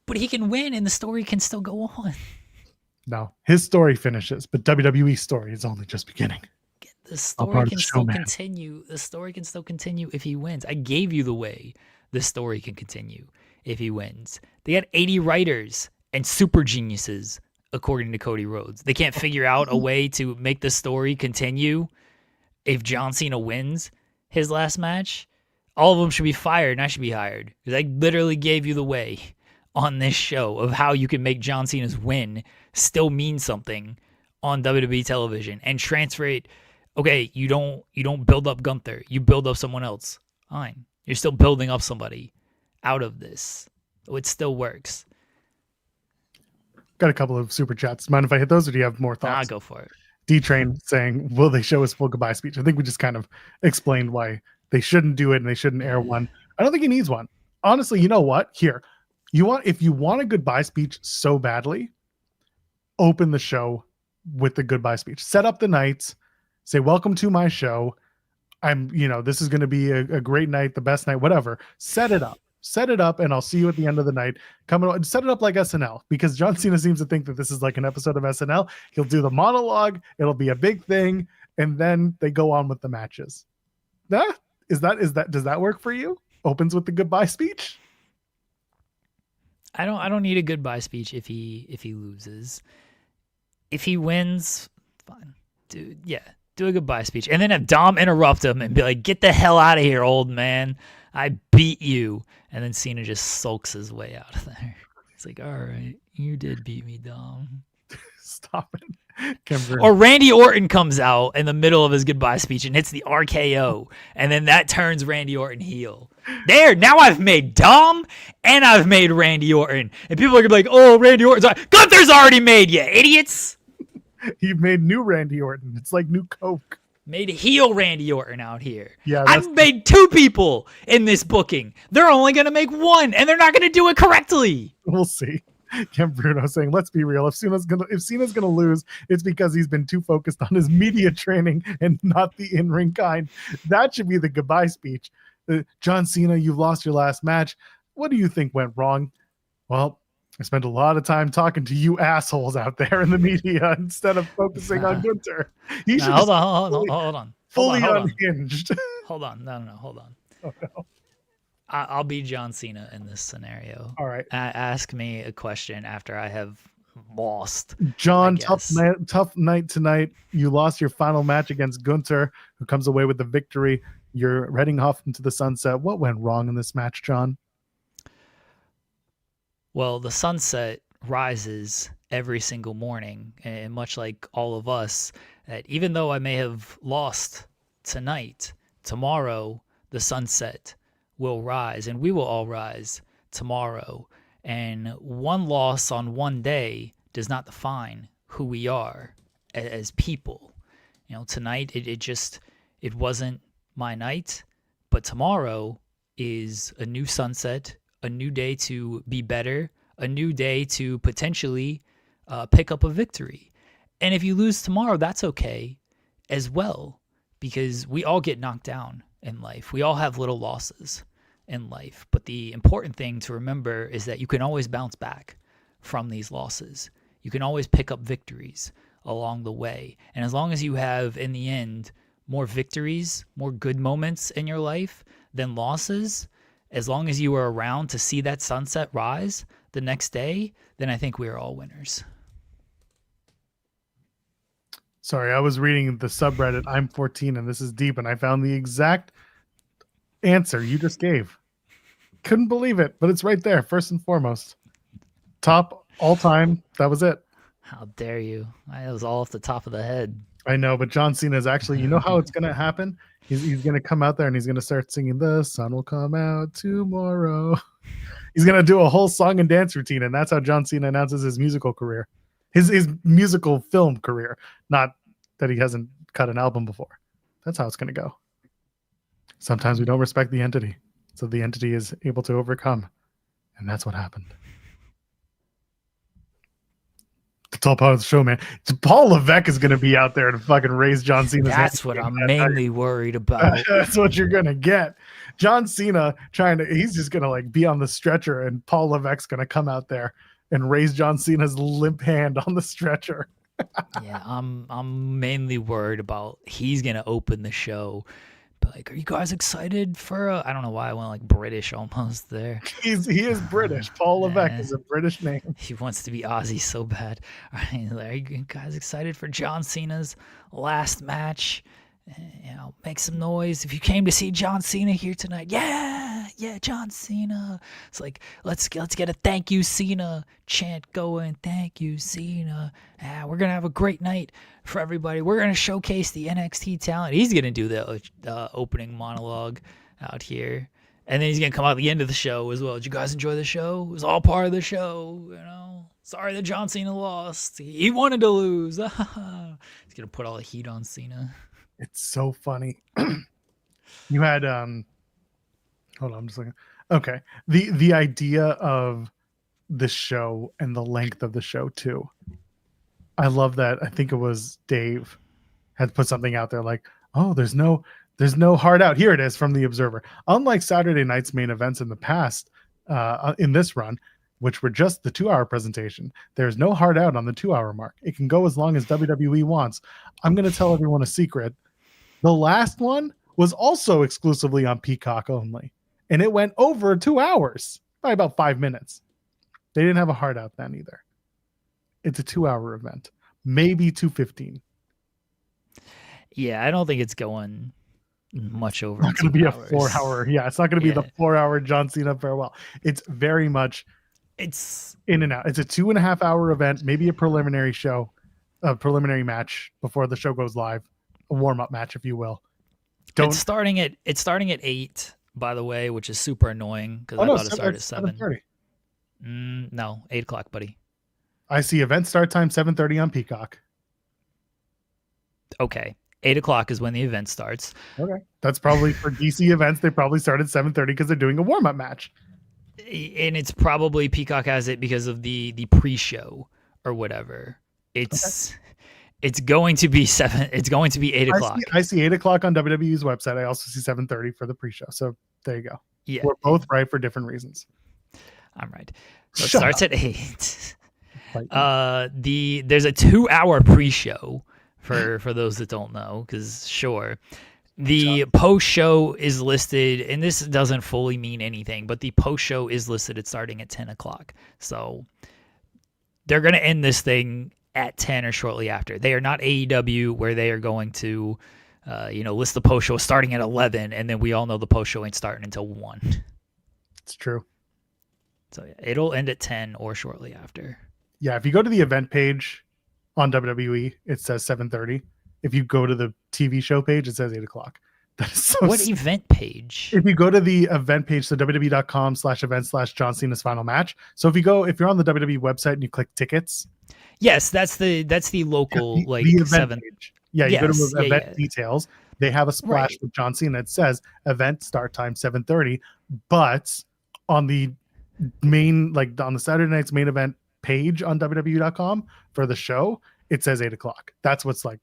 S2: But he can win and the story can still go on.
S1: No, his story finishes, but WWE's story is only just beginning.
S2: The story can still continue. The story can still continue if he wins. I gave you the way the story can continue if he wins. They got 80 writers and super geniuses, according to Cody Rhodes. They can't figure out a way to make the story continue if John Cena wins his last match. All of them should be fired and I should be hired. Because I literally gave you the way on this show of how you can make John Cena's win still mean something on WWE television and transfer it. Okay, you don't build up Gunther. You build up someone else. Fine. You're still building up somebody out of this. It still works.
S1: Got a couple of super chats. Mind if I hit those, or do you have more thoughts?
S2: I'll go for it.
S1: D-Train saying, will they show his full goodbye speech? I think we just kind of explained why they shouldn't do it and they shouldn't air one. I don't think he needs one. Honestly, you know what? Here, if you want a goodbye speech so badly, open the show with the goodbye speech. Set up the night. Say, welcome to my show. This is going to be a great night, the best night, whatever. Set it up, and I'll see you at the end of the night. Set it up like SNL, because John Cena seems to think that this is like an episode of SNL. He'll do the monologue. It'll be a big thing, and then they go on with the matches. Does that work for you? Opens with the goodbye speech?
S2: I don't need a goodbye speech if he loses. If he wins, fine. Dude, yeah. Do a goodbye speech. And then have Dom interrupt him and be like, get the hell out of here, old man. I beat you. And then Cena just sulks his way out of there. It's like, all right, you did beat me, Dom.
S1: Stop it.
S2: Or Randy Orton comes out in the middle of his goodbye speech and hits the RKO. And then that turns Randy Orton heel. There, now I've made Dom and I've made Randy Orton. And people are going to be like, oh, Randy Orton's Gunther's already made, you idiots.
S1: You've made new Randy Orton. It's like new Coke.
S2: Made a heel Randy Orton out here.
S1: Yeah,
S2: I've made two people in this booking. They're only going to make one, and they're not going to do it correctly.
S1: We'll see. Ken Bruno saying, let's be real. If Cena's gonna lose, it's because he's been too focused on his media training and not the in-ring kind. That should be the goodbye speech. John Cena, you've lost your last match. What do you think went wrong? Well, I spent a lot of time talking to you assholes out there in the media instead of focusing on Gunther.
S2: Hold on.
S1: Fully unhinged.
S2: Hold on. No. Hold on.
S1: Oh, no.
S2: I'll be John Cena in this scenario.
S1: All right.
S2: Ask me a question after I have lost.
S1: John, tough night tonight. You lost your final match against Gunther, who comes away with the victory. You're heading off into the sunset. What went wrong in this match, John?
S2: Well, the sunset rises every single morning, and much like all of us, that even though I may have lost tonight, tomorrow the sunset will rise, and we will all rise tomorrow. And one loss on one day does not define who we are as people. Tonight it wasn't my night, but tomorrow is a new sunset, a new day to be better, a new day to potentially pick up a victory. And if you lose tomorrow, that's okay as well, because we all get knocked down in life. We all have little losses in life. But the important thing to remember is that you can always bounce back from these losses. You can always pick up victories along the way. And as long as you have, in the end, more victories, more good moments in your life than losses, as long as you are around to see that sunset rise the next day, then I think we are all winners.
S1: Sorry, I was reading the subreddit I'm 14 and this is deep, and I found the exact answer you just gave. Couldn't believe it, but it's right there, first and foremost. Top all time, that was it.
S2: How dare you? That was all off the top of the head.
S1: I know, but John Cena is actually, you know how it's going to happen? He's going to come out there and he's going to start singing, "The sun will come out tomorrow." He's going to do a whole song and dance routine, and that's how John Cena announces his musical career. His musical film career, not that he hasn't cut an album before. That's how it's going to go. Sometimes we don't respect the entity, so the entity is able to overcome, and that's what happened. It's all part of the show, man. Paul Levesque is going to be out there to fucking raise John Cena.
S2: That's what I'm mainly worried about.
S1: That's what you're going to get. John Cena he's just going to like be on the stretcher, and Paul Levesque's going to come out there and raise John Cena's limp hand on the stretcher.
S2: Yeah, I'm mainly worried about he's gonna open the show. But like, are you guys excited for? I don't know why I went like British almost there.
S1: He is British. Paul Levesque is a British name.
S2: He wants to be Aussie so bad. Are you guys excited for John Cena's last match? You know, make some noise if you came to see John Cena here tonight. Yeah, John Cena. It's like let's get a "Thank you, Cena" chant going. Thank you, Cena. We're gonna have a great night for everybody. We're gonna showcase the NXT talent. He's gonna do the opening monologue out here, and then he's gonna come out at the end of the show as well. Did you guys enjoy the show? It was all part of the show, you know. Sorry that John Cena lost. He wanted to lose. He's gonna put all the heat on Cena.
S1: It's so funny. You had hold on, I'm just looking. Okay. The idea of the show and the length of the show too. I love that. I think it was Dave had put something out there like, "Oh, there's no hard out." Here it is from the Observer. Unlike Saturday night's main events in the past, in this run, which were just the 2-hour presentation, there's no hard out on the 2-hour mark. It can go as long as WWE wants. I'm going to tell everyone a secret. The last one was also exclusively on Peacock only, and it went over 2 hours by about 5 minutes. They didn't have a hard out then either. It's a 2-hour event, maybe 2:15.
S2: Yeah, I don't think it's going much over.
S1: It's not going to be a 4-hour. Yeah, it's not going to be the 4-hour John Cena farewell. It's very much.
S2: It's
S1: in and out. It's a 2.5-hour event, maybe a preliminary show, a preliminary match before the show goes live, a warm-up match, if you will.
S2: It's starting at 8, by the way, which is super annoying because I thought it started at 7. No, 8 o'clock, buddy.
S1: I see event start time 7:30 on Peacock.
S2: Okay, 8 o'clock is when the event starts.
S1: Okay, that's probably for DC events. They probably start at 7:30 because they're doing a warm-up match.
S2: And it's probably Peacock has it because of the pre-show or whatever. It's going to be 7. It's going to be 8 o'clock.
S1: I see 8 o'clock on WWE's website. I also see 7:30 for the pre-show. So there you go.
S2: Yeah,
S1: we're both right for different reasons.
S2: I'm right. So it starts at 8. There's a 2-hour pre-show for those that don't know, because sure. The post-show is listed, and this doesn't fully mean anything, but the post-show is listed at starting at 10 o'clock. So they're going to end this thing at 10 or shortly after. They are not AEW where they are going to, list the post-show starting at 11, and then we all know the post-show ain't starting until 1.
S1: It's true.
S2: So yeah, it'll end at 10 or shortly after.
S1: Yeah, if you go to the event page on WWE, it says 7:30. If you go to the TV show page, it says 8 o'clock. That is so
S2: what event page?
S1: If you go to the event page, so WWE.com/event/John Cena's final match. So if you're on the WWE website and you click tickets.
S2: Yes, that's the local
S1: the event
S2: 7.
S1: Page. Yeah, you go to event details. They have a splash with John Cena. It says event start time 7:30, but on the main, like on the Saturday night's main event page on WWE.com for the show, it says 8 o'clock. That's what's like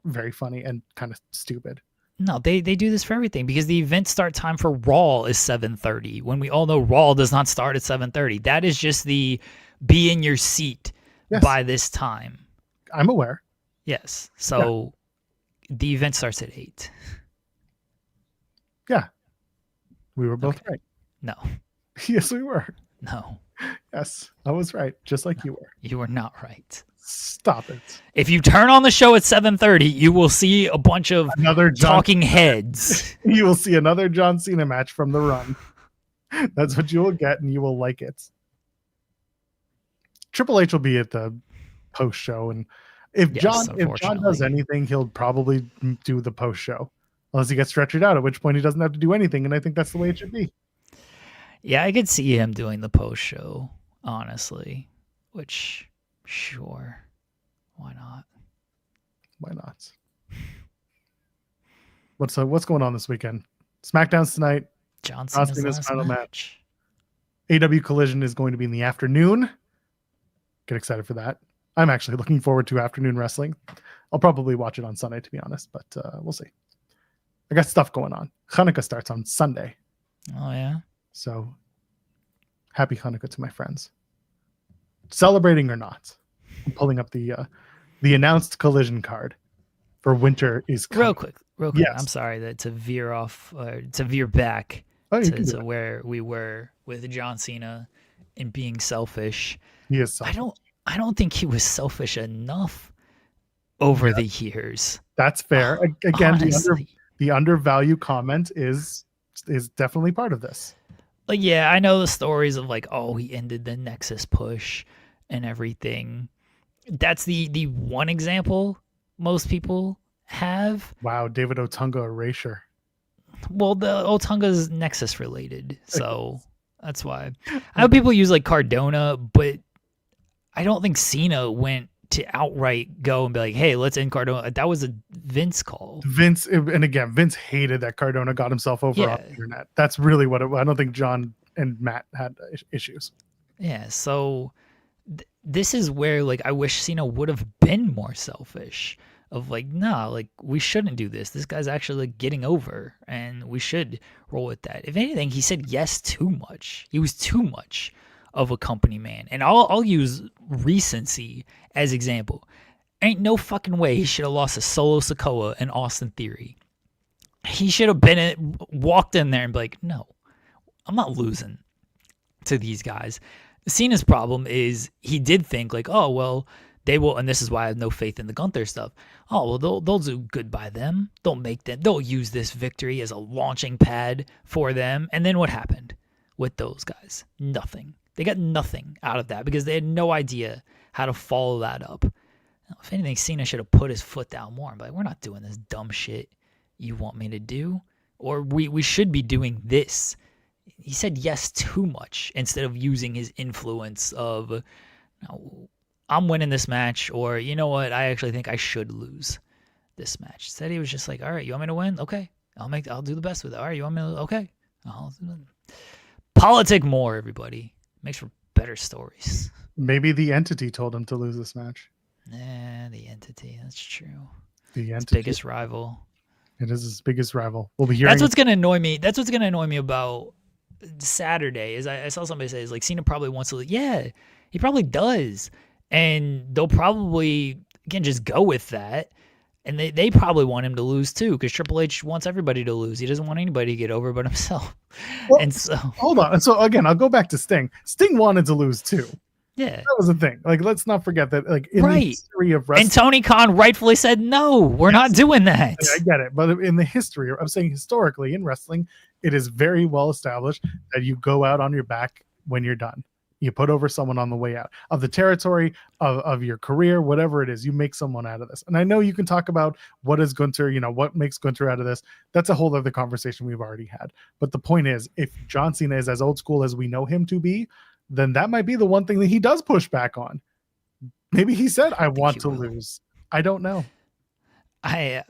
S1: very funny and kind of stupid.
S2: No, they do this for everything because the event start time for Raw is 7:30 when we all know Raw does not start at 7:30. That is just the be in your seat by this time.
S1: I'm aware.
S2: Yes. So the event starts at 8.
S1: Yeah. We were both right.
S2: No.
S1: Yes, we were.
S2: No.
S1: Yes, I was right, just like you were.
S2: You were not right.
S1: Stop it.
S2: If you turn on the show at 7:30, you will see a bunch of
S1: another
S2: talking heads.
S1: You will see another John Cena match from the run. That's what you will get, and you will like it. Triple H will be at the post show, and if John does anything, he'll probably do the post show, unless he gets stretched out. At which point, he doesn't have to do anything, and I think that's the way it should be.
S2: Yeah, I could see him doing the post show, honestly. Which, sure, why not?
S1: Why not? What's going on this weekend? SmackDown's tonight.
S2: John Cena's final match.
S1: AW Collision is going to be in the afternoon. Get excited for that. I'm actually looking forward to afternoon wrestling. I'll probably watch it on Sunday, to be honest, but we'll see. I got stuff going on. Hanukkah starts on Sunday.
S2: Oh, yeah?
S1: So, happy Hanukkah to my friends. Celebrating or not, I'm pulling up the announced Collision card for winter is coming.
S2: Real quick. Yes. I'm sorry to veer back to where we were with John Cena and being selfish.
S1: He is selfish.
S2: I don't think he was selfish enough over the years.
S1: That's fair. Again, the undervalue comment is definitely part of this.
S2: Like, yeah, I know the stories of like, oh, he ended the Nexus push and everything. That's the one example most people have.
S1: Wow, David Otunga erasure.
S2: Well, the Otunga's Nexus related, so that's why. I know people use like Cardona, but I don't think Cena went to outright go and be like, hey, let's end Cardona. That was a Vince call. Vince hated that Cardona got himself over on the internet. That's really what I don't think John and Matt had issues. Yeah, so this is where like I wish Cena would have been more selfish. Of like, nah, like we shouldn't do this. This guy's actually like getting over, and we should roll with that. If anything, he said yes too much. He was too much of a company man. And I'll use recency as example. Ain't no fucking way he should have lost to Solo Sikoa and Austin Theory. He should have walked in there and be like, no, I'm not losing to these guys. Cena's problem is he did think like, oh, well, they will, and this is why I have no faith in the Gunther stuff. Oh, well, they'll do good by them. They'll use this victory as a launching pad for them. And then what happened with those guys? Nothing. They got nothing out of that because they had no idea how to follow that up. Now, if anything, Cena should have put his foot down more and be like, we're not doing this dumb shit you want me to do. Or we should be doing this. He said yes too much instead of using his influence of, I'm winning this match, or you know what, I actually think I should lose this match. Instead, he was just like, all right, you want me to win? Okay. I'll do the best with it. All right, you want me to? Okay. Politic more, everybody. Makes for better stories. Maybe the Entity told him to lose this match. The Entity. That's true. The Entity. His biggest rival. It is his biggest rival. We'll be hearing. That's what's gonna annoy me. That's what's gonna annoy me about Saturday. Is I saw somebody say, like, Cena probably wants to. Yeah, he probably does. And they'll probably, again, just go with that. And they probably want him to lose, too, because Triple H wants everybody to lose. He doesn't want anybody to get over but himself. Well, and so... Hold on. So, again, I'll go back to Sting. Sting wanted to lose, too. Yeah. That was the thing. Like, let's not forget that, like, in the history of wrestling... And Tony Khan rightfully said, no, we're not doing that. I get it. But in the history, I'm saying historically in wrestling, it is very well established that you go out on your back when you're done. You put over someone on the way out of the territory of your career, whatever it is, you make someone out of this. And I know you can talk about what is Gunther, what makes Gunther out of this. That's a whole other conversation we've already had. But the point is, if John Cena is as old school as we know him to be, then that might be the one thing that he does push back on. Maybe he said, I want to lose. I don't know. I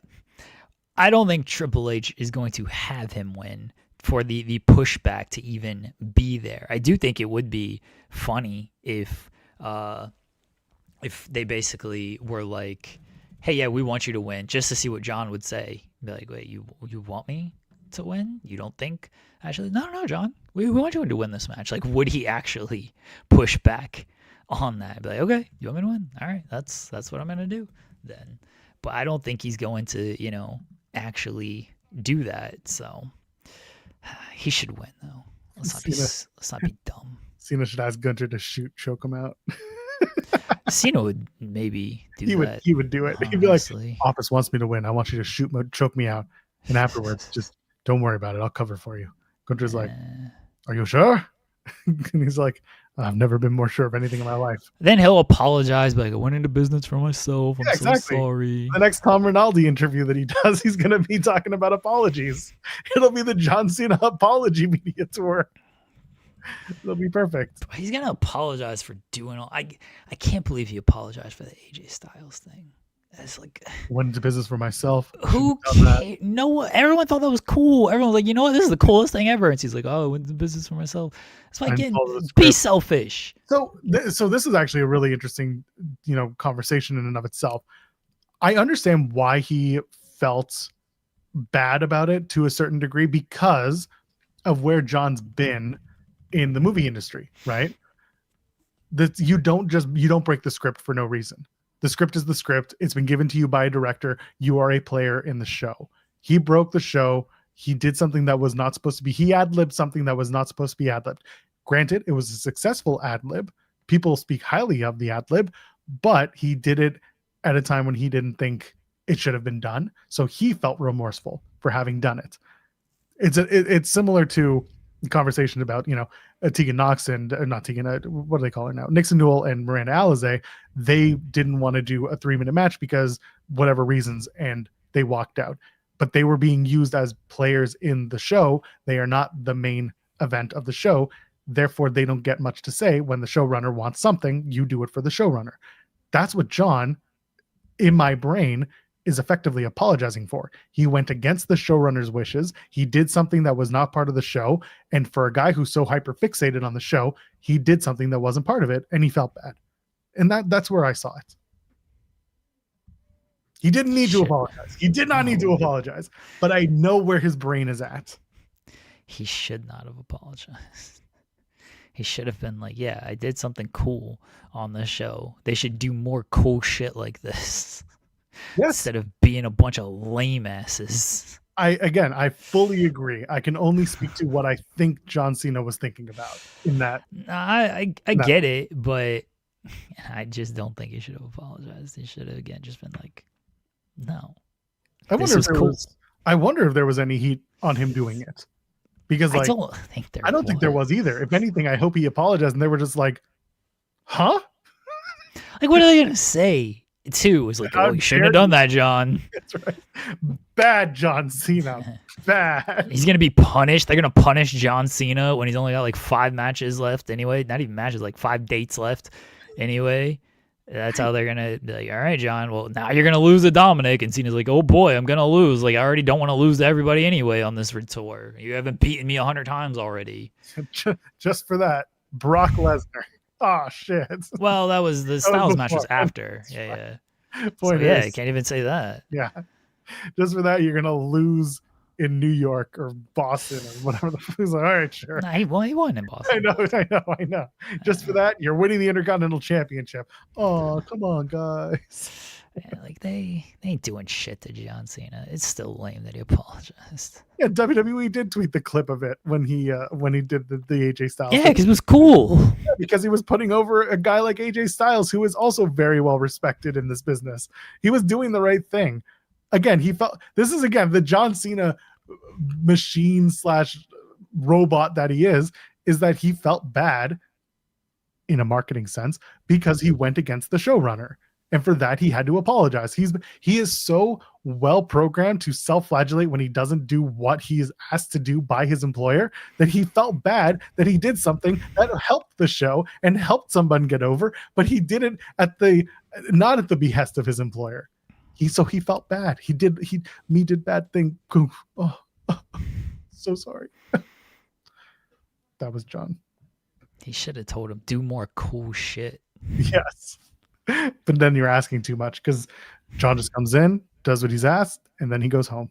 S2: don't think Triple H is going to have him win for the pushback to even be there. I do think it would be funny if if they basically were like, hey, yeah, we want you to win, just to see what John would say. Be like, wait, you want me to win? You don't think actually? No, John, we want you to win this match. Like, would he actually push back on that? Be like, okay, you want me to win? All right, that's what I'm gonna do then. But I don't think he's going to, actually do that. So he should win though. Let's not be dumb.
S1: Cena should ask Gunter to choke him out.
S2: Cena would maybe do that.
S1: He would do it. He'd be like, "Office wants me to win. I want you to choke me out, and afterwards, just don't worry about it. I'll cover for you." Gunter's like, "Are you sure?" And he's like, "I've never been more sure of anything in my life."
S2: Then he'll apologize, like, "I went into business for myself. I'm so sorry."
S1: The next Tom Rinaldi interview that he does, he's going to be talking about apologies. It'll be the John Cena apology media tour. It'll be perfect.
S2: He's gonna apologize for doing all. I can't believe he apologized for the AJ Styles thing. It's like,
S1: went into business for myself.
S2: Who cares? No, everyone thought that was cool. Everyone was like, you know what, this is the coolest thing ever. And he's like, oh, I went into business for myself. That's why be selfish.
S1: So this is actually a really interesting, conversation in and of itself. I understand why he felt bad about it to a certain degree because of where John's been in the movie industry, right? That you don't break the script for no reason. The script is the script. It's been given to you by a director. You are a player in the show. He broke the show. He did something that was not supposed to be. He ad-libbed something that was not supposed to be ad-libbed. Granted, it was a successful ad-lib. People speak highly of the ad-lib, but he did it at a time when he didn't think it should have been done. So he felt remorseful for having done it. It's similar to the conversation about, Tegan Knox and not Tegan, what do they call her now? Nixon Newell and Miranda Alizé. They didn't want to do a 3-minute match because whatever reasons, and they walked out. But they were being used as players in the show. They are not the main event of the show. Therefore, they don't get much to say. When the showrunner wants something, you do it for the showrunner. That's what John, in my brain, is effectively apologizing for. He went against the showrunner's wishes. He did something that was not part of the show. And for a guy who's so hyper fixated on the show, he did something that wasn't part of it, and he felt bad. And that's where I saw it. He didn't need to apologize. He did not need to apologize. But I know where his brain is at.
S2: He should not have apologized. He should have been like, yeah, I did something cool on the show. They should do more cool shit like this. Yes. Instead of being a bunch of lame asses.
S1: I fully agree. I can only speak to what I think John Cena was thinking about in that.
S2: I get it, but I just don't think he should have apologized. He should have, again, just been like, no.
S1: I wonder if there was any heat on him doing it. Because I don't think there was either. If anything, I hope he apologized and they were just like, huh?
S2: Like, what are they going to say? Too was like, oh, you shouldn't have done that, John.
S1: That's right. Bad John Cena. Bad.
S2: He's gonna be punished. They're gonna punish John Cena when he's only got like 5 matches left anyway. Not even matches, like 5 dates left anyway. That's how they're gonna be like, all right, John, well, now you're gonna lose to Dominic. And Cena's like, oh boy, I'm gonna lose. Like, I already don't want to lose to everybody anyway on this tour. You haven't beaten me 100 times already.
S1: Just for that, Brock Lesnar. Oh shit!
S2: Well, that was the Styles match was after. Yeah.
S1: Point
S2: is, I can't even say that.
S1: Yeah, just for that, you're gonna lose in New York or Boston or whatever the fuck. All right, sure.
S2: Nah, he won in Boston.
S1: I know. Just for that, you're winning the Intercontinental Championship. Oh, come on, guys.
S2: Yeah, like they ain't doing shit to John Cena. It's still lame that he apologized.
S1: Yeah, WWE did tweet the clip of it when he did the AJ Styles.
S2: Yeah, because it was cool.
S1: Yeah, because he was putting over a guy like AJ Styles, who is also very well respected in this business. He was doing the right thing. Again, he felt this is the John Cena machine / robot that he is that he felt bad in a marketing sense because he went against the showrunner. And for that, he had to apologize. He is so well programmed to self-flagellate when he doesn't do what he is asked to do by his employer that he felt bad that he did something that helped the show and helped someone get over, but he did it not at the behest of his employer. He felt bad. He did bad thing. Oh, so sorry. That was John.
S2: He should have told him, do more cool shit.
S1: Yes. But then you're asking too much because John just comes in, does what he's asked, and then he goes home.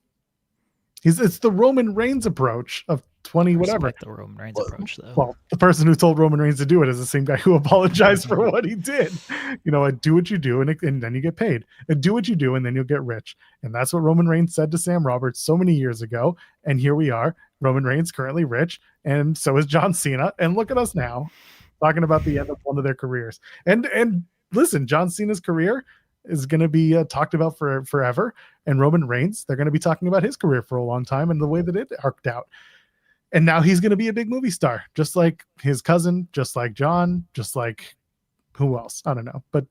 S1: It's the Roman Reigns approach of 20 whatever.
S2: Respect the Roman Reigns approach, though.
S1: Well, the person who told Roman Reigns to do it is the same guy who apologized for what he did. You know, do what you do, and then you get paid. And do what you do, and then you'll get rich. And that's what Roman Reigns said to Sam Roberts so many years ago. And here we are. Roman Reigns currently rich, and so is John Cena. And look at us now, talking about the end of one of their careers. And listen, John Cena's career is going to be talked about for forever. And Roman Reigns, they're going to be talking about his career for a long time and the way that it arced out. And now he's going to be a big movie star, just like his cousin, just like John, just like who else? I don't know. But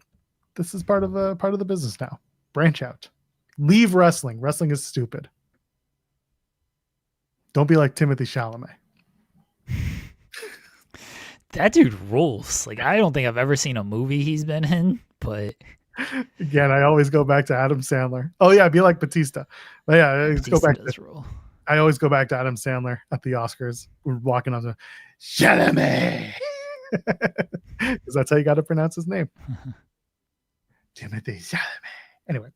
S1: this is part of the business now. Branch out. Leave wrestling. Wrestling is stupid. Don't be like Timothy Chalamet.
S2: That dude rules. Like, I don't think I've ever seen a movie he's been in, but
S1: again, I always go back to Adam Sandler. Oh yeah, be like Batista. But yeah,
S2: Batista does rule.
S1: I always go back to Adam Sandler at the Oscars. We're walking on the Chalamet, because that's how you got to pronounce his name. Timothy Chalamet. Anyway,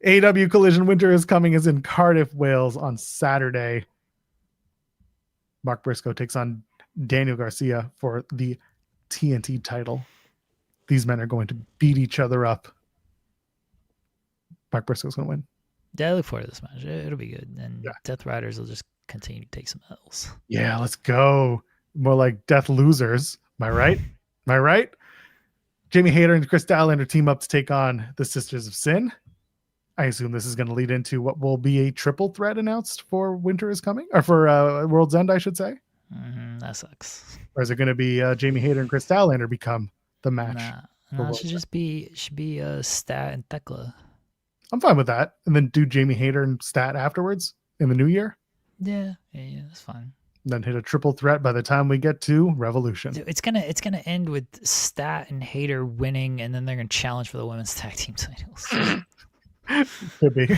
S1: AEW Collision Winter is Coming is in Cardiff, Wales on Saturday. Mark Briscoe takes on Daniel Garcia for the TNT title. These men are going to beat each other up. Mark Briscoe's going to win.
S2: Yeah, I look forward to this match. It'll be good. And
S1: yeah.
S2: Death Riders will just continue to take some L's.
S1: Yeah, let's go. More like Death Losers. Am I right? Am I right? Jamie Hayter and Chris Statlander team up to take on the Sisters of Sin. I assume this is going to lead into what will be a triple threat announced for Winter is Coming, or for World's End, I should say.
S2: That sucks.
S1: Or is it going to be Jamie Hayter and Chris Statlander become the match?
S2: Nah, it should just be Stat and Thekla.
S1: I'm fine with that. And then do Jamie Hayter and Stat afterwards in the new year.
S2: Yeah, that's fine.
S1: Then hit a triple threat by the time we get to Revolution.
S2: Dude, it's gonna end with Stat and Hayter winning, and then they're gonna challenge for the women's tag team titles.
S1: Could be.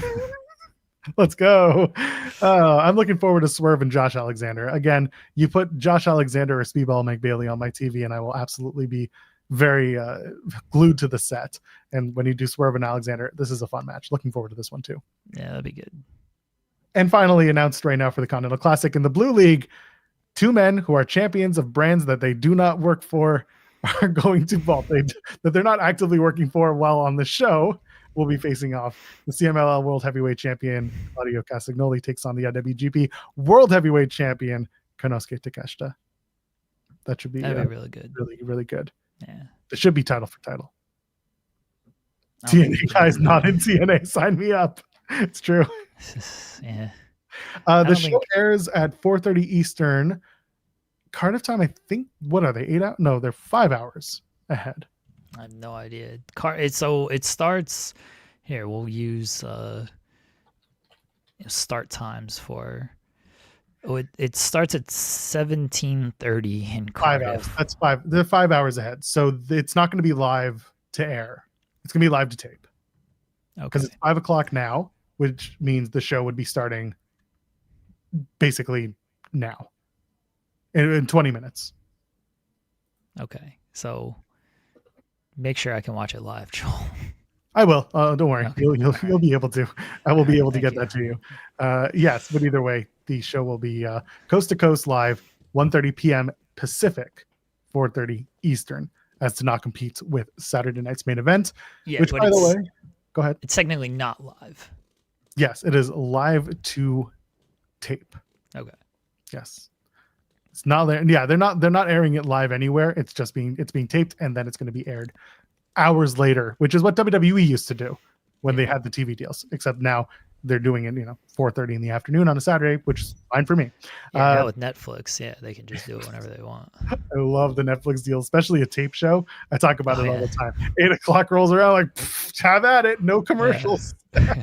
S1: Let's go. I'm looking forward to Swerve and Josh Alexander. Again, you put Josh Alexander or Speedball McBailey on my TV, and I will absolutely be very glued to the set. And when you do Swerve and Alexander, this is a fun match. Looking forward to this one too.
S2: Yeah, that'd be good.
S1: And finally announced right now for the Continental Classic in the Blue League, two men who are champions of brands that they do not work for are going to vault. That they're not actively working for while on the show will be facing off. The CMLL World Heavyweight Champion Claudio Castagnoli takes on the IWGP World Heavyweight Champion Konosuke Takeshita. That'd be
S2: really good.
S1: Really, really good.
S2: Yeah.
S1: It should be title for title. TNA guys not in TNA. Sign me up. It's true.
S2: Yeah.
S1: The show airs at 4:30 Eastern. Cardiff time, I think. What are they? 8 hours? No, they're 5 hours ahead.
S2: I have no idea. So it starts here. We'll use start times for. Oh, it starts at 17:30 in Cardiff.
S1: 5 hours. That's 5. They're 5 hours ahead. So it's not going to be live to air. It's going to be live to tape.
S2: Okay.
S1: Because it's 5 o'clock now, which means the show would be starting basically now in 20 minutes.
S2: Okay. So make sure I can watch it live, Joel.
S1: I will. Don't worry.
S2: Okay.
S1: You'll be able to. I will be able to
S2: Thank
S1: get that to you. Yes, but either way, the show will be coast to coast live, 1:30 p.m. Pacific, 4:30 Eastern, as to not compete with Saturday night's main event.
S2: Yeah,
S1: which,
S2: but
S1: by the way, go ahead.
S2: It's technically not live.
S1: Yes, it is live to tape.
S2: Okay.
S1: Yes. It's not there. Yeah, they're not airing it live anywhere. It's being taped, and then it's going to be aired hours later, which is what WWE used to do when they had the TV deals. Except now they're doing it, 4:30 in the afternoon on a Saturday, which is fine for me.
S2: Yeah, now with Netflix, they can just do it whenever they want.
S1: I love the Netflix deal, especially a tape show. I talk about it all the time. 8 o'clock rolls around, like, have at it. No commercials. Yeah.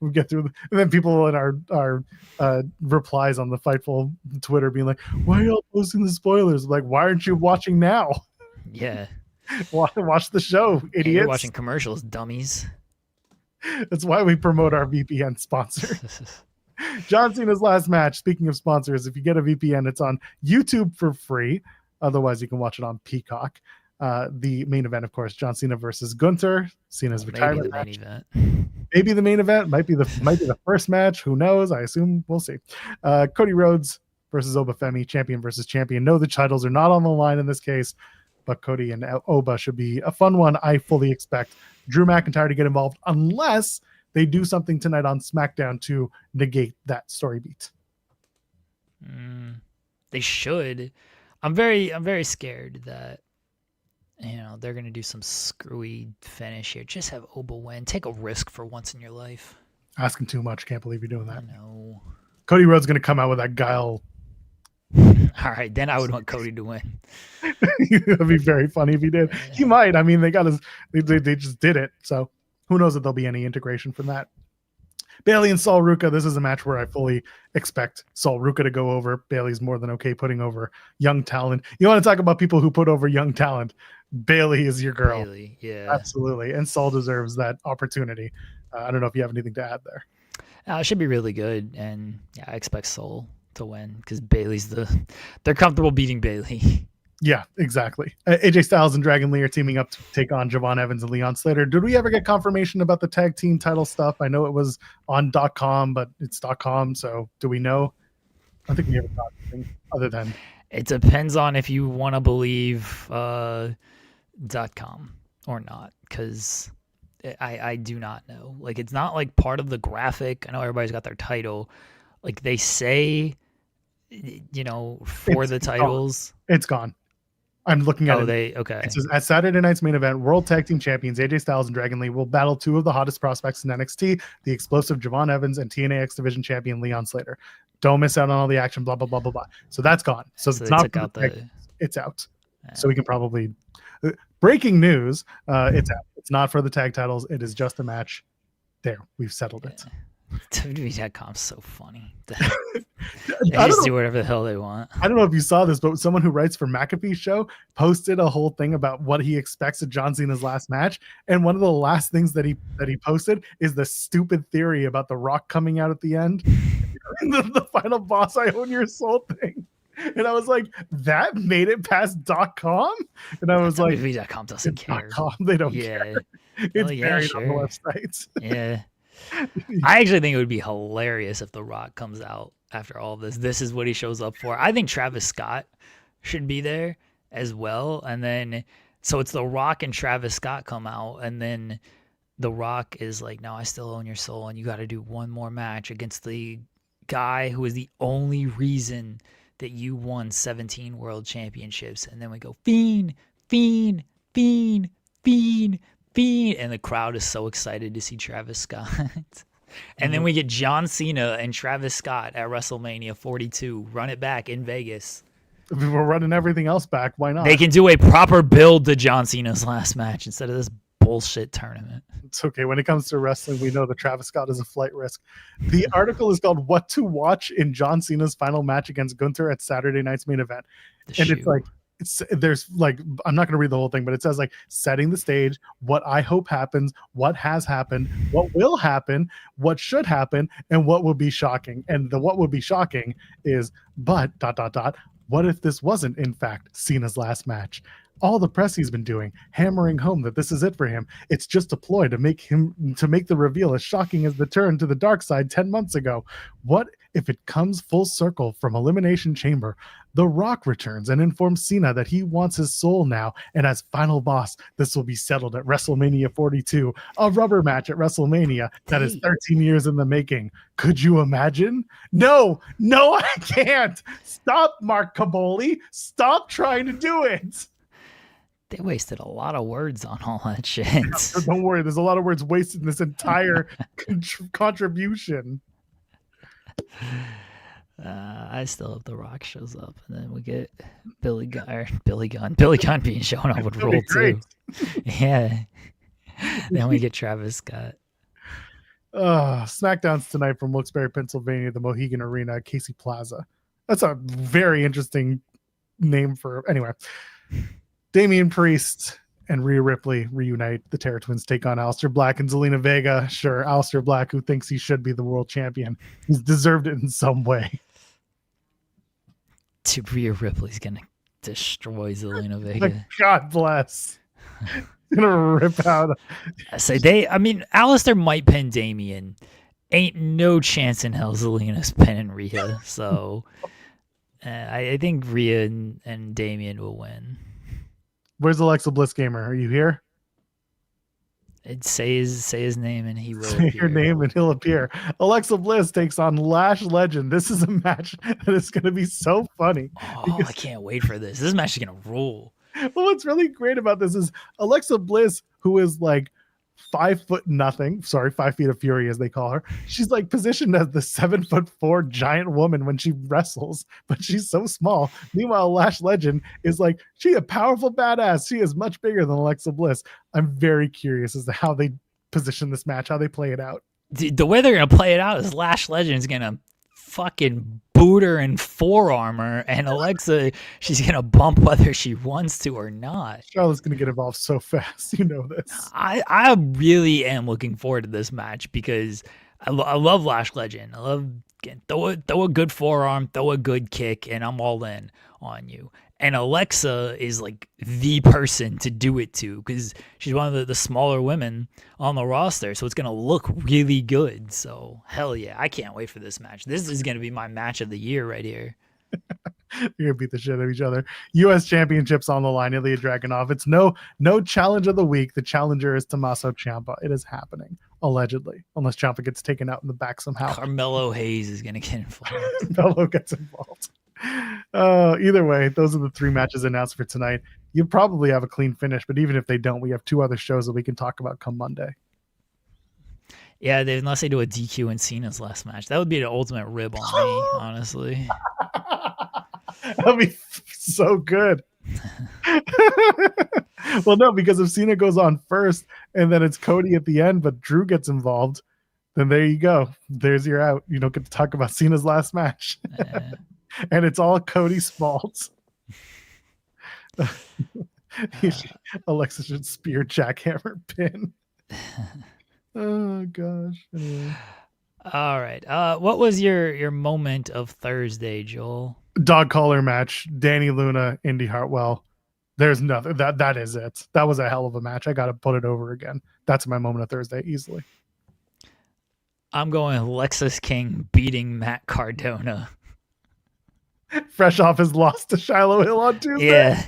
S1: We get through, and then people in our replies on the Fightful Twitter being like, "Why are y'all posting the spoilers?" I'm like, why aren't you watching now?
S2: Yeah,
S1: watch the show, idiots.
S2: You're watching commercials, dummies.
S1: That's why we promote our VPN sponsor. John Cena's last match. Speaking of sponsors, if you get a VPN, it's on YouTube for free. Otherwise, you can watch it on Peacock. The main event, of course, John Cena versus Gunther. Cena's retirement
S2: maybe the
S1: match.
S2: main event.
S1: Maybe the main event. Might be the first match. Who knows? I assume we'll see. Cody Rhodes versus Obafemi, champion versus champion. No, the titles are not on the line in this case, but Cody and Oba should be a fun one. I fully expect Drew McIntyre to get involved unless they do something tonight on SmackDown to negate that story beat.
S2: They should. I'm very scared that they're gonna do some screwy finish here. Just have Oba win. Take a risk for once in your life.
S1: Asking too much. Can't believe you're doing that.
S2: I know.
S1: Cody Rhodes going to come out with that guile.
S2: All right, then I would want Cody to win.
S1: It'd be very funny if he did. He might. I mean, they just did it. So who knows if there'll be any integration from that. Bayley and Sol Ruka. This is a match where I fully expect Sol Ruka to go over. Bayley's more than okay putting over young talent. You want to talk about people who put over young talent? Bayley is your girl.
S2: Bayley, yeah,
S1: absolutely. And Sol deserves that opportunity. I don't know if you have anything to add there.
S2: It should be really good, and yeah, I expect Sol to win because Bayley's they're comfortable beating Bayley.
S1: Yeah, exactly. AJ Styles and Dragon Lee are teaming up to take on Javon Evans and Leon Slater. Did we ever get confirmation about the tag team title stuff? I know it was on .com, but it's .com, so do we know? I think we haven't got anything other than...
S2: It depends on if you want to believe .com or not, because I do not know. Like, it's not like part of the graphic. I know everybody's got their title. Like, they say, for the titles.
S1: It's gone. I'm looking at
S2: it. Okay.
S1: It says, at Saturday night's main event, World Tag Team Champions AJ Styles and Dragon Lee will battle two of the hottest prospects in NXT, the explosive Javon Evans and TNA X Division champion Leon Slater. Don't miss out on all the action, blah, blah, blah, blah, blah. So that's gone. So it's not out it's out. Yeah. So we can probably... Breaking news, it's out. It's not for the tag titles. It is just a match. There, we've settled it.
S2: WWE.com's so funny. They just do whatever the hell they want.
S1: I don't know if you saw this, but someone who writes for McAfee's show posted a whole thing about what he expects of John Cena's last match. And one of the last things that he posted is the stupid theory about The Rock coming out at the end. the final boss, I own your soul thing. And I was like, that made it past .com? And I was like,
S2: WWE.com doesn't care.
S1: .com, they don't care. It's buried on the website.
S2: Yeah. I actually think it would be hilarious if The Rock comes out after all this. This is what he shows up for. I think Travis Scott should be there as well. And then, so it's The Rock and Travis Scott come out, and then The Rock is like, no, I still own your soul, and you got to do one more match against the guy who is the only reason that you won 17 world championships. And then we go, Fiend, Fiend, Fiend, Fiend, Fiend, and the crowd is so excited to see Travis Scott. And then we get John Cena and Travis Scott at WrestleMania 42. Run it back in Vegas.
S1: If we're running everything else back, why not?
S2: They can do a proper build to John Cena's last match instead of this bullshit tournament.
S1: It's okay. When it comes to wrestling, we know that Travis Scott is a flight risk. The article is called What to Watch in John Cena's Final Match Against Gunther at Saturday Night's Main Event. It's like, there's like, I'm not going to read the whole thing, but it says like setting the stage, what I hope happens, what has happened, what will happen, what should happen, and what will be shocking. And the what would be shocking is, but ... what if this wasn't in fact Cena's last match? All the press he's been doing, hammering home that this is it for him. It's just a ploy to make the reveal as shocking as the turn to the dark side 10 months ago. What if it comes full circle from Elimination Chamber? The Rock returns and informs Cena that he wants his soul now, and as final boss, this will be settled at WrestleMania 42, a rubber match at WrestleMania that is 13 years in the making. Could you imagine? No, I can't. Stop, Mark Caboli. Stop trying to do it.
S2: They wasted a lot of words on all that shit.
S1: Don't worry, there's a lot of words wasted in this entire contribution.
S2: I still hope The Rock shows up, and then we get Billy Gunn being shown up with Roll too. Yeah. Then we get Travis Scott.
S1: SmackDown's tonight from Wilkes-Barre, Pennsylvania, the Mohegan Arena, Casey Plaza. That's a very interesting name for anyway. Damian Priest and Rhea Ripley reunite. The Terror Twins take on Aleister Black and Zelina Vega. Sure, Aleister Black, who thinks he should be the world champion. He's deserved it in some way.
S2: Dude, Rhea Ripley's going to destroy Zelina Vega.
S1: Like, God bless. Gonna rip out.
S2: I say Alistair might pin Damien. Ain't no chance in hell Zelina's pinning Rhea. So I think Rhea and Damien will win.
S1: Where's Alexa Bliss Gamer? Are you here?
S2: I'd say his name and he will
S1: Say
S2: appear.
S1: your name and he'll appear. Alexa Bliss takes on Lash Legend. This is a match that is going to be so funny.
S2: Oh, I can't wait for this. This match is going to rule.
S1: Well, what's really great about this is Alexa Bliss, who is like 5 feet of fury as they call her. She's like positioned as the 7'4" giant woman when she wrestles, but she's so small. Meanwhile, Lash Legend is like, she a powerful badass. She is much bigger than Alexa Bliss. I'm very curious as to how they position this match, how they play it out.
S2: The way they're going to play it out is Lash Legend is going to fucking boot her and forearm her, and Alexa, she's going to bump whether she wants to or not.
S1: Charlotte's going to get involved so fast. You know this.
S2: I really am looking forward to this match because I love Lash Legend. I love throw a good forearm, throw a good kick, and I'm all in on you. And Alexa is like the person to do it to because she's one of the smaller women on the roster. So it's going to look really good. So hell yeah, I can't wait for this match. This is going to be my match of the year right here.
S1: You're going to beat the shit out of each other. U.S. Championships on the line. Ilya Dragunov. It's no challenge of the week. The challenger is Tommaso Ciampa. It is happening, allegedly. Unless Ciampa gets taken out in the back somehow.
S2: Carmelo Hayes is going to get involved.
S1: Carmelo gets involved. Either way, those are the 3 matches announced for tonight. You probably have a clean finish, but even if they don't, we have 2 other shows that we can talk about come Monday.
S2: Yeah, unless they do a DQ in Cena's last match. That would be the ultimate rib on me, honestly.
S1: That'd be so good. Well, no, because if Cena goes on first and then it's Cody at the end, but Drew gets involved, then there you go. There's your out. You don't get to talk about Cena's last match. And it's all Cody's fault. Alexa should spear jackhammer pin. Oh gosh. Anyway.
S2: All right. What was your moment of Thursday, Joel?
S1: Dog collar match. Danny Luna, Indy Hartwell. There's nothing. That is it. That was a hell of a match. I got to put it over again. That's my moment of Thursday easily.
S2: I'm going Lexus King beating Matt Cardona.
S1: Fresh off his loss to Shiloh Hill on Tuesday.
S2: Yeah.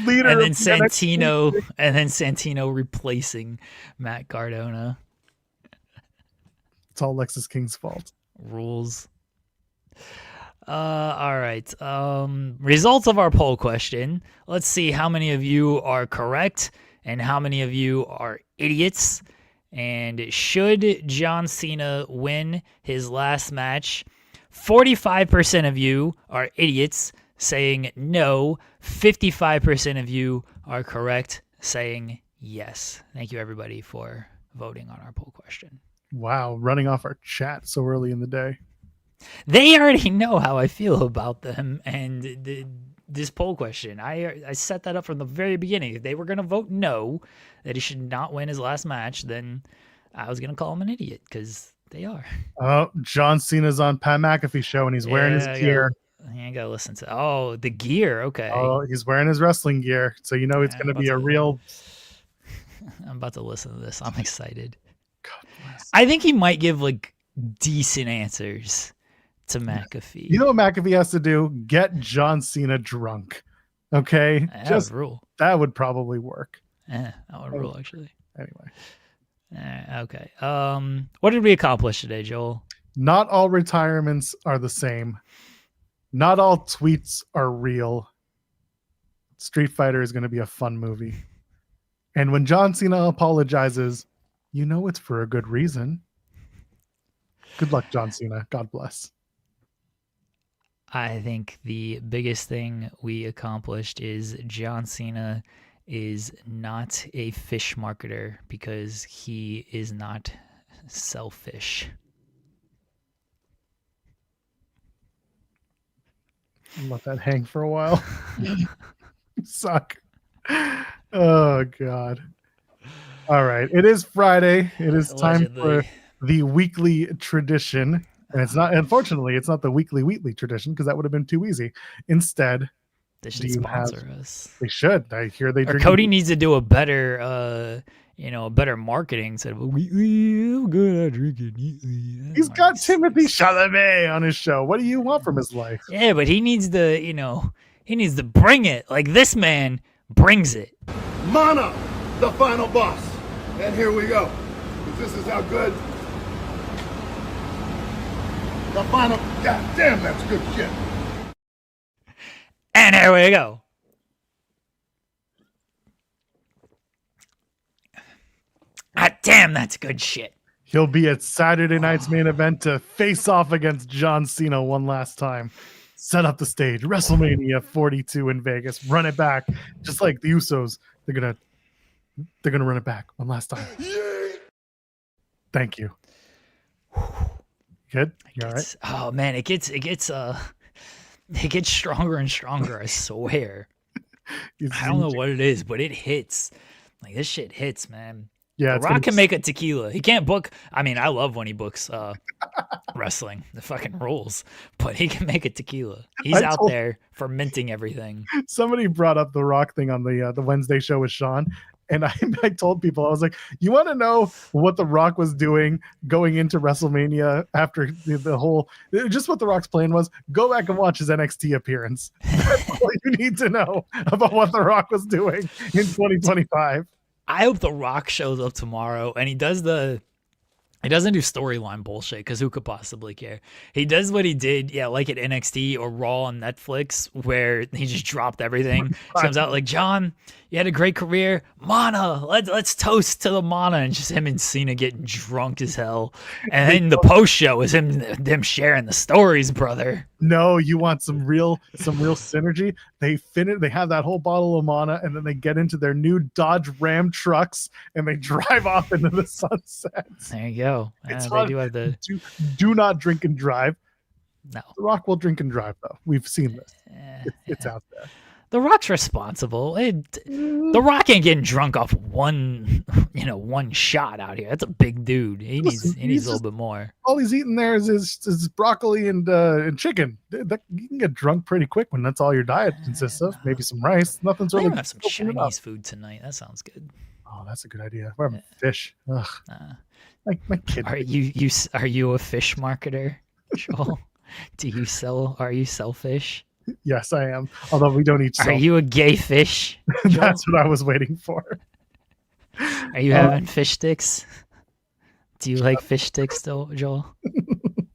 S1: Leader
S2: and then Santino replacing Matt Cardona.
S1: It's all Lexus King's fault.
S2: Rules. All right. Results of our poll question. Let's see how many of you are correct and how many of you are idiots. And should John Cena win his last match? 45% of you are idiots, saying no. 55% of you are correct, saying yes. Thank you, everybody, for voting on our poll question.
S1: Wow, running off our chat so early in the day.
S2: They already know how I feel about them and this poll question. I set that up from the very beginning. If they were going to vote no, that he should not win his last match, then I was going to call him an idiot because they are.
S1: Oh, John Cena's on Pat McAfee's show and he's wearing his gear.
S2: I gotta listen to the gear. Okay.
S1: Oh, he's wearing his wrestling gear, so you know it's going to be a real.
S2: I'm about to listen to this. I'm excited.
S1: God bless.
S2: I think he might give like decent answers to McAfee.
S1: You know what McAfee has to do? Get John Cena drunk. Okay,
S2: that would rule.
S1: That would probably work.
S2: That would rule actually.
S1: Anyway.
S2: Okay. What did we accomplish today, Joel?
S1: Not all retirements are the same. Not all tweets are real. Street Fighter is going to be a fun movie. And when John Cena apologizes, you know it's for a good reason. Good luck, John Cena. God bless.
S2: I think the biggest thing we accomplished is John Cena is not a fish marketer because he is not selfish.
S1: I'll let that hang for a while. Suck. Oh, God. All right. It is Friday. It is time for the weekly tradition. And it's not, unfortunately, it's not the weekly tradition because that would have been too easy. Instead,
S2: They should sponsor us.
S1: they should. I hear they drink.
S2: Cody needs to do a better, a better marketing. Said we're good at drinking neatly.
S1: He's got Timothy Chalamet on his show. What do you want from his life?
S2: Yeah, but he needs to, he needs to bring it. Like this man brings it.
S4: Mana, the final boss. And here we go. This is how good. The final. God damn, that's good shit.
S2: And here we go. God damn, that's good shit.
S1: He'll be at Saturday night's main event to face off against John Cena one last time. Set up the stage. WrestleMania 42 in Vegas. Run it back. Just like the Usos. They're gonna run it back one last time. Thank you. Good? You all right?
S2: Oh man, it gets stronger and stronger, I swear. I don't know what it is, but it hits. Like this shit hits, man.
S1: Yeah,
S2: The Rock can make a tequila. He can't book. I mean, I love when he books wrestling. The fucking rules. But he can make a tequila. He's out there fermenting everything.
S1: Somebody brought up the Rock thing on the Wednesday show with Sean. And I told people, I was like, you want to know what The Rock was doing going into WrestleMania after the whole, just what The Rock's plan was? Go back and watch his NXT appearance. That's all you need to know about what The Rock was doing in 2025.
S2: I hope The Rock shows up tomorrow and he doesn't do storyline bullshit because who could possibly care? He does what he did, like at NXT or Raw on Netflix, where he just dropped everything. He comes out like, John, you had a great career. Mana, let's toast to the Mana. And just him and Cena getting drunk as hell. And then the post show is them sharing the stories, brother.
S1: No, you want some real synergy. They have that whole bottle of Mana, and then they get into their new Dodge Ram trucks and they drive off into the sunset.
S2: There you go.
S1: It's
S2: they do have the
S1: do not drink and drive.
S2: No.
S1: The Rock will drink and drive though. We've seen this. It's out there.
S2: The Rock's responsible. The Rock ain't getting drunk off one shot out here. That's a big dude. He needs a little bit more.
S1: All he's eating there is broccoli and chicken. You can get drunk pretty quick when that's all your diet consists of. Maybe some rice. Nothing's really.
S2: Have some Chinese food tonight. That sounds good.
S1: Oh, that's a good idea. We're having fish. Ugh. My kid.
S2: Are you a fish marketer, Joel? Are you selfish?
S1: Yes, I am. Although we don't eat.
S2: Are you a gay fish?
S1: That's what I was waiting for.
S2: Are you having fish sticks? Do you like fish sticks, though, Joel?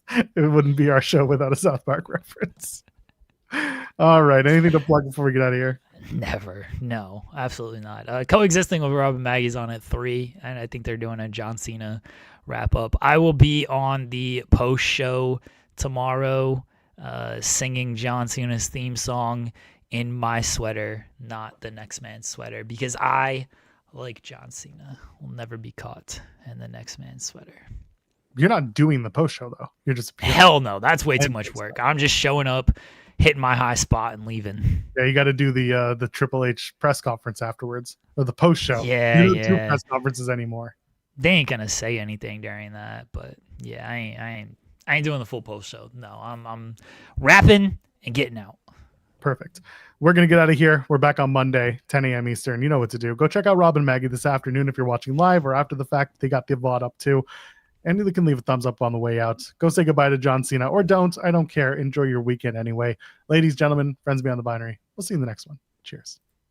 S1: It wouldn't be our show without a South Park reference. All right. Anything to plug before we get out of here?
S2: Never. No, absolutely not. Coexisting with Rob and Maggie's on at 3, and I think they're doing a John Cena wrap up. I will be on the post show tomorrow. Singing John Cena's theme song in my sweater, not the next man's sweater, because I, like John Cena, will never be caught in the next man's sweater.
S1: You're not doing the post show though. You're just
S2: hell no. That's way too much work. I'm just showing up, hitting my high spot, and leaving.
S1: Yeah, you got to do the Triple H press conference afterwards, or the post show.
S2: Yeah,
S1: you don't do press conferences anymore.
S2: They ain't gonna say anything during that, but yeah, I ain't doing the full post show. No, I'm rapping and getting out.
S1: Perfect. We're going to get out of here. We're back on Monday, 10 a.m. Eastern. You know what to do. Go check out Rob and Maggie this afternoon if you're watching live or after the fact. They got the VOD up too. And you can leave a thumbs up on the way out. Go say goodbye to John Cena or don't. I don't care. Enjoy your weekend anyway. Ladies, gentlemen, friends beyond the binary. We'll see you in the next one. Cheers.